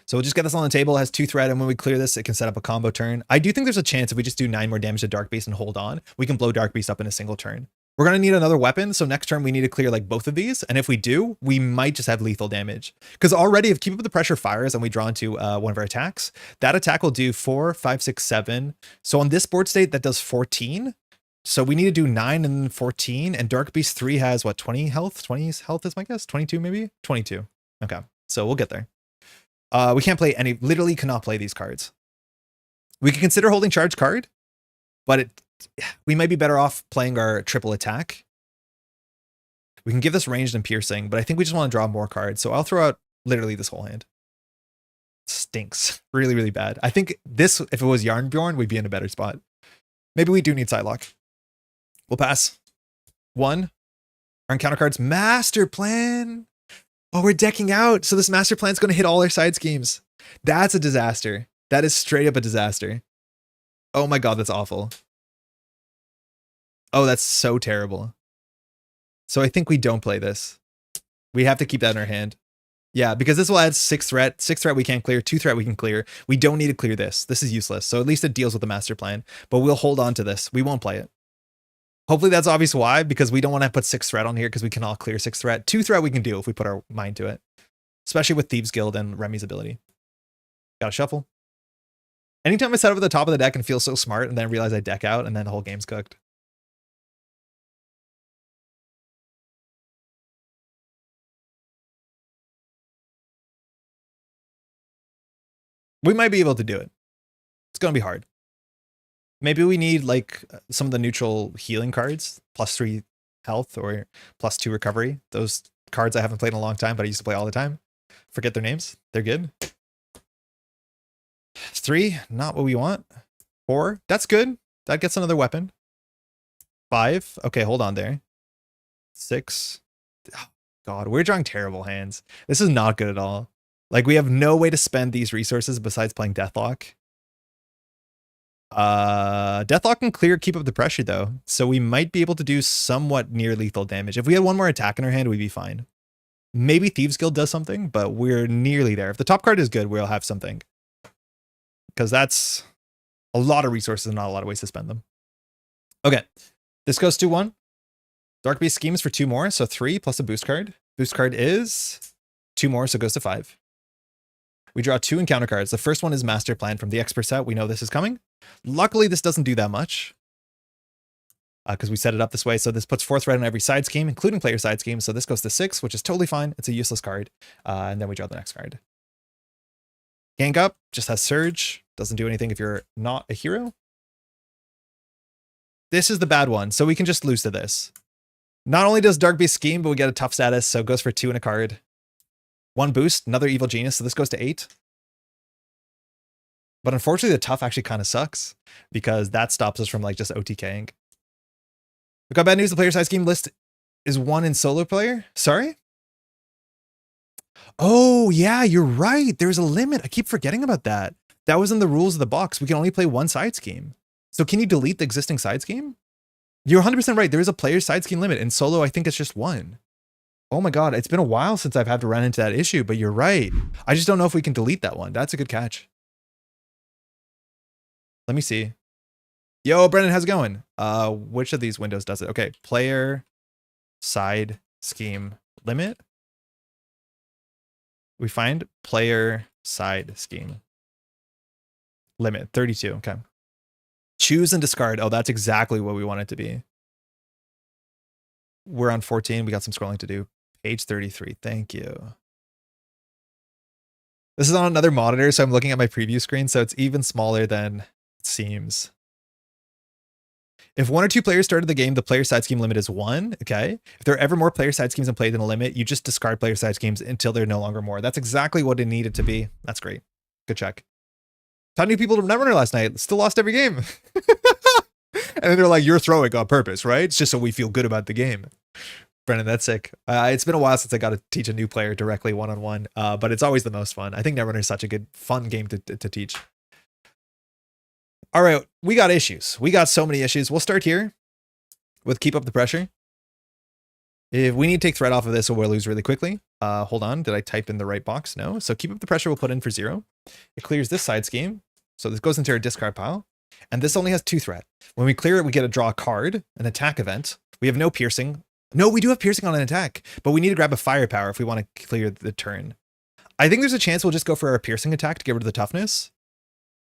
S1: So we'll just get this on the table. It has 2 threat, and when we clear this, it can set up a combo turn. I do think there's a chance if we just do 9 more damage to Dark Beast and hold on, we can blow Dark Beast up in a single turn. We're going to need another weapon, so next turn we need to clear like both of these, and if we do, we might just have lethal damage. Because already if Keep Up the Pressure fires and we draw into one of our attacks, that attack will do 4, 5, 6, 7. So on this board state, that does 14. So we need to do 9 and 14, and Dark Beast 3 has, what, 20 health? 20 health is my guess? 22 maybe? 22. Okay, so we'll get there. We can't play any, literally cannot play these cards. We can consider holding charge card, but we might be better off playing our triple attack. We can give this ranged and piercing, but I think we just want to draw more cards. So I'll throw out literally this whole hand. Stinks. Really, really bad. I think this, if it was Yarnbjorn, we'd be in a better spot. Maybe we do need Sidelock. We'll pass. 1. Our encounter cards, Master Plan. Oh, we're decking out. So this Master Plan is going to hit all our side schemes. That's a disaster. That is straight up a disaster. Oh my God, that's awful. Oh, that's so terrible. So I think we don't play this. We have to keep that in our hand. Yeah, because this will add 6 threat. 6 threat we can't clear. 2 threat we can clear. We don't need to clear this. This is useless. So at least it deals with the Master Plan. But we'll hold on to this. We won't play it. Hopefully that's obvious why, because we don't want to put 6 threat on here because we cannot clear 6 threat. 2 threat we can do if we put our mind to it. Especially with Thieves Guild and Remy's ability. Gotta shuffle. Anytime I set up at the top of the deck and feel so smart and then realize I deck out and then the whole game's cooked. We might be able to do it. It's going to be hard. Maybe we need like some of the neutral healing cards, +3 health or +2 recovery. Those cards I haven't played in a long time, but I used to play all the time. Forget their names. They're good. 3, not what we want. 4, that's good. That gets another weapon. 5, okay, hold on there. 6, oh, God, we're drawing terrible hands. This is not good at all. Like, we have no way to spend these resources besides playing Deathlock. Deathlock can clear Keep Up the Pressure, though. So we might be able to do somewhat near lethal damage. If we had one more attack in our hand, we'd be fine. Maybe Thieves Guild does something, but we're nearly there. If the top card is good, we'll have something. Because that's a lot of resources and not a lot of ways to spend them. Okay, this goes to 1. Dark Beast Schemes for 2 more, so 3 plus a boost card. Boost card is 2 more, so it goes to 5. We draw 2 encounter cards. The first one is Master Plan from the Expert set. We know this is coming. Luckily, this doesn't do that much because we set it up this way. So this puts 4th red on every side scheme, including player side scheme. So this goes to 6, which is totally fine. It's a useless card. And then we draw the next card. Gang Up just has Surge. Doesn't do anything if you're not a hero. This is the bad one. So we can just lose to this. Not only does Dark Beast Scheme, but we get a tough status. So it goes for 2 and a card. 1 boost, another Evil Genius. So this goes to 8. But unfortunately, the tough actually kind of sucks because that stops us from like just OTKing. We got bad news. The player side scheme list is 1 in solo player. Sorry? Oh, yeah, you're right. There's a limit. I keep forgetting about that. That was in the rules of the box. We can only play 1 side scheme. So can you delete the existing side scheme? You're 100% right. There is a player side scheme limit. In solo, I think it's just 1. Oh my God, it's been a while since I've had to run into that issue, but you're right. I just don't know if we can delete that one. That's a good catch. Let me see. Yo, Brennan, how's it going? Which of these windows does it? Okay, player side scheme limit. We find player side scheme limit 32. Okay. Choose and discard. Oh, that's exactly what we want it to be. We're on 14. We got some scrolling to do. Page 33. Thank you. This is on another monitor, so I'm looking at my preview screen, so it's even smaller than it seems. If 1 or 2 players started the game, the player side scheme limit is 1. Okay. If there are ever more player side schemes in play than a limit, you just discard player side schemes until they're no longer more. That's exactly what it needed to be. That's great. Good check. Taught new people to Netrunner last night. Still lost every game. And then they're like, you're throwing on purpose, right? It's just so we feel good about the game. Brennan, that's sick. It's been a while since I got to teach a new player directly one-on-one, but it's always the most fun. I think Netrunner is such a good, fun game to teach. All right, we got issues. We got so many issues. We'll start here with Keep Up the Pressure. If we need to take threat off of this, we'll lose really quickly. Hold on, did I type in the right box? No. So Keep Up the Pressure we'll put in for 0. It clears this side scheme. So this goes into our discard pile. And this only has 2 threat. When we clear it, we get to draw a card, an attack event. We have no piercing. No, we do have piercing on an attack, but we need to grab a firepower if we want to clear the turn. I think there's a chance we'll just go for our piercing attack to get rid of the toughness.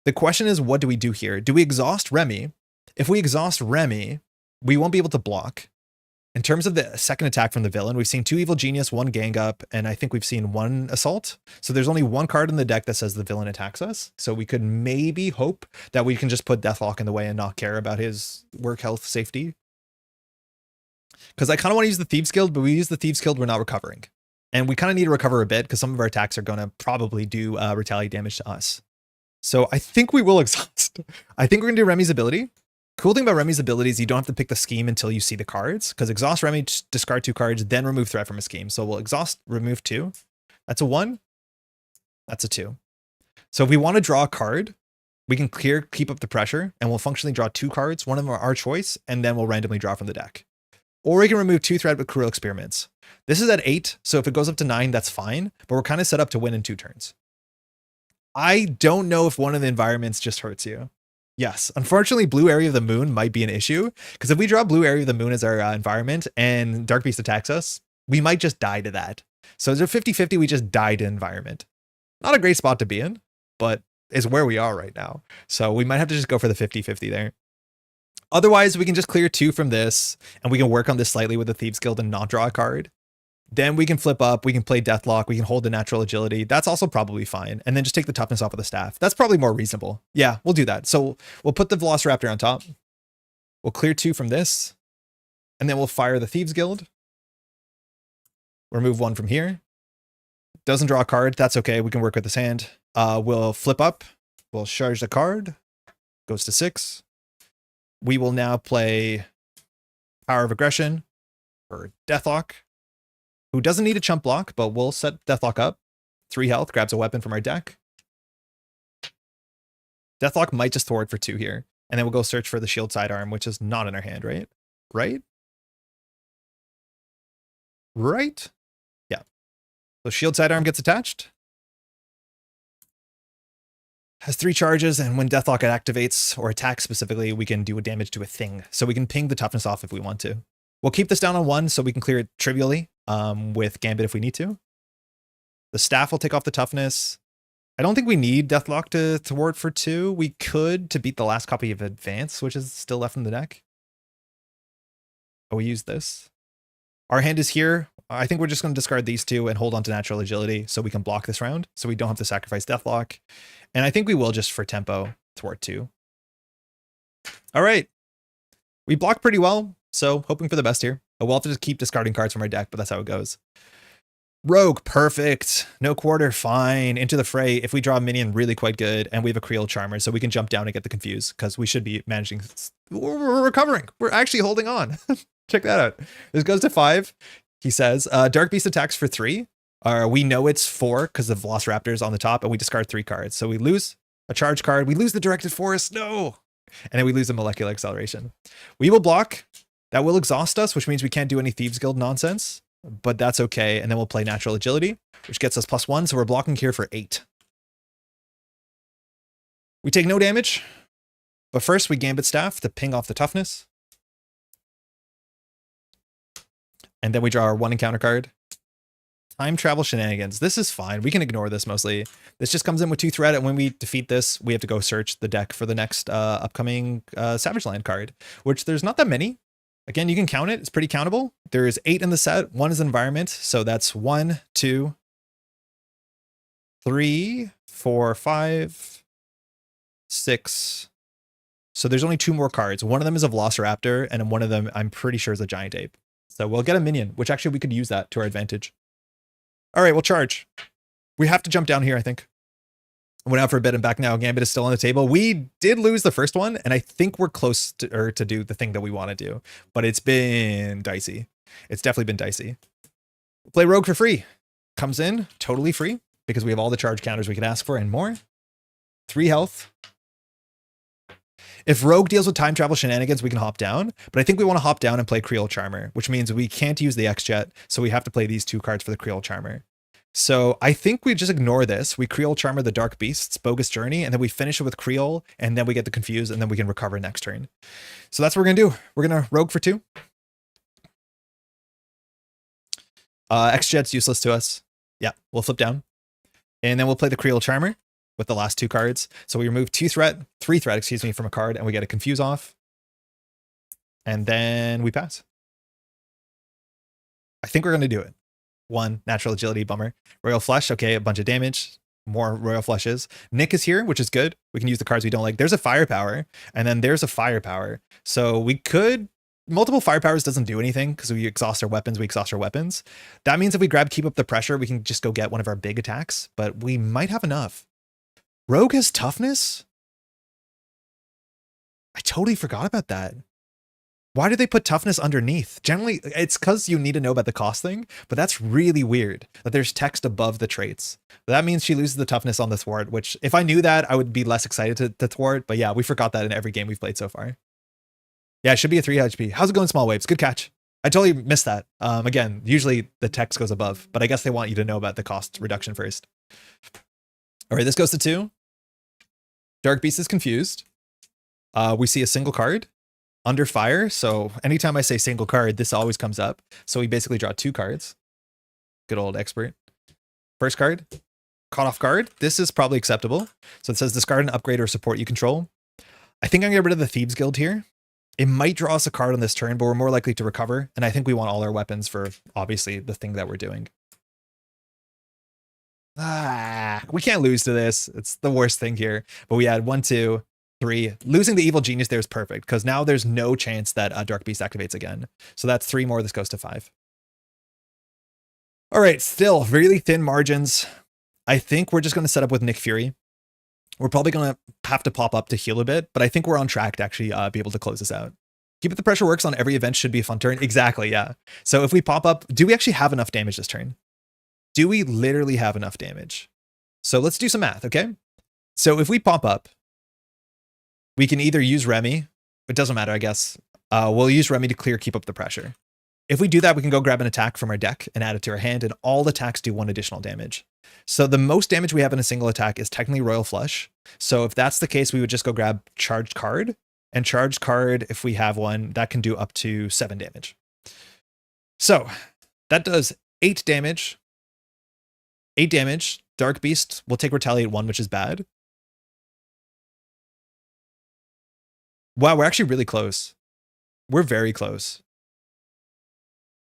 S1: The question is, what do we do here? Do we exhaust Remy? If we exhaust Remy, we won't be able to block. In terms of the second attack from the villain, we've seen 2 Evil Genius, 1 Gang Up, and I think we've seen 1 Assault. So there's only 1 card in the deck that says the villain attacks us. So we could maybe hope that we can just put Deathlock in the way and not care about his work, health, safety. Because I kind of want to use the Thieves Guild, but we use the Thieves Guild, we're not recovering. And we kind of need to recover a bit because some of our attacks are going to probably do retaliate damage to us. So I think we will exhaust. I think we're going to do Remy's ability. Cool thing about Remy's ability is you don't have to pick the scheme until you see the cards, because exhaust Remy, discard 2 cards, then remove threat from a scheme. So we'll exhaust, remove 2. That's a 1. That's a 2. So if we want to draw a card, we can Keep Up the Pressure, and we'll functionally draw 2 cards, one of them are our choice, and then we'll randomly draw from the deck. Or we can remove 2 threat with Cruel Experiments. This is at 8, so if it goes up to 9, that's fine, but we're kind of set up to win in 2 turns. I don't know if one of the environments just hurts you. Yes, unfortunately, Blue Area of the Moon might be an issue, because if we draw Blue Area of the Moon as our environment and Dark Beast attacks us, we might just die to that. So as a 50-50, we just die to environment. Not a great spot to be in, but is where we are right now. So we might have to just go for the 50-50 there. Otherwise, we can just clear 2 from this, and we can work on this slightly with the Thieves Guild and not draw a card. Then we can flip up, we can play Deathlock, we can hold the natural agility. That's also probably fine. And then just take the toughness off of the staff. That's probably more reasonable. Yeah, we'll do that. So we'll put the Velociraptor on top. We'll clear 2 from this. And then we'll fire the Thieves Guild. Remove 1 from here. Doesn't draw a card. That's okay. We can work with this hand. We'll flip up. We'll charge the card. Goes to 6. We will now play Power of Aggression or Deathlock, who doesn't need a chump block, but we'll set Deathlock up. 3 health, grabs a weapon from our deck. Deathlock might just thwart for 2 here. And then we'll go search for the shield sidearm, which is not in our hand, right? Right? Right? Yeah. So shield sidearm gets attached. Has 3 charges, and when Deathlock activates or attacks specifically, we can do a damage to a thing. So we can ping the toughness off if we want to. We'll keep this down on 1 so we can clear it trivially with Gambit if we need to. The staff will take off the toughness. I don't think we need Deathlock to thwart for 2. We could to beat the last copy of Advance, which is still left in the deck. Oh, we use this. Our hand is here. I think we're just going to discard these 2 and hold on to natural agility so we can block this round, so we don't have to sacrifice Deathlock. And I think we will just for tempo thwart 2. All right. We block pretty well, so hoping for the best here. We'll have to just keep discarding cards from our deck, but that's how it goes. Rogue, perfect. No quarter, fine. Into the fray. If we draw a minion, really quite good. And we have a Creel Charmer, so we can jump down and get the confuse, because we should be managing. We're recovering. We're actually holding on. Check that out. This goes to 5. He says, Dark Beast attacks for 3. We know it's 4 because of Velociraptors on the top, and we discard 3 cards. So we lose a charge card. We lose the Directed Force. No. And then we lose a Molecular Acceleration. We will block. That will exhaust us, which means we can't do any Thieves Guild nonsense, but that's okay. And then we'll play Natural Agility, which gets us +1. So we're blocking here for 8. We take no damage, but first we Gambit Staff to ping off the toughness. And then we draw our 1 encounter card. Time Travel Shenanigans. This is fine. We can ignore this mostly. This just comes in with 2 threat, and when we defeat this, we have to go search the deck for the next upcoming Savage Land card, which there's not that many. Again, you can count it. It's pretty countable. There's 8 in the set. 1 is environment. So that's 1, 2, 3, 4, 5, 6. So there's only 2 more cards. One of them is a Velociraptor, and one of them I'm pretty sure is a Giant Ape. So we'll get a minion, which actually we could use that to our advantage. All right, we'll charge. We have to jump down here, I think. Went out for a bit and back now. Gambit is still on the table. We did lose the first one, and I think we're close to do the thing that we want to do. But it's been dicey. It's definitely been dicey. We'll play Rogue for free. Comes in totally free because we have all the charge counters we can ask for and more. 3 health. If Rogue deals with time travel shenanigans, we can hop down. But I think we want to hop down and play Creel Charmer, which means we can't use the X-Jet, so we have to play these 2 cards for the Creel Charmer. So I think we just ignore this. We Creel Charmer the Dark Beasts, Bogus Journey, and then we finish it with Creel, and then we get the Confuse, and then we can recover next turn. So that's what we're going to do. We're going to Rogue for 2. X-Jet's useless to us. Yeah, we'll flip down. And then we'll play the Creel Charmer with the last 2 cards. So we remove 3 threat, excuse me, from a card, and we get a Confuse off. And then we pass. I think we're going to do it. 1, Natural Agility, bummer. Royal Flush, okay, a bunch of damage. More Royal Flushes. Nick is here, which is good. We can use the cards we don't like. There's a Firepower, and then there's a Firepower. So we could... Multiple Firepowers doesn't do anything because we exhaust our weapons, That means if we grab Keep Up the Pressure, we can just go get one of our big attacks, but we might have enough. Rogue has toughness? I totally forgot about that. Why did they put toughness underneath? Generally, it's because you need to know about the cost thing, but that's really weird that there's text above the traits. That means she loses the toughness on the thwart, which if I knew that, I would be less excited to thwart. But yeah, we forgot that in every game we've played so far. Yeah, it should be a 3 HP. How's it going, Small Waves? Good catch. I totally missed that. Again, usually the text goes above, but I guess they want you to know about the cost reduction first. All right, this goes to 2. Dark Beast is confused. We see a single card under fire. So anytime I say single card, this always comes up. So we basically draw 2 cards. Good old expert. First card, caught off guard. This is probably acceptable. So it says discard an upgrade or support you control. I think I'm gonna get rid of the Thieves Guild here. It might draw us a card on this turn, but we're more likely to recover. And I think we want all our weapons for obviously the thing that we're doing. We can't lose to this. It's the worst thing here. But we had 1, 2, 3. Losing the Evil Genius there is perfect because now there's no chance that Dark Beast activates again. So that's 3 more. This goes to 5. All right, still really thin margins. I think we're just going to set up with Nick Fury. We're probably going to have to pop up to heal a bit, but I think we're on track to actually be able to close this out. Keep It the Pressure works on every event. Should be a fun turn. Exactly, yeah. So if we pop up, do we actually have enough damage this turn? Do we literally have enough damage? So let's do some math, okay? So if we pop up, we can either use Remy. It doesn't matter, I guess. We'll use Remy to clear Keep Up the Pressure. If we do that, we can go grab an attack from our deck and add it to our hand, and all attacks do 1 additional damage. So the most damage we have in a single attack is technically Royal Flush. So if that's the case, we would just go grab Charged Card, and Charged Card, if we have one, that can do up to 7 damage. So that does 8 damage. 8 damage. Dark Beast will take Retaliate 1, which is bad. Wow, we're actually really close. We're very close.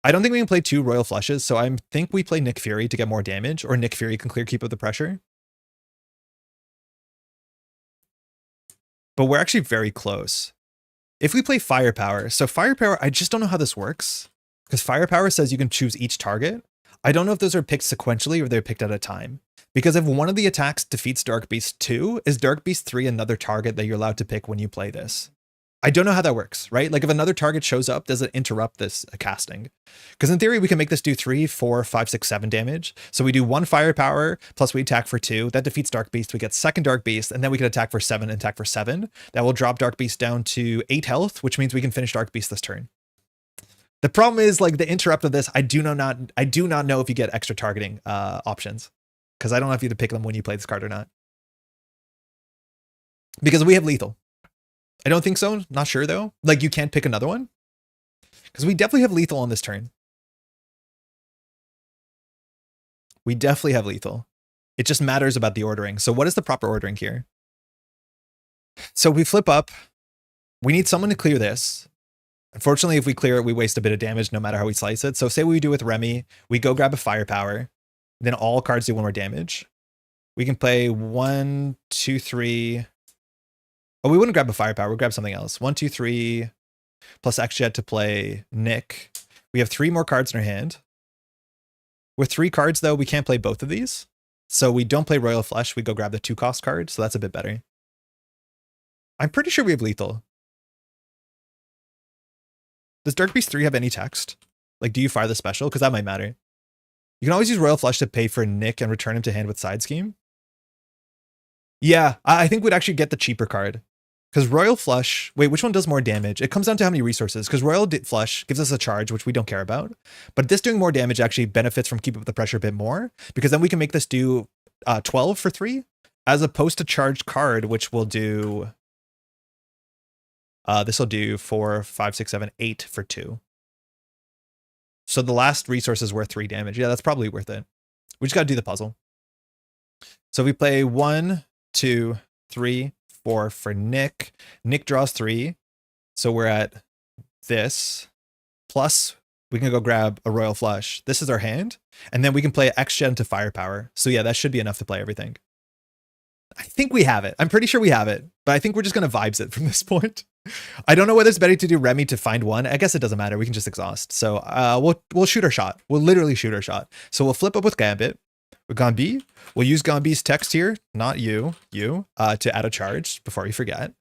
S1: I don't think we can play 2 Royal Flushes, so I think we play Nick Fury to get more damage, or Nick Fury can clear Keep Up the Pressure. But we're actually very close. If we play Firepower, so Firepower, I just don't know how this works, because Firepower says you can choose each target. I don't know if those are picked sequentially or they're picked at a time. Because if one of the attacks defeats Dark Beast 2, is Dark Beast 3 another target that you're allowed to pick when you play this? I don't know how that works, right? Like if another target shows up, does it interrupt this casting? Because in theory, we can make this do 3, 4, 5, 6, 7 damage. So we do 1 Firepower, plus we attack for 2. That defeats Dark Beast. We get second Dark Beast, and then we can attack for 7 and attack for 7. That will drop Dark Beast down to 8 health, which means we can finish Dark Beast this turn. The problem is like the interrupt of this, I do not know if you get extra targeting options. Because I don't know if you have to pick them when you play this card or not. Because we have lethal. I don't think so. Not sure though. Like you can't pick another one. Because we definitely have lethal on this turn. We definitely have lethal. It just matters about the ordering. So what is the proper ordering here? So we flip up. We need someone to clear this. Unfortunately, if we clear it, we waste a bit of damage no matter how we slice it. So say what we do with Remy. We go grab a Firepower. Then all cards do 1 more damage. We can play 1, 2, 3. Oh, we wouldn't grab a Firepower. We'll grab something else. 1, 2, 3 plus X-Jet to play Nick. We have 3 more cards in our hand. With 3 cards, though, we can't play both of these. So we don't play Royal Flush. We go grab the 2-cost card. So that's a bit better. I'm pretty sure we have lethal. Does Dark Beast 3 have any text? Like, do you fire the special? Because that might matter. You can always use Royal Flush to pay for Nick and return him to hand with Side Scheme. Yeah, I think we'd actually get the cheaper card. Because Royal Flush, wait, which one does more damage? It comes down to how many resources. Because Royal Flush gives us a charge, which we don't care about. But this doing more damage actually benefits from Keep Up the Pressure a bit more. Because then we can make this do 12 for 3. As opposed to Charged Card, which will do... this will do 4, 5, 6, 7, 8 for 2. So the last resource is worth 3 damage. Yeah, that's probably worth it. We just got to do the puzzle. So we play 1, 2, 3, 4 for Nick. Nick draws 3. So we're at this. Plus, we can go grab a Royal Flush. This is our hand. And then we can play X-Jet into Firepower. So yeah, that should be enough to play everything. I think we have it. I'm pretty sure we have it. But I think we're just going to vibes it from this point. I don't know whether it's better to do Remy to find one. I guess it doesn't matter. We can just exhaust. So we'll shoot our shot. We'll literally shoot our shot. So we'll flip up with Gambit. With Gambit, we'll use Gambit's text here, not you, to add a charge before we forget.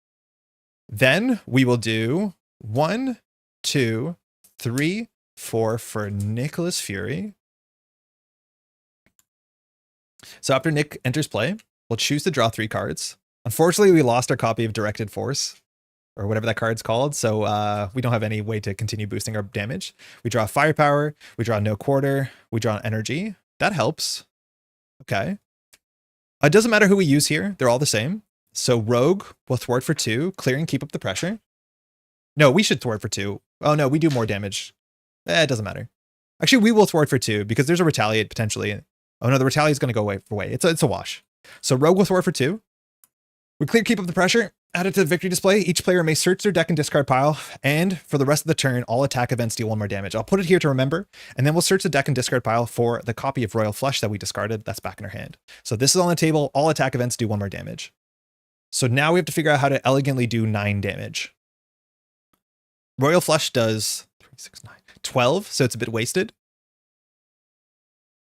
S1: Then we will do 1, 2, 3, 4 for Nicholas Fury. So after Nick enters play, we'll choose to draw 3 cards. Unfortunately, we lost our copy of Directed Force, or whatever that card's called, so we don't have any way to continue boosting our damage. We draw Firepower, we draw No Quarter, we draw Energy. That helps. Okay. It doesn't matter who we use here. They're all the same. So Rogue will thwart for 2, clear and Keep Up the Pressure. No, we should thwart for 2. Oh no, we do more damage. It doesn't matter. Actually, we will thwart for 2 because there's a Retaliate potentially. Oh no, the Retaliate is going to go away. It's a wash. So Rogue will thwart for 2. We clear Keep Up the Pressure. Add it to the victory display. Each player may search their deck and discard pile, and for the rest of the turn, all attack events deal 1 more damage. I'll put it here to remember, and then we'll search the deck and discard pile for the copy of Royal Flush that we discarded that's back in our hand. So this is on the table. All attack events do 1 more damage. So now we have to figure out how to elegantly do 9 damage. Royal Flush does 3, 6, 9, 12, so it's a bit wasted.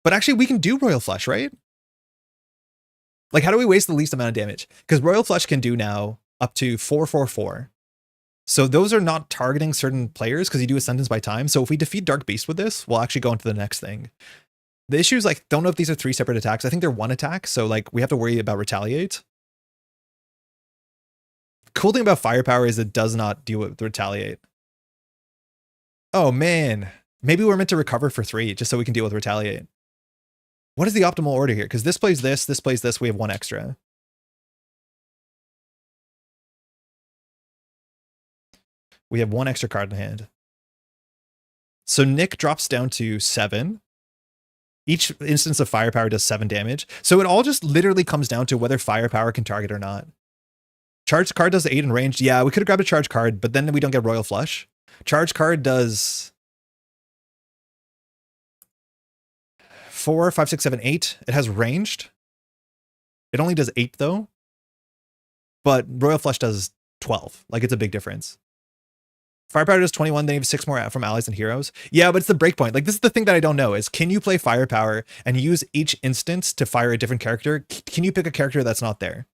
S1: But actually, we can do Royal Flush, right? Like, how do we waste the least amount of damage? Because Royal Flush can do now up to 4, 4, 4. So those are not targeting certain players because you do a sentence by time. So if we defeat Dark Beast with this, we'll actually go into the next thing. The issue is, like, don't know if these are 3 separate attacks. I think they're 1 attack. So, like, we have to worry about Retaliate. Cool thing about Firepower is it does not deal with Retaliate. Oh, man. Maybe we're meant to recover for 3 just so we can deal with retaliate. What is the optimal order here? Because this plays this plays this, we have 1 extra. We have 1 extra card in hand. So Nick drops down to 7. Each instance of firepower does 7 damage. So it all just literally comes down to whether firepower can target or not. Charged card does 8 in range. Yeah, we could have grabbed a charge card, but then we don't get Royal Flush. Charge card does 4, 5, 6, 7, 8. It has ranged. It only does 8 though. But Royal Flush does 12. Like, it's a big difference. Firepower does 21, then you have 6 more from allies and heroes. Yeah, but it's the breakpoint. Like, this is the thing that I don't know is, can you play firepower and use each instance to fire a different character? Can you pick a character that's not there?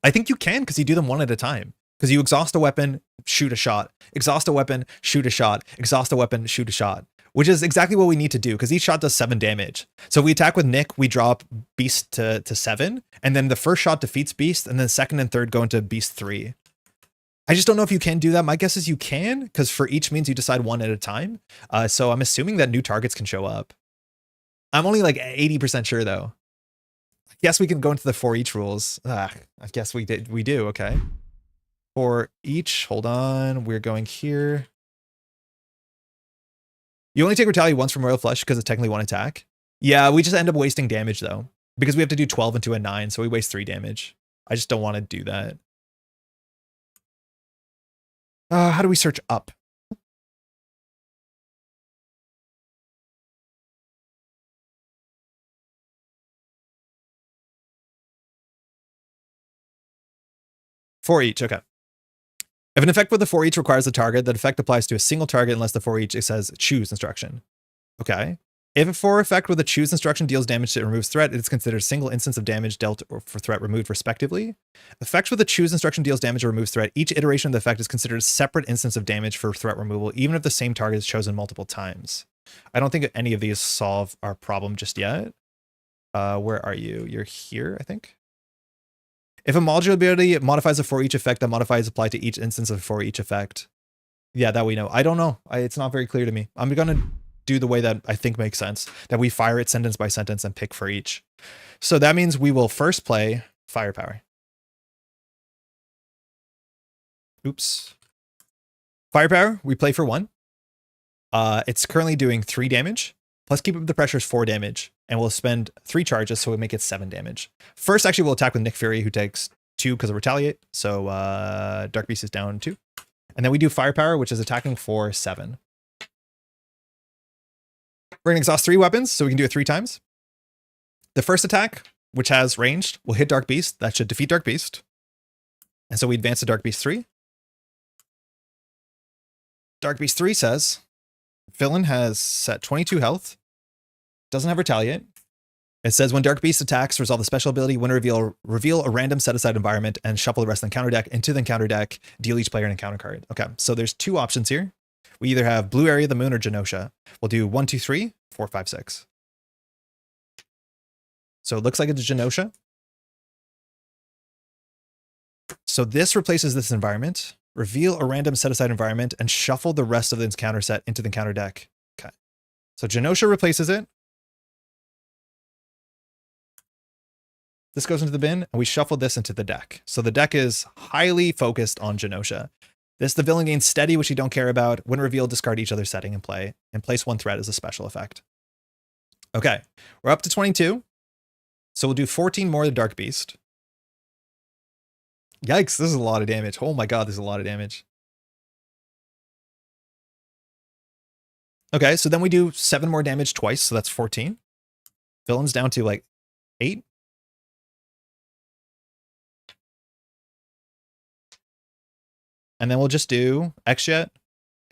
S1: I think you can, because you do them one at a time. Because you exhaust a weapon, shoot a shot. Exhaust a weapon, shoot a shot. Exhaust a weapon, shoot a shot. Which is exactly what we need to do, because each shot does 7 damage. So we attack with Nick, we drop Beast to 7, and then the first shot defeats Beast, and then second and third go into Beast 3. I just don't know if you can do that. My guess is you can, because for each means you decide 1 at a time. So I'm assuming that new targets can show up. I'm only like 80% sure though. I guess we can go into the for each rules. I guess we do, okay. For each, hold on, we're going here. You only take retaliate once from Royal Flush because it's technically 1 attack. Yeah, we just end up wasting damage though, because we have to do 12 into a 9, so we waste 3 damage. I just don't want to do that. How do we search up? For each, okay. If an effect with the for each requires a target, that effect applies to a single target unless the for each it says choose instruction. Okay. If a for effect with a choose instruction deals damage to it removes threat, it is considered a single instance of damage dealt or for threat removed respectively. Effects with a choose instruction deals damage or removes threat. Each iteration of the effect is considered a separate instance of damage for threat removal, even if the same target is chosen multiple times. I don't think any of these solve our problem just yet. Where are you? You're here, I think. If a modular ability modifies a for each effect, that modifiers apply to each instance of for each effect. Yeah, that we know. I don't know. It's not very clear to me. I'm going to do the way that I think makes sense, that we fire it sentence by sentence and pick for each. So that means we will first play firepower. Oops. Firepower, we play for 1. It's currently doing 3 damage. Plus keep up the pressure is 4 damage. And we'll spend 3 charges, so we make it 7 damage. First, actually, we'll attack with Nick Fury, who takes 2 because of retaliate. So Dark Beast is down 2. And then we do firepower, which is attacking for 7. We're going to exhaust 3 weapons, so we can do it 3 times. The first attack, which has ranged, will hit Dark Beast. That should defeat Dark Beast. And so we advance to Dark Beast 3. Dark Beast 3 says, villain has set 22 health. Doesn't have retaliate. It says when Dark Beast attacks, resolve the special ability, when reveal a random set-aside environment and shuffle the rest of the encounter deck into the encounter deck, deal each player an encounter card. Okay, so there's 2 options here. We either have Blue Area of the Moon or Genosha. We'll do 1, 2, 3, 4, 5, 6. So it looks like it's Genosha. So this replaces this environment. Reveal a random set-aside environment and shuffle the rest of the encounter set into the encounter deck. Okay. So Genosha replaces it. This goes into the bin, and we shuffle this into the deck. So the deck is highly focused on Genosha. The villain gains steady, which you don't care about. When revealed, discard each other's setting and play. And place 1 threat as a special effect. Okay, we're up to 22. So we'll do 14 more of the Dark Beast. Yikes, this is a lot of damage. Oh my god, this is a lot of damage. Okay, so then we do 7 more damage twice, so that's 14. Villain's down to like 8. And then we'll just do X-Jet,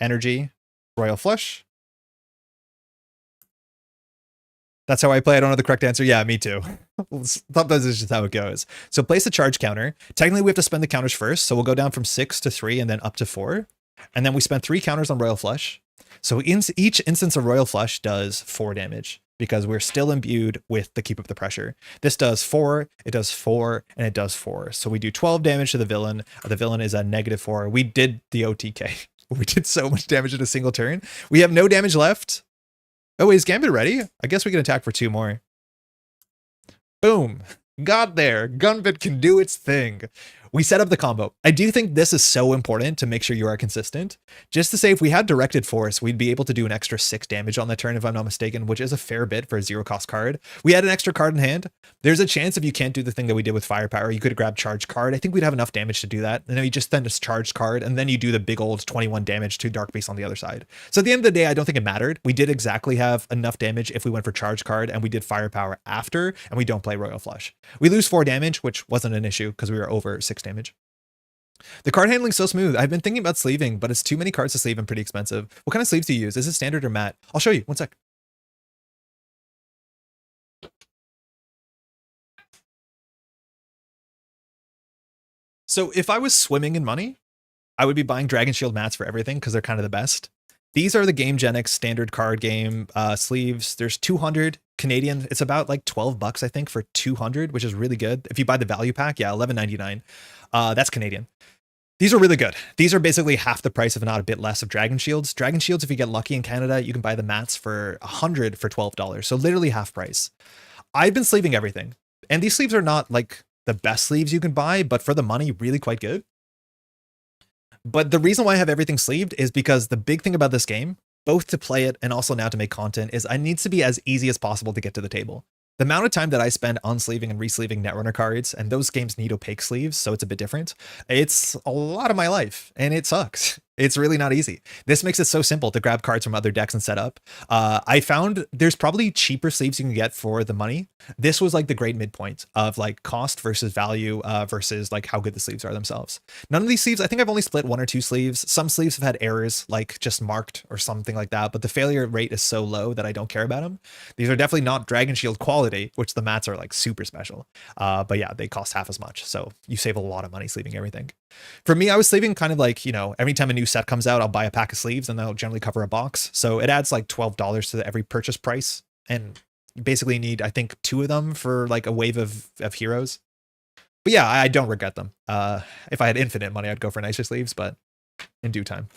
S1: Energy, Royal Flush. That's how I play. I don't know the correct answer. Yeah, me too. Sometimes it's just how it goes. So place a charge counter. Technically, we have to spend the counters first. So we'll go down from 6 to 3 and then up to 4. And then we spend 3 counters on Royal Flush. So each instance of Royal Flush does 4 damage because we're still imbued with the Keep Up the Pressure. This does 4, it does 4, and it does 4. So we do 12 damage to the villain. The villain is a -4. We did the OTK. We did so much damage in a single turn. We have no damage left. Oh, is Gambit ready? I guess we can attack for 2 more. Boom. Got there. Gunbit can do its thing. We set up the combo. I do think this is so important to make sure you are consistent. Just to say, if we had directed force, we'd be able to do an extra 6 damage on the turn, if I'm not mistaken, which is a fair bit for a 0-cost card. We had an extra card in hand. There's a chance if you can't do the thing that we did with firepower, you could have grabbed charged card. I think we'd have enough damage to do that. And then you just send a charged card, and then you do the big old 21 damage to Dark Beast on the other side. So at the end of the day, I don't think it mattered. We did exactly have enough damage if we went for charged card, and we did firepower after, and we don't play Royal Flush. We lose 4 damage, which wasn't an issue because we were over 6 damage. The card handling's so smooth. I've been thinking about sleeving, but it's too many cards to sleeve and pretty expensive. What kind of sleeves do you use? Is it standard or matte? I'll show you. One sec. So if I was swimming in money, I would be buying Dragon Shield mats for everything because they're kind of the best. These are the GameGenix standard card game sleeves. There's 200 Canadian. It's about like $12, I think, for 200, which is really good. If you buy the value pack, yeah, $11.99. That's Canadian. These are really good. These are basically half the price, if not a bit less, of Dragon Shields. Dragon Shields, if you get lucky in Canada, you can buy the mats for 100 for $12. So literally half price. I've been sleeving everything. And these sleeves are not like the best sleeves you can buy, but for the money, really quite good. But the reason why I have everything sleeved is because the big thing about this game, both to play it and also now to make content, is it needs to be as easy as possible to get to the table. The amount of time that I spend unsleeving and resleeving Netrunner cards, and those games need opaque sleeves, so it's a bit different. It's a lot of my life, and it sucks. It's really not easy. This makes it so simple to grab cards from other decks and set up. I found there's probably cheaper sleeves you can get for the money. This was like the great midpoint of like cost versus value versus like how good the sleeves are themselves. None of these sleeves, I think I've only split 1 or 2 sleeves. Some sleeves have had errors, like just marked or something like that, but the failure rate is so low that I don't care about them. These are definitely not Dragon Shield quality, which the mats are like super special. But yeah, they cost half as much. So you save a lot of money sleeving everything. For me, I was sleeving kind of like, you know, every time a new set comes out, I'll buy a pack of sleeves and that'll generally cover a box. So it adds like $12 to every purchase price. And you basically need, I think, 2 of them for like a wave of heroes. But yeah, I don't regret them. If I had infinite money, I'd go for nicer sleeves, but in due time.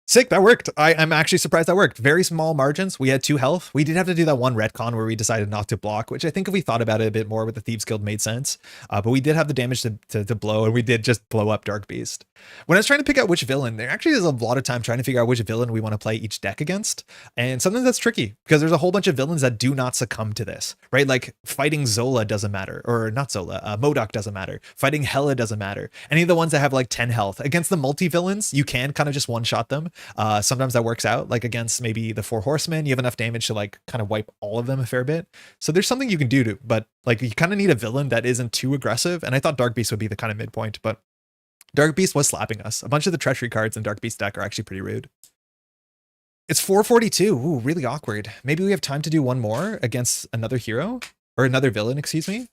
S1: Sick, that worked. I'm actually surprised that worked. Very small margins. We had 2 health. We did have to do that one retcon where we decided not to block, which I think if we thought about it a bit more with the Thieves Guild made sense. But we did have the damage to blow, and we did just blow up Dark Beast. When I was trying to pick out which villain, there actually is a lot of time trying to figure out which villain we want to play each deck against. And sometimes that's tricky because there's a whole bunch of villains that do not succumb to this, right? Like fighting Zola doesn't matter, or not Zola, MODOK doesn't matter. Fighting Hela doesn't matter. Any of the ones that have like 10 health. Against the multi-villains, you can kind of just one-shot them. Sometimes that works out, like against maybe the 4 horsemen, you have enough damage to like kind of wipe all of them a fair bit. So there's something you can do to, but like you kind of need a villain that isn't too aggressive. And I thought Dark Beast would be the kind of midpoint, but Dark Beast was slapping us. A bunch of the treachery cards in Dark Beast deck are actually pretty rude. It's 442. Ooh, really awkward. Maybe we have time to do one more against another hero or another villain, excuse me,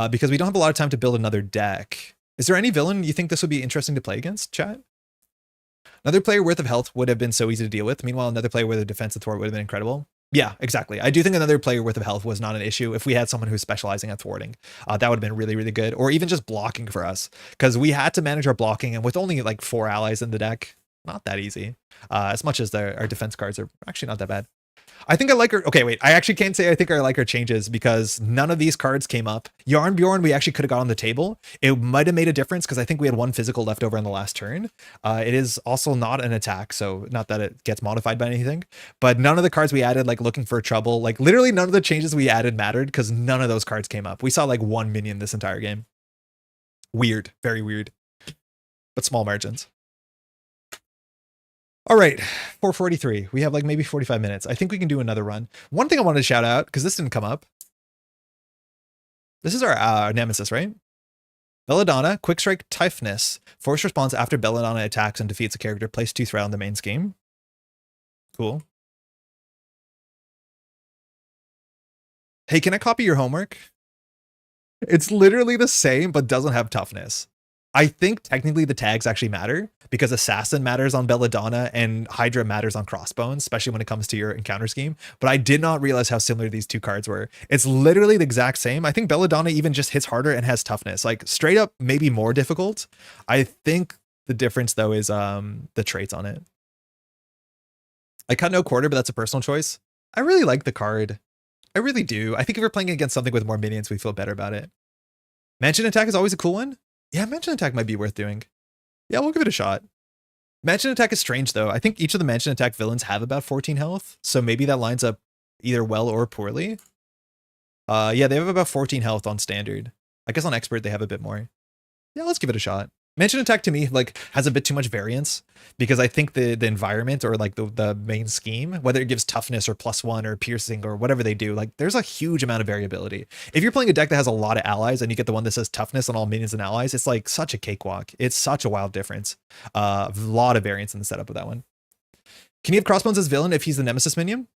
S1: because we don't have a lot of time to build another deck. Is there any villain you think this would be interesting to play against, chat? Another player worth of health would have been so easy to deal with. Meanwhile, another player with a defensive thwart would have been incredible. Yeah, exactly. I do think another player worth of health was not an issue if we had someone who's specializing at thwarting. That would have been really, really good. Or even just blocking for us, because we had to manage our blocking, and with only like 4 allies in the deck, not that easy. As much as our defense cards are actually not that bad. I think I like her. Okay, wait. I actually can't say I think I like her changes because none of these cards came up. Yarnbjorn, we actually could have got on the table. It might have made a difference because I think we had 1 physical left over on the last turn. It is also not an attack, so not that it gets modified by anything. But none of the cards we added, like looking for trouble, like literally none of the changes we added mattered because none of those cards came up. We saw like 1 minion this entire game. Weird, very weird, but small margins. All right, 443. We have like maybe 45 minutes. I think we can do another run. One thing I wanted to shout out, because this didn't come up. This is our nemesis, right? Belladonna, Quick Strike, Toughness. Force response after Belladonna attacks and defeats a character. Place 2 threat on the main scheme. Cool. Hey, can I copy your homework? It's literally the same, but doesn't have Toughness. I think technically the tags actually matter because Assassin matters on Belladonna and Hydra matters on Crossbones, especially when it comes to your encounter scheme. But I did not realize how similar these 2 cards were. It's literally the exact same. I think Belladonna even just hits harder and has Toughness, like straight up maybe more difficult. I think The difference though is the traits on it. I cut no quarter, but that's a personal choice. I really like the card. I really do. I think if we're playing against something with more minions, we feel better about it. Mansion attack is always a cool one. Yeah, mansion attack might be worth doing. Yeah, we'll give it a shot. Mansion attack is strange though. I think each of the mansion attack villains have about 14 health, so maybe that lines up either well or poorly. Yeah, they have about 14 health on standard. I guess on expert they have a bit more. Yeah, let's give it a shot. Mansion attack to me like has a bit too much variance because I think the environment or like the main scheme, whether it gives toughness or +1 or piercing or whatever they do, like there's a huge amount of variability. If you're playing a deck that has a lot of allies and you get the one that says toughness on all minions and allies, it's like such a cakewalk. It's such a wild difference. A lot of variance in the setup of that one. Can you have Crossbones as villain if he's the nemesis minion?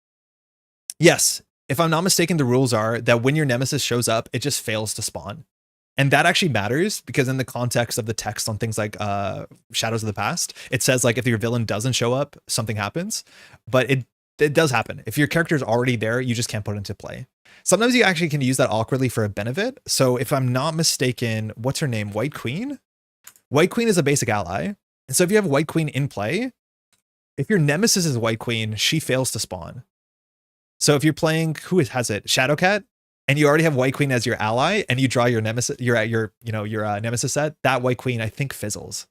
S1: Yes. If I'm not mistaken, the rules are that when your nemesis shows up, it just fails to spawn. And that actually matters because in the context of the text on things like Shadows of the Past, it says like if your villain doesn't show up, something happens. But it does happen. If your character is already there, you just can't put it into play. Sometimes you actually can use that awkwardly for a benefit. So if I'm not mistaken, what's her name? White Queen? White Queen is a basic ally. And so if you have White Queen in play, if your nemesis is White Queen, she fails to spawn. So if you're playing, who has it? Shadowcat? And you already have White Queen as your ally, and you draw your nemesis, your nemesis set, that White Queen, I think, fizzles.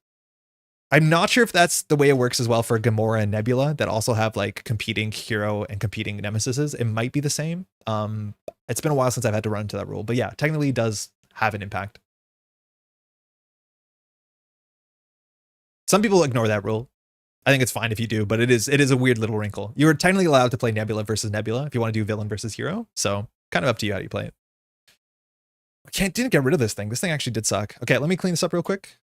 S1: I'm not sure if that's the way it works as well for Gamora and Nebula that also have like competing hero and competing nemesises. It might be the same. It's been a while since I've had to run into that rule, but yeah, technically it does have an impact. Some people ignore that rule. I think it's fine if you do, but it is a weird little wrinkle. You're technically allowed to play Nebula versus Nebula if you want to do villain versus hero. So kind of up to you how you play it. Didn't get rid of this thing. This thing actually did suck. Okay, let me clean this up real quick.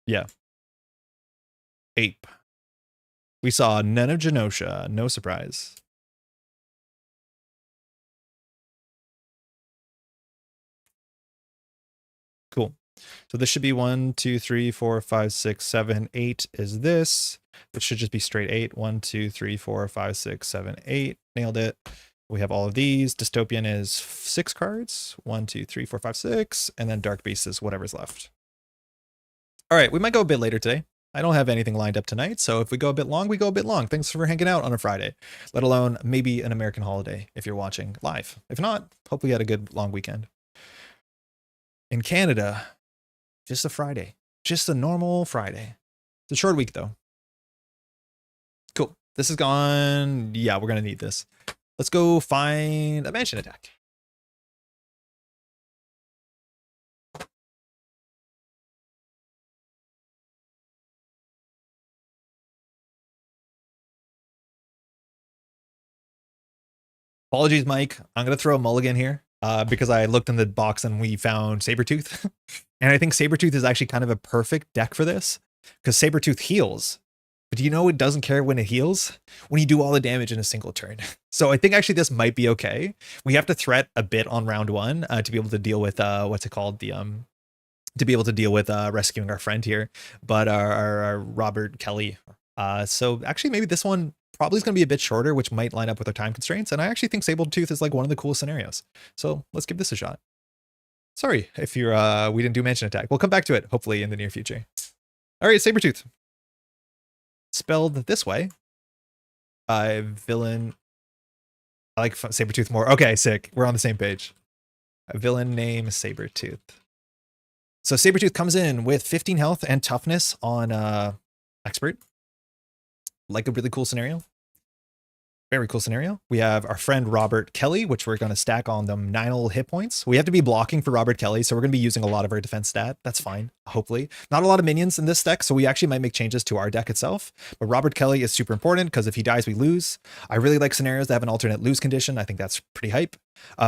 S1: Yeah. Ape. We saw none of Genosha. No surprise. Cool. So this should be 1, 2, 3, 4, 5, 6, 7, 8 is this. Which should just be straight 8. 1, 2, 3, 4, 5, 6, 7, 8. Nailed it. We have all of these. Dystopian is 6 cards. 1, 2, 3, 4, 5, 6. And then Dark Beast is whatever's left. All right, we might go a bit later today. I don't have anything lined up tonight, so if we go a bit long, we go a bit long. Thanks for hanging out on a Friday, let alone maybe an American holiday if you're watching live. If not, hopefully you had a good long weekend. In Canada, just a Friday. Just a normal Friday. It's a short week, though. Cool. This is gone. Yeah, we're going to need this. Let's go find a mansion attack. Apologies, Mike. I'm going to throw a mulligan here because I looked in the box and we found Sabretooth. And I think Sabretooth is actually kind of a perfect deck for this because Sabretooth heals. But do you know it doesn't care when it heals? When you do all the damage in a single turn. So I think actually this might be okay. We have to threat a bit on round 1 to be able to deal with, what's it called? To be able to deal with rescuing our friend here. But our Robert Kelly. So actually maybe this one probably is going to be a bit shorter, which might line up with our time constraints. And I actually think Sabretooth is like one of the coolest scenarios. So let's give this a shot. Sorry if you're we didn't do mansion attack. We'll come back to it hopefully in the near future. All right, Sabretooth. Spelled this way. Villain. I like Sabretooth more. Okay, sick. We're on the same page. A villain named Sabretooth. So Sabretooth comes in with 15 health and toughness on expert. Like a really cool scenario. Very cool scenario. We have our friend Robert Kelly, which we're going to stack on them 9 hit points. We have to be blocking for Robert Kelly, so we're going to be using a lot of our defense stat. That's fine, hopefully. Not a lot of minions in this deck, so we actually might make changes to our deck itself. But Robert Kelly is super important because if he dies, we lose. I really like scenarios that have an alternate lose condition. I think that's pretty hype.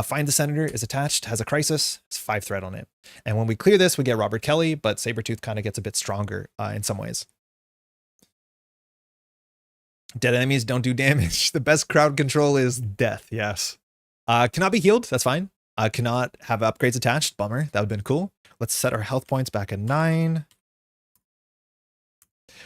S1: Find the Senator is attached, has a crisis. It's 5 threat on it. And when we clear this, we get Robert Kelly, but Sabretooth kind of gets a bit stronger in some ways. Dead enemies don't do damage. The best crowd control is death. Yes. Cannot be healed. That's fine. Cannot have upgrades attached. Bummer. That would have been cool. Let's set our health points back at 9.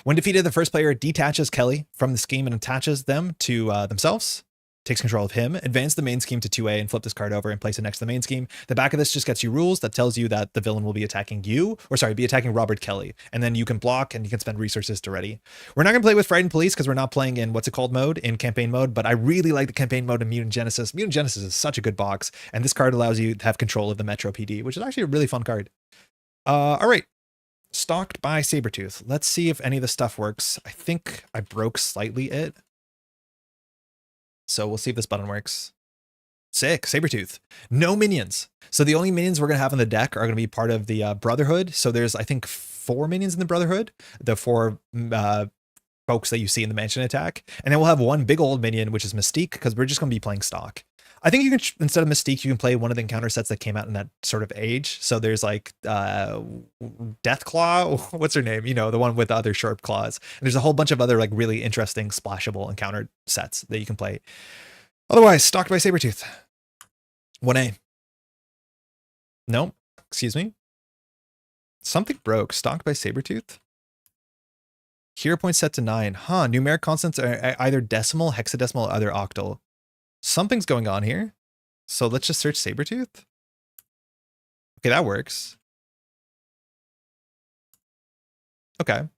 S1: When defeated, the first player detaches Kelly from the scheme and attaches them to themselves. Takes control of him, advance the main scheme to 2A and flip this card over and place it next to the main scheme. The back of this just gets you rules that tells you that the villain will be attacking you, or sorry, be attacking Robert Kelly. And then you can block and you can spend resources to ready. We're not going to play with Frightened Police because we're not playing in what's it called mode, in campaign mode, but I really like the campaign mode in Mutant Genesis. Mutant Genesis is such a good box, and this card allows you to have control of the Metro PD, which is actually a really fun card. All right. Stalked by Sabretooth. Let's see if any of the stuff works. I think I broke slightly it. So we'll see if this button works. Sick, Sabretooth. No minions. So the only minions we're going to have in the deck are going to be part of the Brotherhood. So there's, I think, 4 minions in the Brotherhood. The 4 folks that you see in the mansion attack. And then we'll have 1 big old minion, which is Mystique, because we're just going to be playing stock. I think you can, instead of Mystique, you can play one of the encounter sets that came out in that sort of age. So there's like Deathclaw, what's her name? You know, the one with the other sharp claws. And there's a whole bunch of other like really interesting splashable encounter sets that you can play. Otherwise, stalked by Sabretooth. 1A. Nope. Excuse me. Something broke. Stalked by Sabretooth. Hero points set to 9. Huh. Numeric constants are either decimal, hexadecimal, or other octal. Something's going on here. So let's just search Sabretooth. Okay, that works. Okay.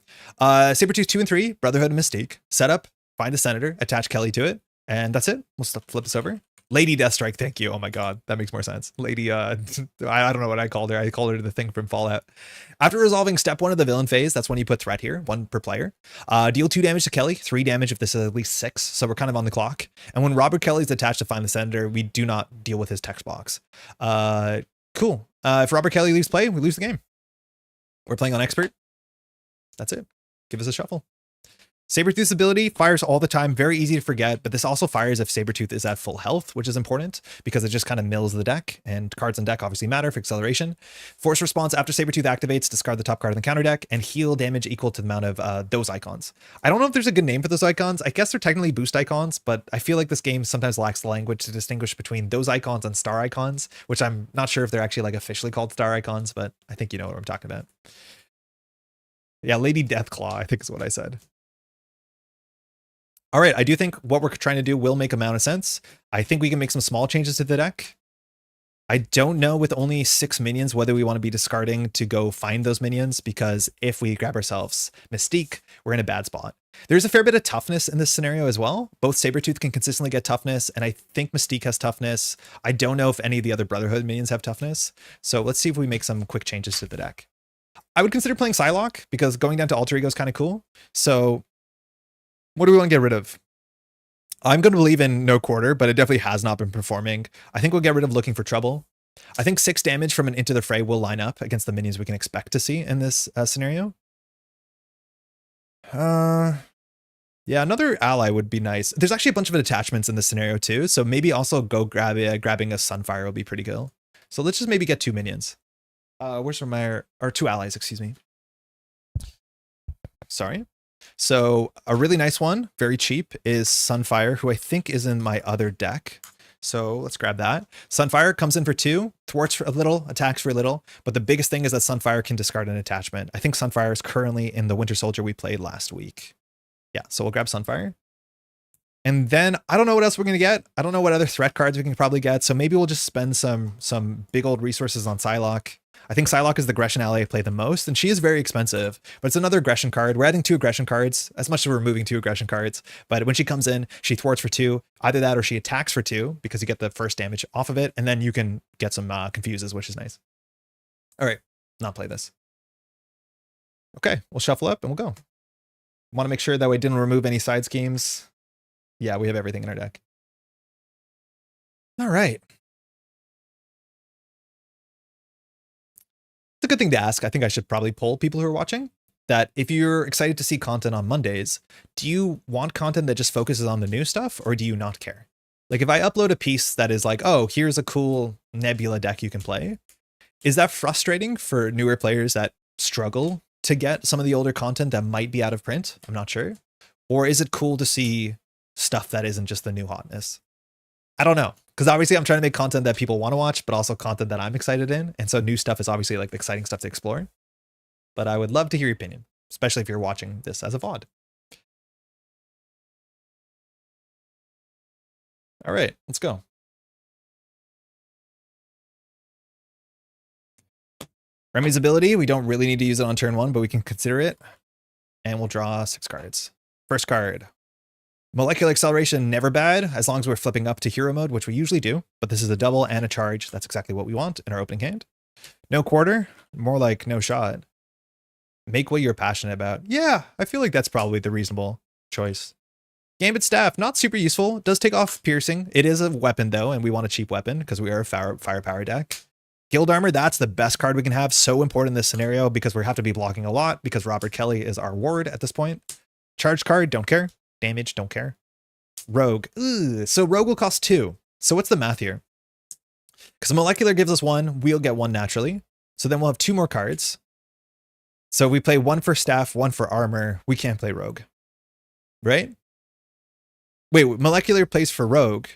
S1: Sabretooth 2 and 3, Brotherhood and Mystique. Setup, find the Senator, attach Kelly to it, and that's it. We'll flip this over. Lady Deathstrike, thank you. Oh my god, that makes more sense. Lady, I don't know what I called her. I called her the thing from Fallout. After resolving step 1 of the villain phase, that's when you put threat here, 1 per player. Deal 2 damage to Kelly, 3 damage if this is at least 6, so we're kind of on the clock. And when Robert Kelly's attached to find the Senator, we do not deal with his text box. Cool. If Robert Kelly leaves play, we lose the game. We're playing on Expert. That's it. Give us a shuffle. Sabretooth's ability fires all the time, very easy to forget, but this also fires if Sabretooth is at full health, which is important because it just kind of mills the deck, and cards in deck obviously matter for acceleration. Force response after Sabretooth activates, discard the top card in the counter deck, and heal damage equal to the amount of those icons. I don't know if there's a good name for those icons. I guess they're technically boost icons, but I feel like this game sometimes lacks the language to distinguish between those icons and star icons, which I'm not sure if they're actually like officially called star icons, but I think you know what I'm talking about. Yeah, Lady Deathclaw, I think is what I said. All right, I do think what we're trying to do will make amount of sense. I think we can make some small changes to the deck. I don't know with only 6 minions whether we want to be discarding to go find those minions, because if we grab ourselves Mystique, we're in a bad spot. There's a fair bit of toughness in this scenario as well. Both Sabretooth can consistently get toughness, and I think Mystique has toughness. I don't know if any of the other Brotherhood minions have toughness. So let's see if we make some quick changes to the deck. I would consider playing Psylocke because going down to Alter Ego is kind of cool. So what do we want to get rid of? I'm going to believe in No Quarter, but it definitely has not been performing. I think we'll get rid of Looking for Trouble. I think 6 damage from an Into the Fray will line up against the minions we can expect to see in this scenario. Yeah, another ally would be nice. There's actually a bunch of attachments in this scenario too, so maybe also go grabbing a Sunfire will be pretty good. So let's just maybe get 2 minions. Where's my, or 2 allies, excuse me. Sorry. So a really nice one, very cheap, is Sunfire, who I think is in my other deck. So let's grab that. Sunfire comes in for 2, thwarts for a little, attacks for a little, but the biggest thing is that Sunfire can discard an attachment. I think Sunfire is currently in the Winter Soldier we played last week. Yeah, so we'll grab Sunfire. And then I don't know what else we're going to get. I don't know what other threat cards we can probably get. So maybe we'll just spend some big old resources on Psylocke. I think Psylocke is the aggression ally I play the most, and she is very expensive, but it's another aggression card. We're adding 2 aggression cards, as much as we're removing 2 aggression cards, but when she comes in, she thwarts for 2, either that or she attacks for 2, because you get the first damage off of it, and then you can get some confuses, which is nice. All right, not play this. Okay, we'll shuffle up and we'll go. Want to make sure that we didn't remove any side schemes. Yeah, we have everything in our deck. All right. It's a good thing to ask. I think I should probably poll people who are watching that if you're excited to see content on Mondays, do you want content that just focuses on the new stuff, or do you not care? Like if I upload a piece that is like, oh, here's a cool Nebula deck you can play, is that frustrating for newer players that struggle to get some of the older content that might be out of print? I'm not sure. Or is it cool to see stuff that isn't just the new hotness? I don't know. Because obviously I'm trying to make content that people want to watch, but also content that I'm excited in. And so new stuff is obviously like the exciting stuff to explore. But I would love to hear your opinion, especially if you're watching this as a VOD. All right, let's go. Remy's ability, we don't really need to use it on turn 1, but we can consider it. And we'll draw 6 cards. First card. Molecular acceleration, never bad, as long as we're flipping up to hero mode, which we usually do. But this is a double and a charge. That's exactly what we want in our opening hand. No quarter, more like no shot. Make what you're passionate about. Yeah, I feel like that's probably the reasonable choice. Gambit staff, not super useful. Does take off piercing. It is a weapon though, and we want a cheap weapon because we are a firepower deck. Guild armor, that's the best card we can have. So important in this scenario because we have to be blocking a lot because Robert Kelly is our ward at this point. Charge card, don't care. Damage, don't care. Rogue. Ugh. So rogue will cost 2. So what's the math here? Because molecular gives us 1, we'll get 1 naturally. So then we'll have 2 more cards. So we play 1 for staff, 1 for armor. We can't play rogue. Right? Wait, molecular plays for rogue.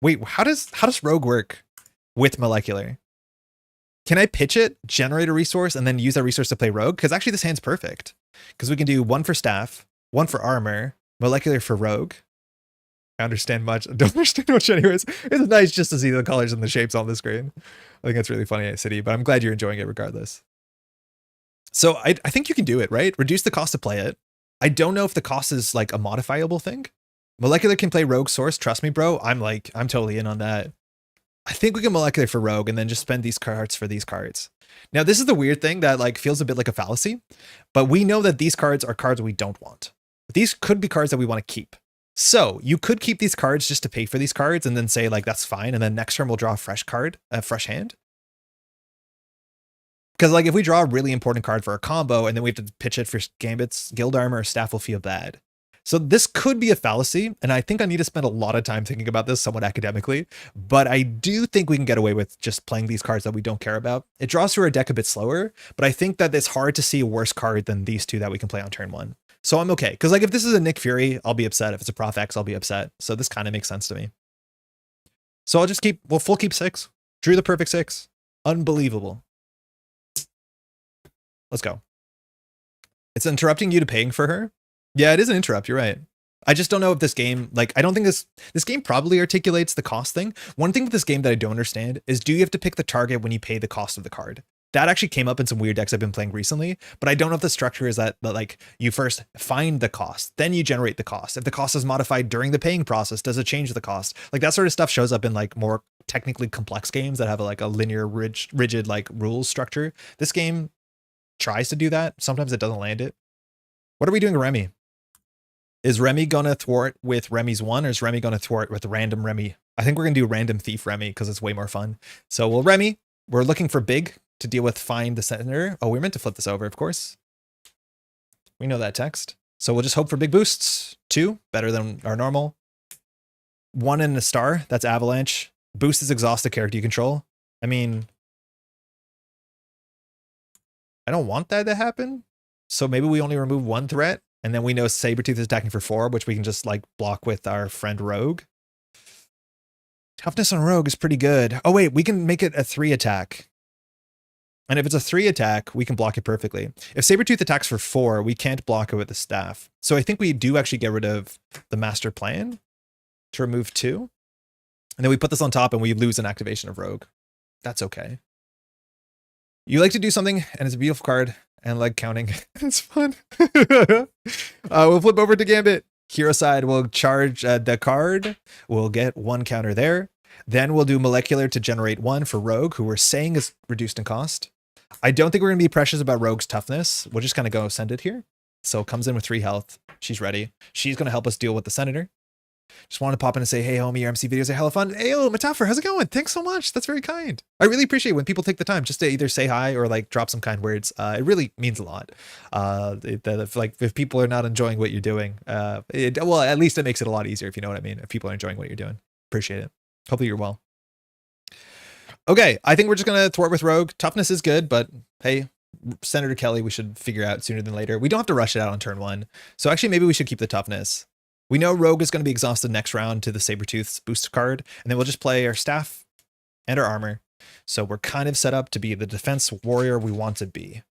S1: Wait, how does rogue work with molecular? Can I pitch it, generate a resource, and then use that resource to play rogue? Because actually this hand's perfect. Because we can do 1 for staff, 1 for armor, molecular for rogue. I understand much. I don't understand much anyways. It's nice just to see the colors and the shapes on the screen. I think that's really funny at City, but I'm glad you're enjoying it regardless. So I think you can do it, right? Reduce the cost to play it. I don't know if the cost is like a modifiable thing. Molecular can play rogue source. Trust me, bro. I'm totally in on that. I think we can molecular for rogue and then just spend these cards for these cards. Now, this is the weird thing that like feels a bit like a fallacy, but we know that these cards are cards we don't want. These could be cards that we want to keep. So you could keep these cards just to pay for these cards and then say like, that's fine. And then next turn we'll draw a fresh card, a fresh hand. Because like if we draw a really important card for a combo and then we have to pitch it for Gambit's guild armor or staff will feel bad. So this could be a fallacy, and I think I need to spend a lot of time thinking about this somewhat academically, but I do think we can get away with just playing these cards that we don't care about. It draws through our deck a bit slower, but I think that it's hard to see a worse card than these 2 that we can play on turn 1. So I'm okay, because like if this is a Nick Fury, I'll be upset. If it's a Prof X, I'll be upset. So this kind of makes sense to me. So I'll just full keep 6. Drew the perfect 6. Unbelievable. Let's go. It's interrupting you to paying for her. Yeah, it is an interrupt. You're right. I just don't know if this game, like, I don't think this game probably articulates the cost thing. One thing with this game that I don't understand is do you have to pick the target when you pay the cost of the card? That actually came up in some weird decks I've been playing recently, but I don't know if the structure is that like you first find the cost, then you generate the cost. If the cost is modified during the paying process, does it change the cost? Like that sort of stuff shows up in like more technically complex games that have like a linear, rigid like rules structure. This game tries to do that. Sometimes it doesn't land it. What are we doing, Remy? Is Remy gonna thwart with Remy's 1 or is Remy gonna thwart with random Remy? I think we're gonna do random thief Remy because it's way more fun. So we'll Remy. We're looking for big to deal with find the center. Oh, we're meant to flip this over, of course. We know that text. So we'll just hope for big boosts. 2, better than our normal. 1 and a star, that's avalanche. Boost is exhaust the character you control. I mean, I don't want that to happen. So maybe we only remove 1 threat. And then we know Sabretooth is attacking for 4, which we can just like block with our friend Rogue. Toughness on Rogue is pretty good. Oh wait, we can make it a 3 attack. And if it's a 3 attack, we can block it perfectly. If Sabretooth attacks for 4, we can't block it with the staff. So I think we do actually get rid of the master plan to remove 2. And then we put this on top and we lose an activation of Rogue. That's okay. You like to do something and it's a beautiful card. And leg counting. It's fun. We'll flip over to Gambit. Hero side will charge the card. We'll get 1 counter there. Then we'll do molecular to generate 1 for Rogue, who we're saying is reduced in cost. I don't think we're going to be precious about Rogue's toughness. We'll just kind of go send it here. So it comes in with 3 health. She's ready. She's going to help us deal with the Senator. Just want to pop in and say, hey, homie, your MC videos are hella fun. Hey, yo, Metapher, how's it going? Thanks so much. That's very kind. I really appreciate when people take the time just to either say hi or like drop some kind words. It really means a lot. If people are not enjoying what you're doing, well, at least it makes it a lot easier if you know what I mean. If people are enjoying what you're doing, appreciate it. Hopefully you're well. Okay, I think we're just going to thwart with Rogue. Toughness is good, but hey, Senator Kelly, we should figure out sooner than later. We don't have to rush it out on turn 1. So actually, maybe we should keep the toughness. We know Rogue is going to be exhausted next round to the Sabretooth's boost card, and then we'll just play our staff and our armor. So we're kind of set up to be the defense warrior we want to be.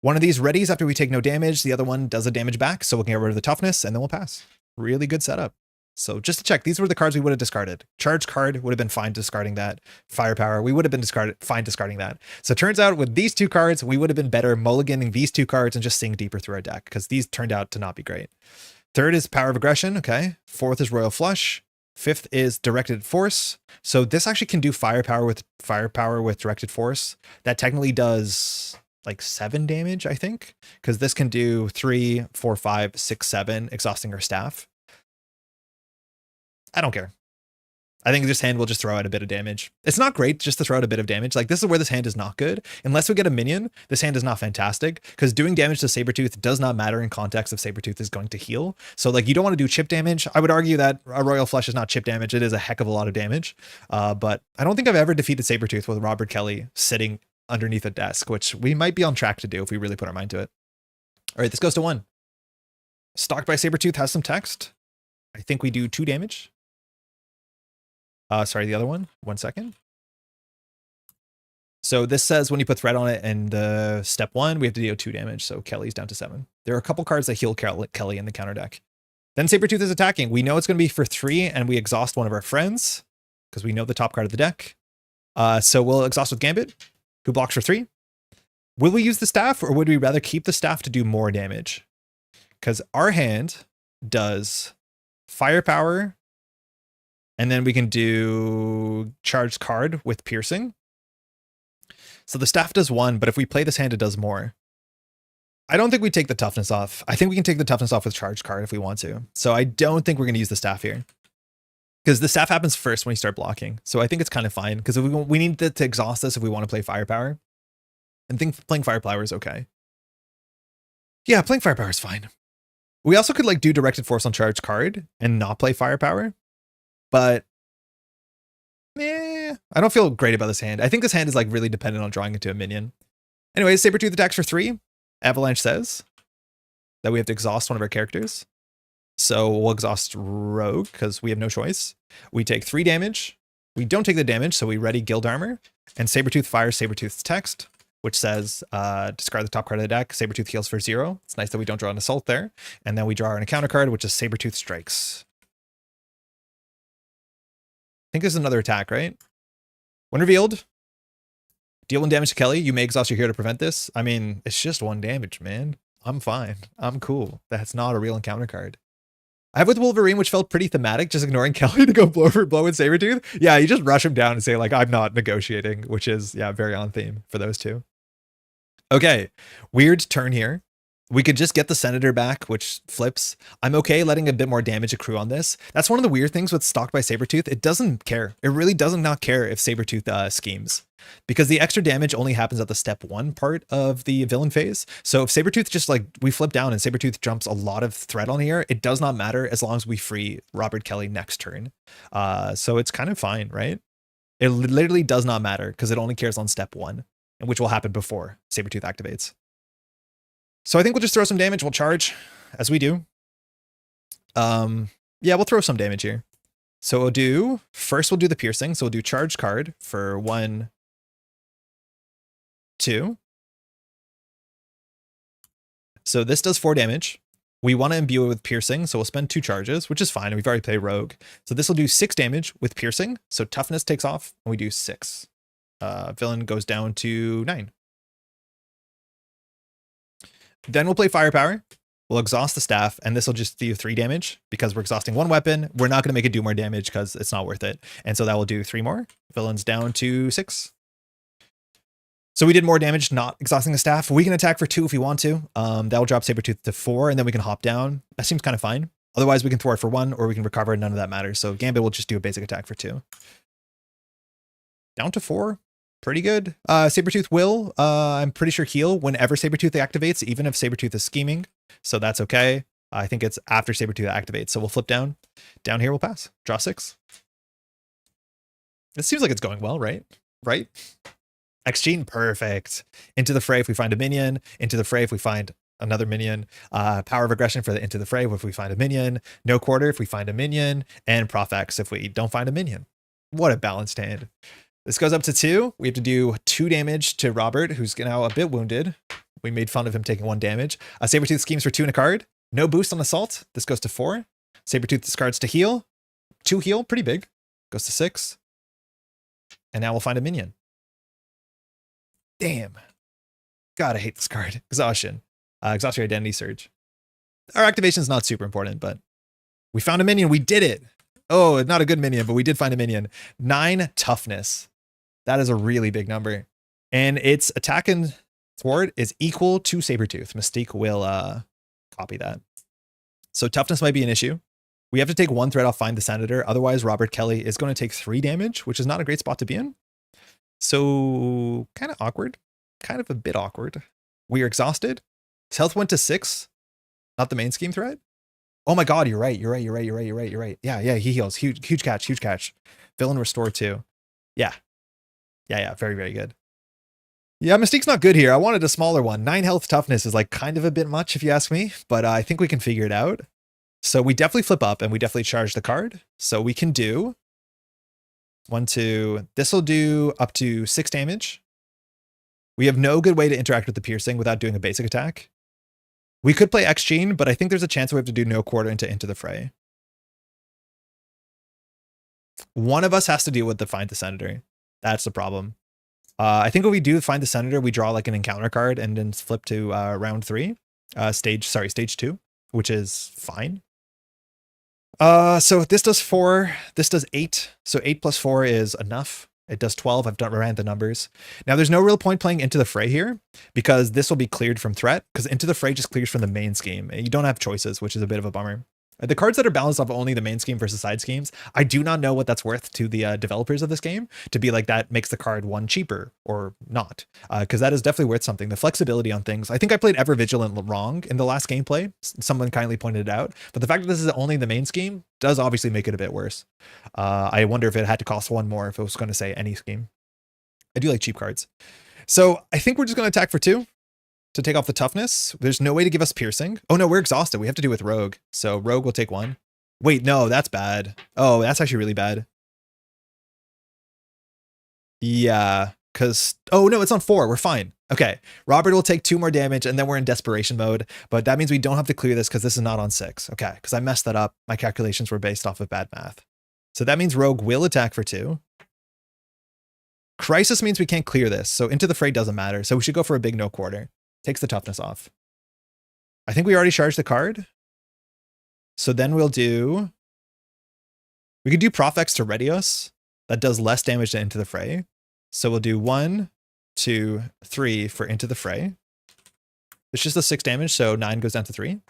S1: One of these readies after we take no damage, the other one does a damage back, so we can get rid of the toughness, and then we'll pass. Really good setup. So just to check, these were the cards we would have discarded. Charge card would have been fine discarding that. Firepower, we would have been fine discarding that. So it turns out with these two cards, we would have been better mulliganing these two cards and just seeing deeper through our deck, because these turned out to not be great. Third is Power of Aggression, okay. Fourth is Royal Flush. Fifth is Directed Force. So this actually can do firepower with Directed Force. That technically does like 7 damage, I think, because this can do 3, 4, 5, 6, 7, exhausting our staff. I don't care. I think this hand will just throw out a bit of damage. It's not great just to throw out a bit of damage. Like, this is where this hand is not good. Unless we get a minion, this hand is not fantastic, because doing damage to Sabretooth does not matter in context if Sabretooth is going to heal. So like, you don't want to do chip damage. I would argue that a Royal Flush is not chip damage. It is a heck of a lot of damage. But I don't think I've ever defeated Sabretooth with Robert Kelly sitting underneath a desk, which we might be on track to do if we really put our mind to it. All right, this goes to 1. Stalked by Sabretooth has some text. I think we do 2 damage. Sorry, the other one. 1 second. So this says when you put threat on it and the step 1, we have to deal 2 damage. So Kelly's down to 7. There are a couple cards that heal Kelly in the counter deck. Then Sabretooth is attacking. We know it's going to be for 3, and we exhaust one of our friends because we know the top card of the deck. So we'll exhaust with Gambit, who blocks for 3. Will we use the staff, or would we rather keep the staff to do more damage? Because our hand does firepower, and then we can do charged card with piercing. So the staff does 1, but if we play this hand, it does more. I don't think we take the toughness off. I think we can take the toughness off with charged card if we want to. So I don't think we're going to use the staff here, because the staff happens first when you start blocking. So I think it's kind of fine, because we need to exhaust this if we want to play firepower. And think playing firepower is okay. Yeah, playing firepower is fine. We also could like do directed force on charged card and not play firepower. But I don't feel great about this hand. I think this hand is like really dependent on drawing into a minion. Anyways, Sabretooth attacks for 3. Avalanche says that we have to exhaust one of our characters. So we'll exhaust Rogue because we have no choice. We take 3 damage. We don't take the damage, so we ready Guild Armor. And Sabretooth fires Sabretooth's text, which says discard the top card of the deck. Sabretooth heals for 0. It's nice that we don't draw an assault there. And then we draw an encounter card, which is Sabretooth strikes. I think there's another attack, right? When revealed, deal 1 damage to Kelly. You may exhaust your hero to prevent this. I mean, it's just 1 damage, man. I'm fine. I'm cool. That's not a real encounter card. I have with Wolverine, which felt pretty thematic, just ignoring Kelly to go blow for blow with Sabretooth. Yeah, you just rush him down and say, like, I'm not negotiating, which is, yeah, very on theme for those two. Okay, weird turn here. We could just get the Senator back, which flips. I'm okay letting a bit more damage accrue on this. That's one of the weird things with Stalked by Sabretooth. It doesn't care. It really doesn't not care if Sabretooth schemes, because the extra damage only happens at the step 1 part of the villain phase. So if Sabretooth just like, we flip down and Sabretooth jumps a lot of threat on here, it does not matter as long as we free Robert Kelly next turn. So it's kind of fine, right? It literally does not matter because it only cares on step 1, which will happen before Sabretooth activates. So I think we'll just throw some damage. We'll charge as we do. Yeah, we'll throw some damage here. So we'll do, first we'll do the piercing. So we'll do charge card for 1, 2. So this does 4 damage. We want to imbue it with piercing. So we'll spend 2 charges, which is fine. We've already played Rogue. So this will do 6 damage with piercing. So toughness takes off and we do 6. Villain goes down to 9. Then we'll play firepower. We'll exhaust the staff, and this will just do 3 damage because we're exhausting 1 weapon. We're not going to make it do more damage because it's not worth it. And so that will do 3 more. Villain's down to 6. So we did more damage not exhausting the staff. We can attack for 2 if we want to. That will drop Sabretooth to 4, and then we can hop down. That seems kind of fine. Otherwise, we can thwart for 1, or we can recover. None of that matters. So Gambit will just do a basic attack for 2. Down to 4. Pretty good. Sabretooth will, I'm pretty sure, heal whenever Sabretooth activates, even if Sabretooth is scheming. So that's okay. I think it's after Sabretooth activates. So we'll flip down. Down here we'll pass. Draw 6. It seems like it's going well, right? Right? Exchange, perfect. Into the fray if we find a minion. Into the fray if we find another minion. Power of aggression for the into the fray if we find a minion. No quarter if we find a minion. And Prof X if we don't find a minion. What a balanced hand. This goes up to 2. We have to do 2 damage to Robert, who's now a bit wounded. We made fun of him taking 1 damage. Sabretooth schemes for 2 and a card. No boost on assault. This goes to 4. Sabretooth discards to heal. 2 heal, pretty big. Goes to 6. And now we'll find a minion. Damn. God, I hate this card. Exhaustion. Exhaust your identity surge. Our activation is not super important, but we found a minion. We did it. Oh, not a good minion, but we did find a minion. 9 toughness. That is a really big number. And its attack and thwart is equal to Sabretooth. Mystique will copy that. So toughness might be an issue. We have to take 1 threat off Find the Senator. Otherwise, Robert Kelly is going to take 3 damage, which is not a great spot to be in. So kind of awkward. Kind of a bit awkward. We are exhausted. His health went to 6. Not the main scheme threat. Oh my God, you're right. You're right. Yeah, he heals. Huge catch. Villain restore 2. Yeah. Very, very good. Yeah, Mystique's not good here. I wanted a smaller one. 9 health toughness is like kind of a bit much if you ask me, but I think we can figure it out. So we definitely flip up and we definitely charge the card. So we can do 1, 2. This will do up to 6 damage. We have no good way to interact with the piercing without doing a basic attack. We could play X-Gene, but I think there's a chance we have to do no quarter into the fray. One of us has to deal with the Find the Senator. That's the problem. I think if we do Find the Senator, we draw like an encounter card and then flip to round 3. Stage 2, which is fine. So this does 4, this does 8. So 8 plus 4 is enough. It does 12. I've ran the numbers. Now there's no real point playing Into the Fray here because this will be cleared from threat because Into the Fray just clears from the main scheme. You don't have choices, which is a bit of a bummer. The cards that are balanced off only the main scheme versus side schemes, I do not know what that's worth to the developers of this game to be like that makes the card 1 cheaper or not, because that is definitely worth something. The flexibility on things. I think I played Ever Vigilant wrong in the last gameplay. Someone kindly pointed it out, but the fact that this is only the main scheme does obviously make it a bit worse. I wonder if it had to cost 1 more if it was going to say any scheme. I do like cheap cards. So I think we're just going to attack for 2. To take off the toughness. There's no way to give us piercing. Oh no, we're exhausted. We have to do with Rogue. So Rogue will take 1. Wait, no, that's bad. Oh, that's actually really bad. Yeah, because... Oh no, it's on 4. We're fine. Okay, Robert will take 2 more damage and then we're in desperation mode. But that means we don't have to clear this because this is not on 6. Okay, because I messed that up. My calculations were based off of bad math. So that means Rogue will attack for 2. Crisis means we can't clear this. So Into the Fray doesn't matter. So we should go for a big no quarter. Takes the toughness off. I think we already charged the card. So then we'll do... We could do Prof X to ready us. That does less damage than Into the Fray. So we'll do 1, 2, 3 for Into the Fray. It's just a 6 damage, so 9 goes down to 3.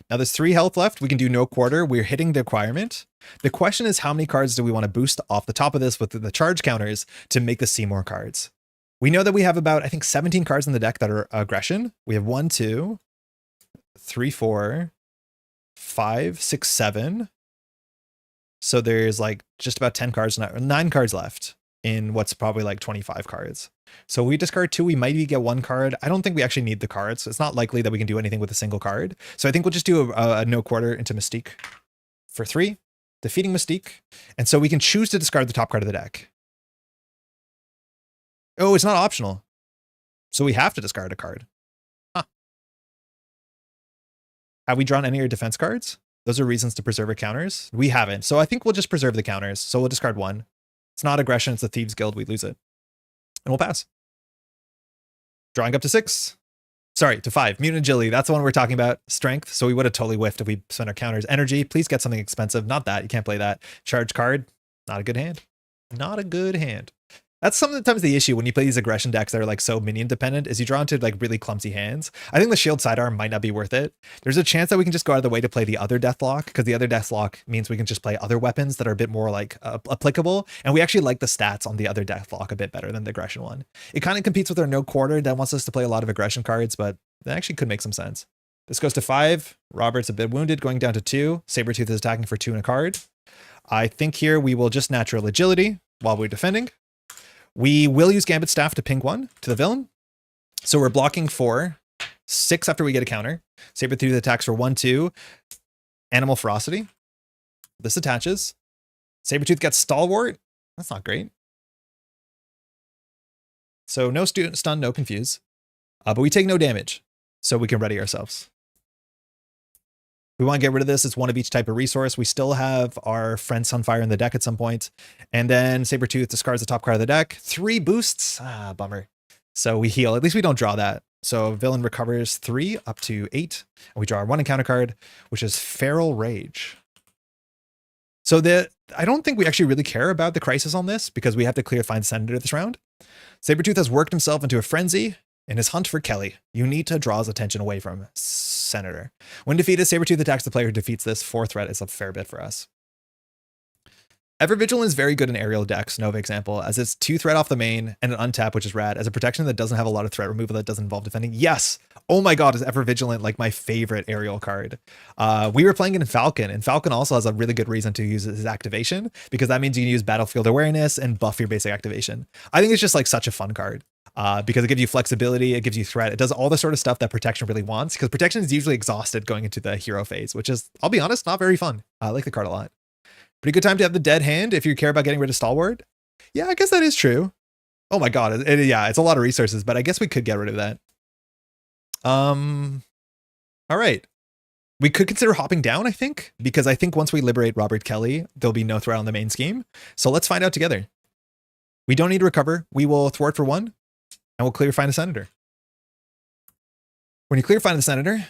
S1: Now there's 3 health left. We can do no quarter. We're hitting the requirement. The question is how many cards do we want to boost off the top of this with the charge counters to make this see more cards? We know that we have about, I think, 17 cards in the deck that are aggression. We have 1, 2, 3, 4, 5, 6, 7. So there's like just about 10 cards, 9 cards left in what's probably like 25 cards. So we discard 2, we might get 1 card. I don't think we actually need the cards. It's not likely that we can do anything with a single card. So I think we'll just do a no quarter into Mystique for 3, defeating Mystique. And so we can choose to discard the top card of the deck. Oh, it's not optional. So we have to discard a card. Huh. Have we drawn any of your defense cards? Those are reasons to preserve our counters. We haven't. So I think we'll just preserve the counters. So we'll discard 1. It's not aggression. It's the Thieves Guild. We lose it. And we'll pass. Drawing up to 6. Sorry, to 5. Mutant Agility. That's the one we're talking about. Strength. So we would have totally whiffed if we spent our counters. Energy. Please get something expensive. Not that. You can't play that. Charge card. Not a good hand. Not a good hand. That's sometimes the issue when you play these aggression decks that are like so minion dependent is you draw into like really clumsy hands. I think the shield sidearm might not be worth it. There's a chance that we can just go out of the way to play the other Deathlock because the other Deathlock means we can just play other weapons that are a bit more like applicable. And we actually like the stats on the other Deathlock a bit better than the aggression one. It kind of competes with our no quarter that wants us to play a lot of aggression cards, but that actually could make some sense. This goes to 5. Robert's a bit wounded, going down to 2. Sabretooth is attacking for 2 and a card. I think here we will just natural agility while we're defending. We will use Gambit Staff to ping 1 to the villain. So we're blocking 4, 6 after we get a counter. Sabretooth attacks for 1, 2. Animal Ferocity. This attaches. Sabretooth gets Stalwart. That's not great. So no stun, no confuse. But we take no damage. So we can ready ourselves. We want to get rid of this. It's one of each type of resource. We still have our friend Sunfire in the deck at some point. And then Sabretooth discards the top card of the deck. 3 boosts. Bummer. So we heal. At least we don't draw that. So villain recovers 3 up to 8. And we draw our 1 encounter card, which is Feral Rage. So I don't think we actually really care about the crisis on this because we have to clear Find Senator this round. Sabretooth has worked himself into a frenzy. In his hunt for Kelly, you need to draw his attention away from Senator. When defeated, Sabretooth attacks the player who defeats this. 4 threat is a fair bit for us. Evervigilant is very good in aerial decks, Nova example, as it's 2 threat off the main and an untap, which is rad, as a protection that doesn't have a lot of threat removal that doesn't involve defending. Yes! Oh my god, is Evervigilant like my favorite aerial card? We were playing it in Falcon, and Falcon also has a really good reason to use his activation, because that means you can use Battlefield Awareness and buff your basic activation. I think it's just like such a fun card. Because it gives you flexibility, it gives you threat, it does all the sort of stuff that protection really wants, because protection is usually exhausted going into the hero phase, which is, I'll be honest, not very fun. I like the card a lot. Pretty good time to have the dead hand if you care about getting rid of Stalwart. Yeah, I guess that is true. Oh my god, yeah, it's a lot of resources, but I guess we could get rid of that. All right. We could consider hopping down, I think, because I think once we liberate Robert Kelly, there'll be no threat on the main scheme. So let's find out together. We don't need to recover. We will thwart for 1. And we'll clear Find a Senator. When you clear Find the Senator,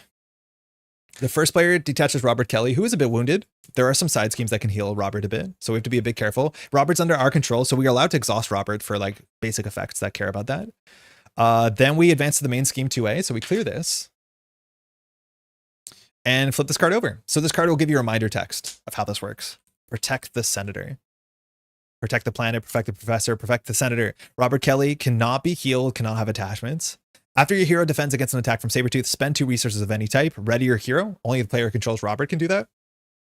S1: the first player detaches Robert Kelly, who is a bit wounded. There are some side schemes that can heal Robert a bit, so we have to be a bit careful. Robert's under our control, so we are allowed to exhaust Robert for like basic effects that care about that. Then we advance to the main scheme 2A, so we clear this. And flip this card over. So this card will give you a reminder text of how this works. Protect the Senator. Protect the planet, protect the professor, protect the senator. Robert Kelly cannot be healed, cannot have attachments. After your hero defends against an attack from Sabretooth, spend 2 resources of any type. Ready your hero. Only the player who controls Robert can do that.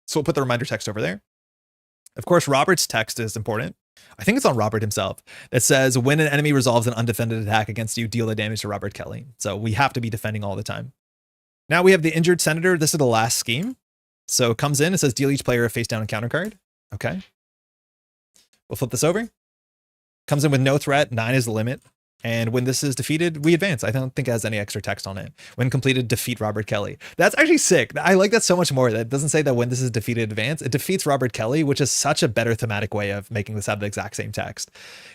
S1: So we'll put the reminder text over there. Of course, Robert's text is important. I think it's on Robert himself. It says, when an enemy resolves an undefended attack against you, deal the damage to Robert Kelly. So we have to be defending all the time. Now we have the injured senator. This is the last scheme. So it comes in, it says, deal each player a face down encounter card. Okay. We'll flip this over. Comes in with no threat. 9 is the limit. And when this is defeated, we advance. I don't think it has any extra text on it. When completed, defeat Robert Kelly. That's actually sick. I like that so much more. That doesn't say that when this is defeated, advance. It defeats Robert Kelly, which is such a better thematic way of making this have the exact same text.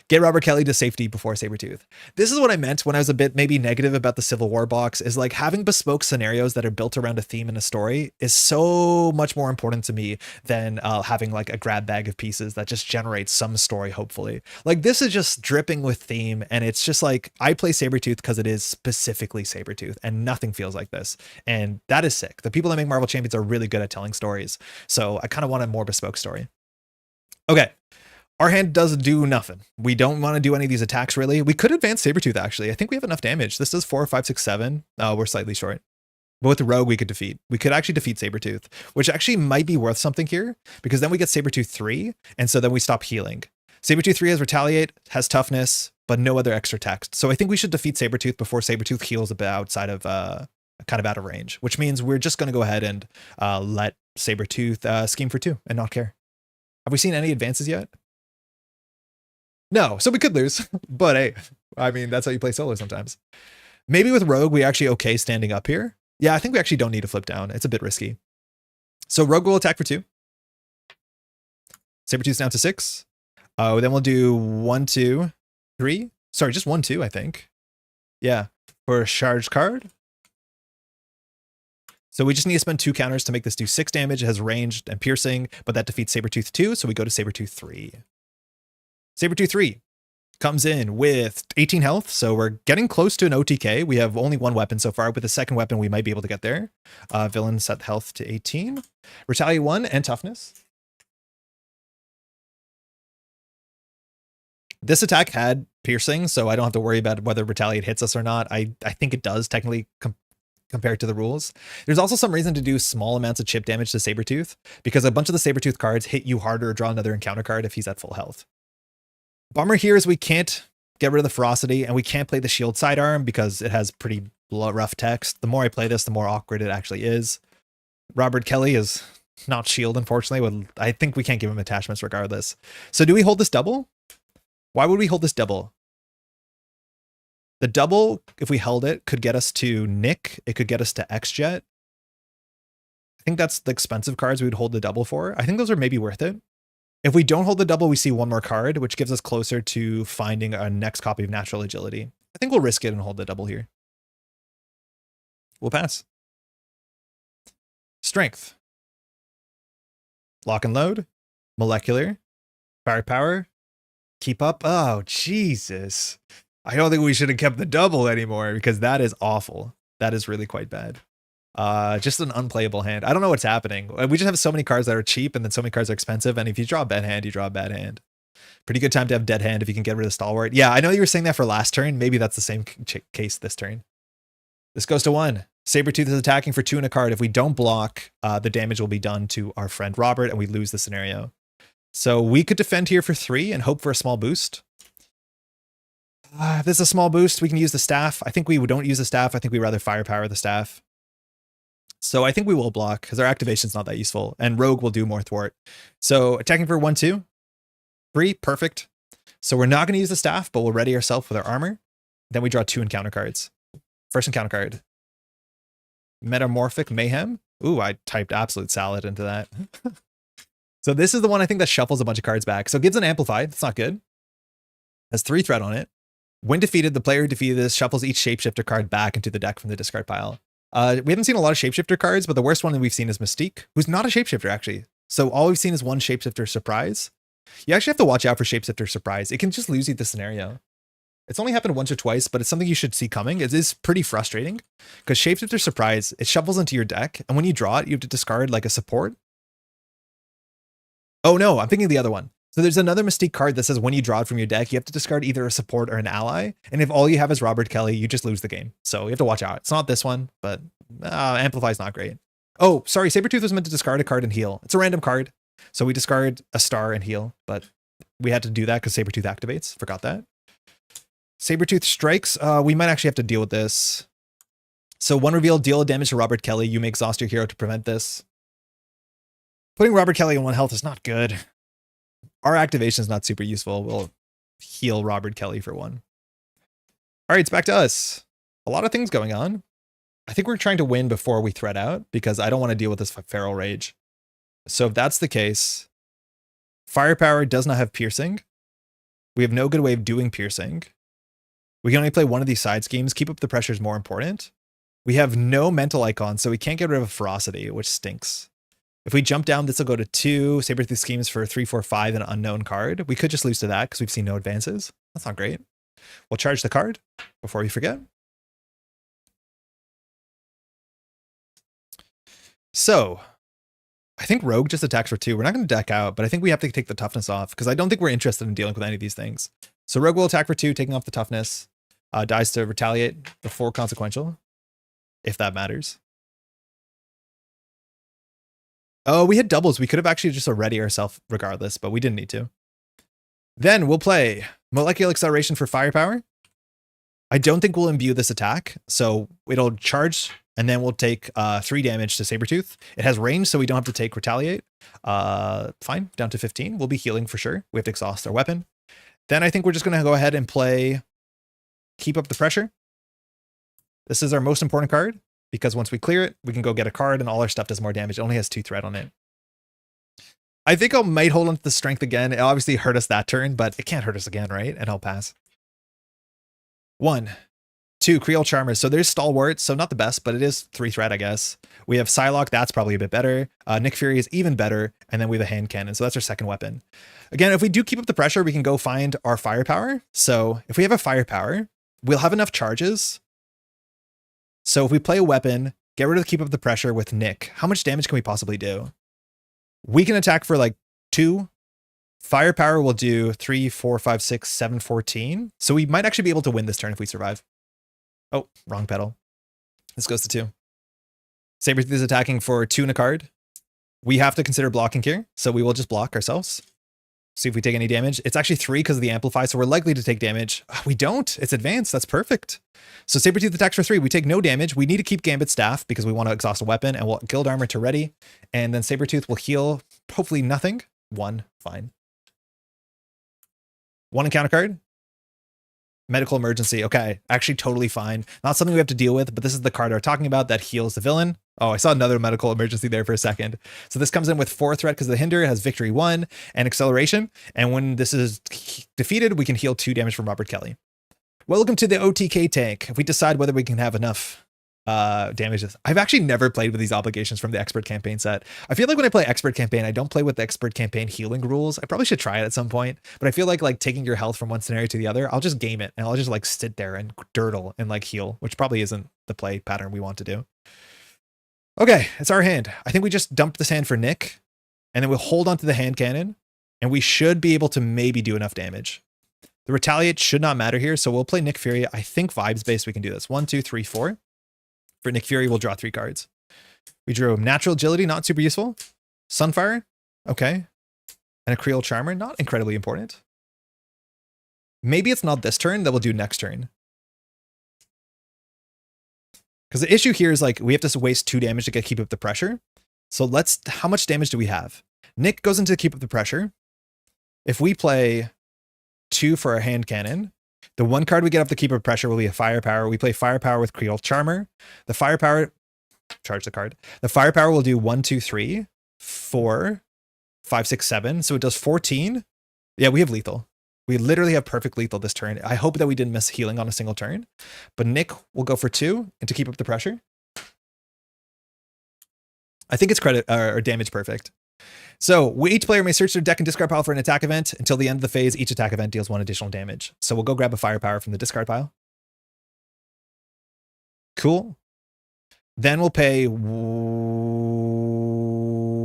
S1: Get Robert Kelly to safety before Sabretooth. This is what I meant when I was a bit maybe negative about the Civil War box, is like having bespoke scenarios that are built around a theme and a story is so much more important to me than having like a grab bag of pieces that just generates some story, hopefully. Like this is just dripping with theme, and it's just like, I play Sabretooth because it is specifically Sabretooth, and nothing feels like this. And that is sick. The people that make Marvel Champions are really good at telling stories. So I kind of want a more bespoke story. Okay. Our hand does do nothing. We don't want to do any of these attacks, really. We could advance Sabretooth, actually. I think we have enough damage. This does 4, 5, 6, 7. We're slightly short. But with the Rogue, we could defeat. We could actually defeat Sabretooth, which actually might be worth something here, because then we get Sabretooth 3, and so then we stop healing. Sabretooth 3 has Retaliate, has Toughness, but no other extra text. So I think we should defeat Sabretooth before Sabretooth heals a bit outside of, kind of out of range, which means we're just going to go ahead and let Sabretooth scheme for 2 and not care. Have we seen any advances yet? No, so we could lose, but hey, I mean, that's how you play solo sometimes. Maybe with Rogue, we actually okay standing up here. Yeah, I think we actually don't need to flip down. It's a bit risky. So Rogue will attack for 2. Sabretooth's down to 6. Then we'll do 1, 2, 3. Sorry, just 1, 2, I think. Yeah, for a charged card. So we just need to spend 2 counters to make this do 6 damage. It has ranged and piercing, but that defeats Sabretooth 2, so we go to Sabretooth 3. Sabretooth 3 comes in with 18 health, so we're getting close to an OTK. We have only 1 weapon so far. With the second weapon, we might be able to get there. Villain set health to 18. Retaliate 1 and Toughness. This attack had piercing, so I don't have to worry about whether Retaliate hits us or not. I think it does technically compared to the rules. There's also some reason to do small amounts of chip damage to Sabretooth, because a bunch of the Sabretooth cards hit you harder or draw another encounter card if he's at full health. Bummer here is we can't get rid of the ferocity, and we can't play the shield sidearm because it has pretty rough text. The more I play this, the more awkward it actually is. Robert Kelly is not shield, unfortunately. I think we can't give him attachments regardless. So do we hold this double? Why would we hold this double? The double, if we held it, could get us to Nick. It could get us to X-Jet. I think that's the expensive cards we would hold the double for. I think those are maybe worth it. If we don't hold the double, we see one more card, which gives us closer to finding a next copy of Natural Agility. I think we'll risk it and hold the double here. We'll pass. Strength. Lock and load. Molecular. Firepower. Keep up. Oh, Jesus. I don't think we should have kept the double anymore because that is awful. That is really quite bad. Just an unplayable hand. I don't know what's happening. We just have so many cards that are cheap and then so many cards are expensive. And if you draw a bad hand, you draw a bad hand. Pretty good time to have dead hand if you can get rid of Stalwart. Yeah, I know you were saying that for last turn. Maybe that's the same case this turn. This goes to 1. Sabretooth is attacking for 2 and a card. If we don't block, the damage will be done to our friend Robert and we lose the scenario. So we could defend here for 3 and hope for a small boost. If this is a small boost, we can use the staff. I think we don't use the staff. I think we rather firepower the staff. So I think we will block because our activation's not that useful. And Rogue will do more thwart. So attacking for 1, 2, 3, perfect. So we're not going to use the staff, but we'll ready ourselves with our armor. Then we draw 2 encounter cards. First encounter card. Metamorphic Mayhem. Ooh, I typed absolute salad into that. So this is the one I think that shuffles a bunch of cards back. So it gives an amplified. That's not good. Has 3 threat on it. When defeated, the player who defeated this shuffles each shapeshifter card back into the deck from the discard pile. We haven't seen a lot of shapeshifter cards, but the worst one that we've seen is Mystique, who's not a shapeshifter actually. So all we've seen is 1 shapeshifter surprise. You actually have to watch out for shapeshifter surprise. It can just lose you the scenario. It's only happened once or twice, but it's something you should see coming. It is pretty frustrating because shapeshifter surprise, it shuffles into your deck. And when you draw it, you have to discard like a support. Oh no, I'm thinking the other one. So there's another Mystique card that says when you draw it from your deck, you have to discard either a support or an ally. And if all you have is Robert Kelly, you just lose the game. So you have to watch out. It's not this one, but Amplify's not great. Oh, sorry. Sabretooth was meant to discard a card and heal. It's a random card. So we discard a star and heal, but we had to do that because Sabretooth activates. Forgot that. Sabretooth strikes. We might actually have to deal with this. So 1 reveal, deal damage to Robert Kelly. You may exhaust your hero to prevent this. Putting Robert Kelly on 1 health is not good. Our activation is not super useful. We'll heal Robert Kelly for 1. All right, it's back to us. A lot of things going on. I think we're trying to win before we thread out because I don't want to deal with this Feral Rage. So if that's the case, Firepower does not have piercing. We have no good way of doing piercing. We can only play one of these side schemes. Keep up the pressure is more important. We have no mental icon, so we can't get rid of Ferocity, which stinks. If we jump down, this will go to 2. Sabretooth schemes for 3, 4, 5, an unknown card. We could just lose to that because we've seen no advances. That's not great. We'll charge the card before we forget. So I think Rogue just attacks for 2. We're not going to deck out, but I think we have to take the toughness off because I don't think we're interested in dealing with any of these things. So Rogue will attack for 2, taking off the toughness. Dies to retaliate before consequential, if that matters. Oh, we had doubles. We could have actually just ready ourselves regardless, but we didn't need to. Then we'll play Molecular Acceleration for Firepower. I don't think we'll imbue this attack, so it'll charge, and then we'll take 3 damage to Sabretooth. It has range, so we don't have to take Retaliate. Fine, down to 15. We'll be healing for sure. We have to exhaust our weapon. Then I think we're just going to go ahead and play Keep Up the Pressure. This is our most important card, because once we clear it, we can go get a card and all our stuff does more damage. It only has 2 threat on it. I think I might hold on to the strength again. It obviously hurt us that turn, but it can't hurt us again, right? And I'll pass. 1, 2, Creole Charmers. So there's Stalwart, so not the best, but it is 3 threat, I guess. We have Psylocke, that's probably a bit better. Nick Fury is even better, and then we have a hand cannon, so that's our second weapon. Again, if we do keep up the pressure, we can go find our firepower. So if we have a firepower, we'll have enough charges. So if we play a weapon, get rid of the keep up the pressure with Nick, how much damage can we possibly do? We can attack for like 2. Firepower will do 3, 4, 5, 6, 7, 14. So we might actually be able to win this turn if we survive. Oh, wrong pedal. This goes to 2. Sabretooth is attacking for 2 and a card. We have to consider blocking here, so we will just block ourselves. See if we take any damage. It's actually 3 because of the amplify, so we're likely to take damage. We don't. It's advanced. That's perfect. So Sabretooth attacks for 3. We take no damage. We need to keep Gambit staff because we want to exhaust a weapon, and we'll guild armor to ready. And then Sabretooth will heal, hopefully nothing. 1, fine. 1 encounter card. Medical emergency. Okay, actually totally fine. Not something we have to deal with, but this is the card we're talking about that heals the villain. Oh, I saw another medical emergency there for a second. So this comes in with 4 threat because of the hinder. It has victory 1 and acceleration. And when this is defeated, we can heal 2 damage from Robert Kelly. Welcome to the OTK tank. If we decide whether we can have enough damages. I've actually never played with these obligations from the expert campaign set. I feel like when I play expert campaign, I don't play with the expert campaign healing rules. I probably should try it at some point, but I feel like taking your health from one scenario to the other, I'll just game it and I'll just like sit there and dirtle and like heal, which probably isn't the play pattern we want to do. Okay, it's our hand. I think we just dumped this hand for Nick, and then we'll hold onto the hand cannon, and we should be able to maybe do enough damage. The retaliate should not matter here, so we'll play Nick Fury. I think vibes based we can do this. 1, 2, 3, 4. For Nick Fury, we'll draw 3 cards. We drew Natural Agility, not super useful. Sunfire, okay. And a Creole Charmer, not incredibly important. Maybe it's not this turn that we'll do next turn. Because the issue here is like we have to waste 2 damage to keep up the pressure. So how much damage do we have? Nick goes into keep up the pressure. If we play 2 for our hand cannon, the 1 card we get off the keep up pressure will be a firepower. We play firepower with Creole Charmer. The firepower, charge the card. The firepower will do 1, 2, 3, 4, 5, 6, 7. So it does 14. Yeah, we have lethal. We literally have perfect lethal this turn. I hope that we didn't miss healing on a single turn. But Nick will go for 2 and to keep up the pressure. I think it's credit or damage perfect. So each player may search their deck and discard pile for an attack event. Until the end of the phase, each attack event deals 1 additional damage. So we'll go grab a firepower from the discard pile. Cool. Then we'll pay...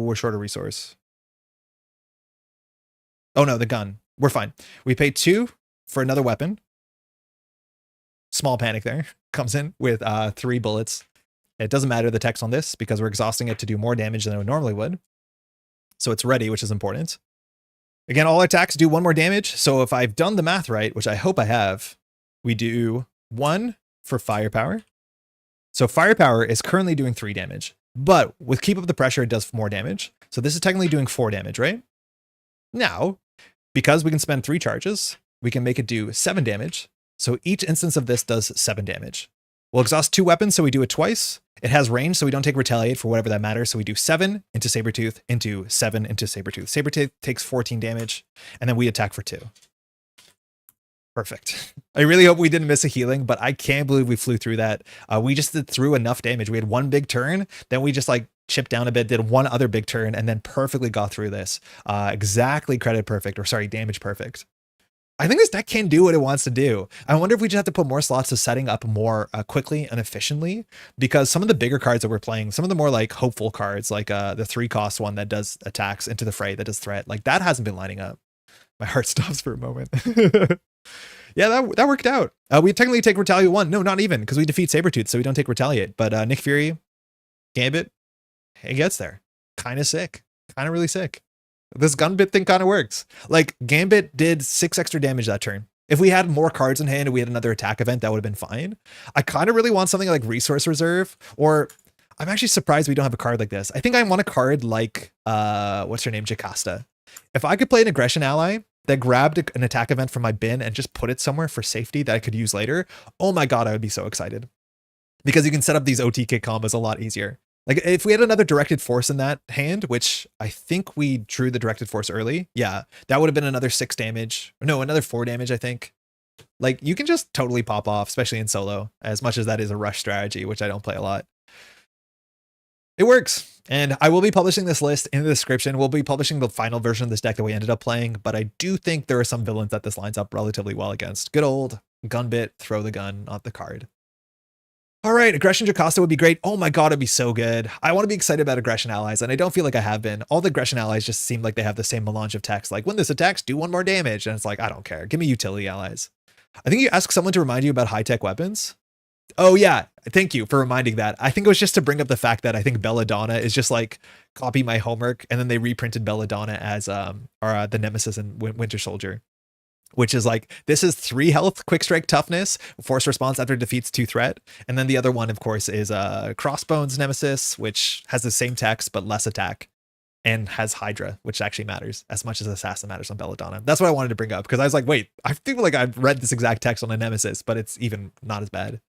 S1: We're short a resource. Oh no, the gun. We're fine. We pay 2 for another weapon. Small panic there. Comes in with 3 bullets. It doesn't matter the text on this because we're exhausting it to do more damage than it normally would. So it's ready, which is important. Again, all attacks do 1 more damage. So if I've done the math right, which I hope I have, we do 1 for firepower. So firepower is currently doing 3 damage, but with keep up the pressure, it does more damage. So this is technically doing 4 damage, right? Now, because we can spend 3 charges, we can make it do 7 damage. So each instance of this does 7 damage. We'll exhaust 2 weapons, so we do it twice. It has range, so we don't take retaliate for whatever that matters. So we do 7 into Sabretooth into 7 into Sabretooth. Sabretooth takes 14 damage, and then we attack for 2. Perfect. I really hope we didn't miss a healing, but I can't believe we flew through that. We just did through enough damage. We had 1 big turn, then we just like chipped down a bit, did 1 other big turn, and then perfectly got through this. Exactly credit perfect, or sorry, damage perfect. I think this deck can do what it wants to do. I wonder if we just have to put more slots to setting up more quickly and efficiently, because some of the bigger cards that we're playing, some of the more like hopeful cards, like the 3-cost one that does attacks into the fray, that does threat, like that hasn't been lining up. My heart stops for a moment. Yeah, that worked out. We technically take retaliate 1. No, not even, because we defeat Sabretooth, so we don't take retaliate. But Nick Fury, Gambit, it gets there. Kind of sick. Kind of really sick. This Gunbit thing kind of works. Like, Gambit did 6 extra damage that turn. If we had more cards in hand and we had another attack event, that would have been fine. I kind of really want something like Resource Reserve, or I'm actually surprised we don't have a card like this. I think I want a card like, what's her name, Jocasta. If I could play an aggression ally that grabbed an attack event from my bin and just put it somewhere for safety that I could use later, oh my god, I would be so excited. Because you can set up these OTK combos a lot easier. Like, if we had another directed force in that hand, which I think we drew the directed force early, yeah, that would have been another 6 damage. No, another 4 damage, I think. Like, you can just totally pop off, especially in solo, as much as that is a rush strategy, which I don't play a lot. It works. And I will be publishing this list in the description. We'll be publishing the final version of this deck that we ended up playing, but I do think there are some villains that this lines up relatively well against. Good old Gunbit, throw the gun, not the card. All right, Aggression Jocasta would be great. Oh my god, it'd be so good. I want to be excited about Aggression allies, and I don't feel like I have been. All the Aggression allies just seem like they have the same melange of text, like when this attacks, do 1 more damage. And it's like, I don't care. Give me utility allies. I think you ask someone to remind you about high-tech weapons. Oh yeah, thank you for reminding that. I think it was just to bring up the fact that I think Belladonna is just like copy my homework, and then they reprinted Belladonna as the Nemesis in Winter Soldier, which is like, this is 3 health, quick strike, toughness, force response after defeats 2 threat. And then the other one, of course, is Crossbones Nemesis, which has the same text but less attack, and has Hydra, which actually matters as much as Assassin matters on Belladonna. That's what I wanted to bring up, because I was like, wait, I feel like I've read this exact text on a Nemesis, but it's even not as bad.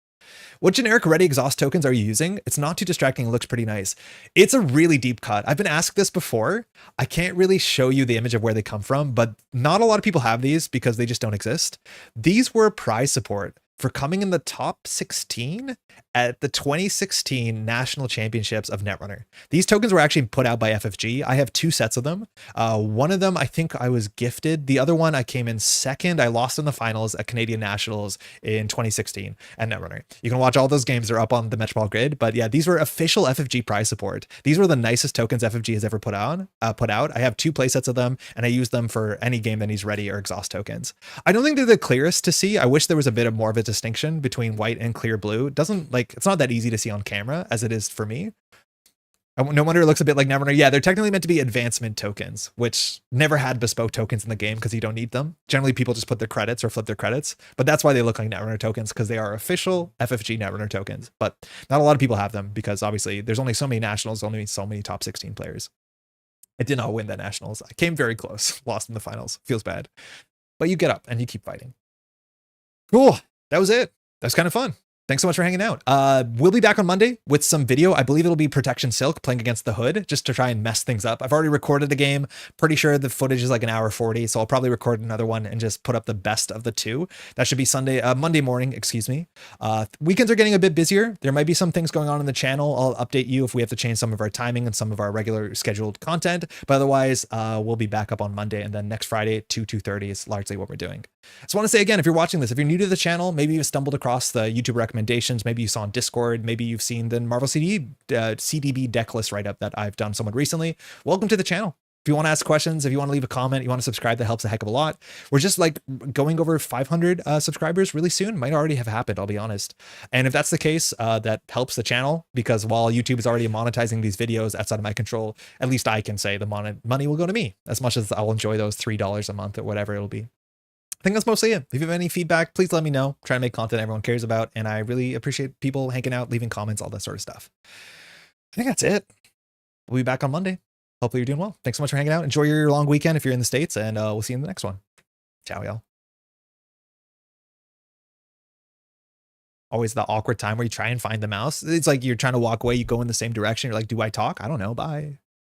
S1: What generic ready exhaust tokens are you using? It's not too distracting. It looks pretty nice. It's a really deep cut. I've been asked this before. I can't really show you the image of where they come from, but not a lot of people have these because they just don't exist. These were prize support for coming in the top 16 at the 2016 National Championships of Netrunner. These tokens were actually put out by FFG. I have 2 sets of them. One of them, I think I was gifted. The other one, I came in second. I lost in the finals at Canadian Nationals in 2016 at Netrunner. You can watch all those games. They're up on the Metropol grid. But yeah, these were official FFG prize support. These were the nicest tokens FFG has ever put out. I have 2 play sets of them, and I use them for any game that needs ready or exhaust tokens. I don't think they're the clearest to see. I wish there was a bit of more of a distinction between white and clear blue. It doesn't, like, it's not that easy to see on camera as it is for me. No wonder it looks a bit like Netrunner. Yeah, they're technically meant to be advancement tokens, which never had bespoke tokens in the game because you don't need them. Generally, people just put their credits or flip their credits, but that's why they look like Netrunner tokens, because they are official FFG Netrunner tokens. But not a lot of people have them because obviously there's only so many nationals, only so many top 16 players. I did not win the nationals. I came very close, lost in the finals. Feels bad, but you get up and you keep fighting. Cool. That was it. That was kind of fun. Thanks so much for hanging out. We'll be back on Monday with some video. I believe it'll be Protection Silk playing against the Hood, just to try and mess things up. I've already recorded the game. Pretty sure the footage is like 1:40, so I'll probably record another one and just put up the best of the 2. That should be Monday morning, excuse me. Weekends are getting a bit busier. There might be some things going on in the channel. I'll update you if we have to change some of our timing and some of our regular scheduled content. But otherwise, we'll be back up on Monday, and then next Friday, 2:30 is largely what we're doing. I just want to say again, if you're watching this, if you're new to the channel, maybe you've stumbled across the YouTube recommendations, maybe you saw on Discord, maybe you've seen the Marvel CDB deck list write-up that I've done somewhat recently, welcome to the channel. If you want to ask questions, if you want to leave a comment, you want to subscribe, that helps a heck of a lot. We're just like going over 500 subscribers really soon. Might already have happened, I'll be honest. And if that's the case, that helps the channel, because while YouTube is already monetizing these videos outside of my control, at least I can say the money will go to me, as much as I'll enjoy those $3 a month or whatever it'll be. I think that's mostly it. If you have any feedback, please let me know. Try to make content everyone cares about, and I really appreciate people hanging out, leaving comments, all that sort of stuff. I think that's it. We'll be back on Monday. Hopefully you're doing well. Thanks so much for hanging out. Enjoy your long weekend if you're in the States, and we'll see you in the next one. Ciao, y'all. Always the awkward time where you try and find the mouse. It's like you're trying to walk away, you go in the same direction. You're like, do I talk? I don't know. Bye.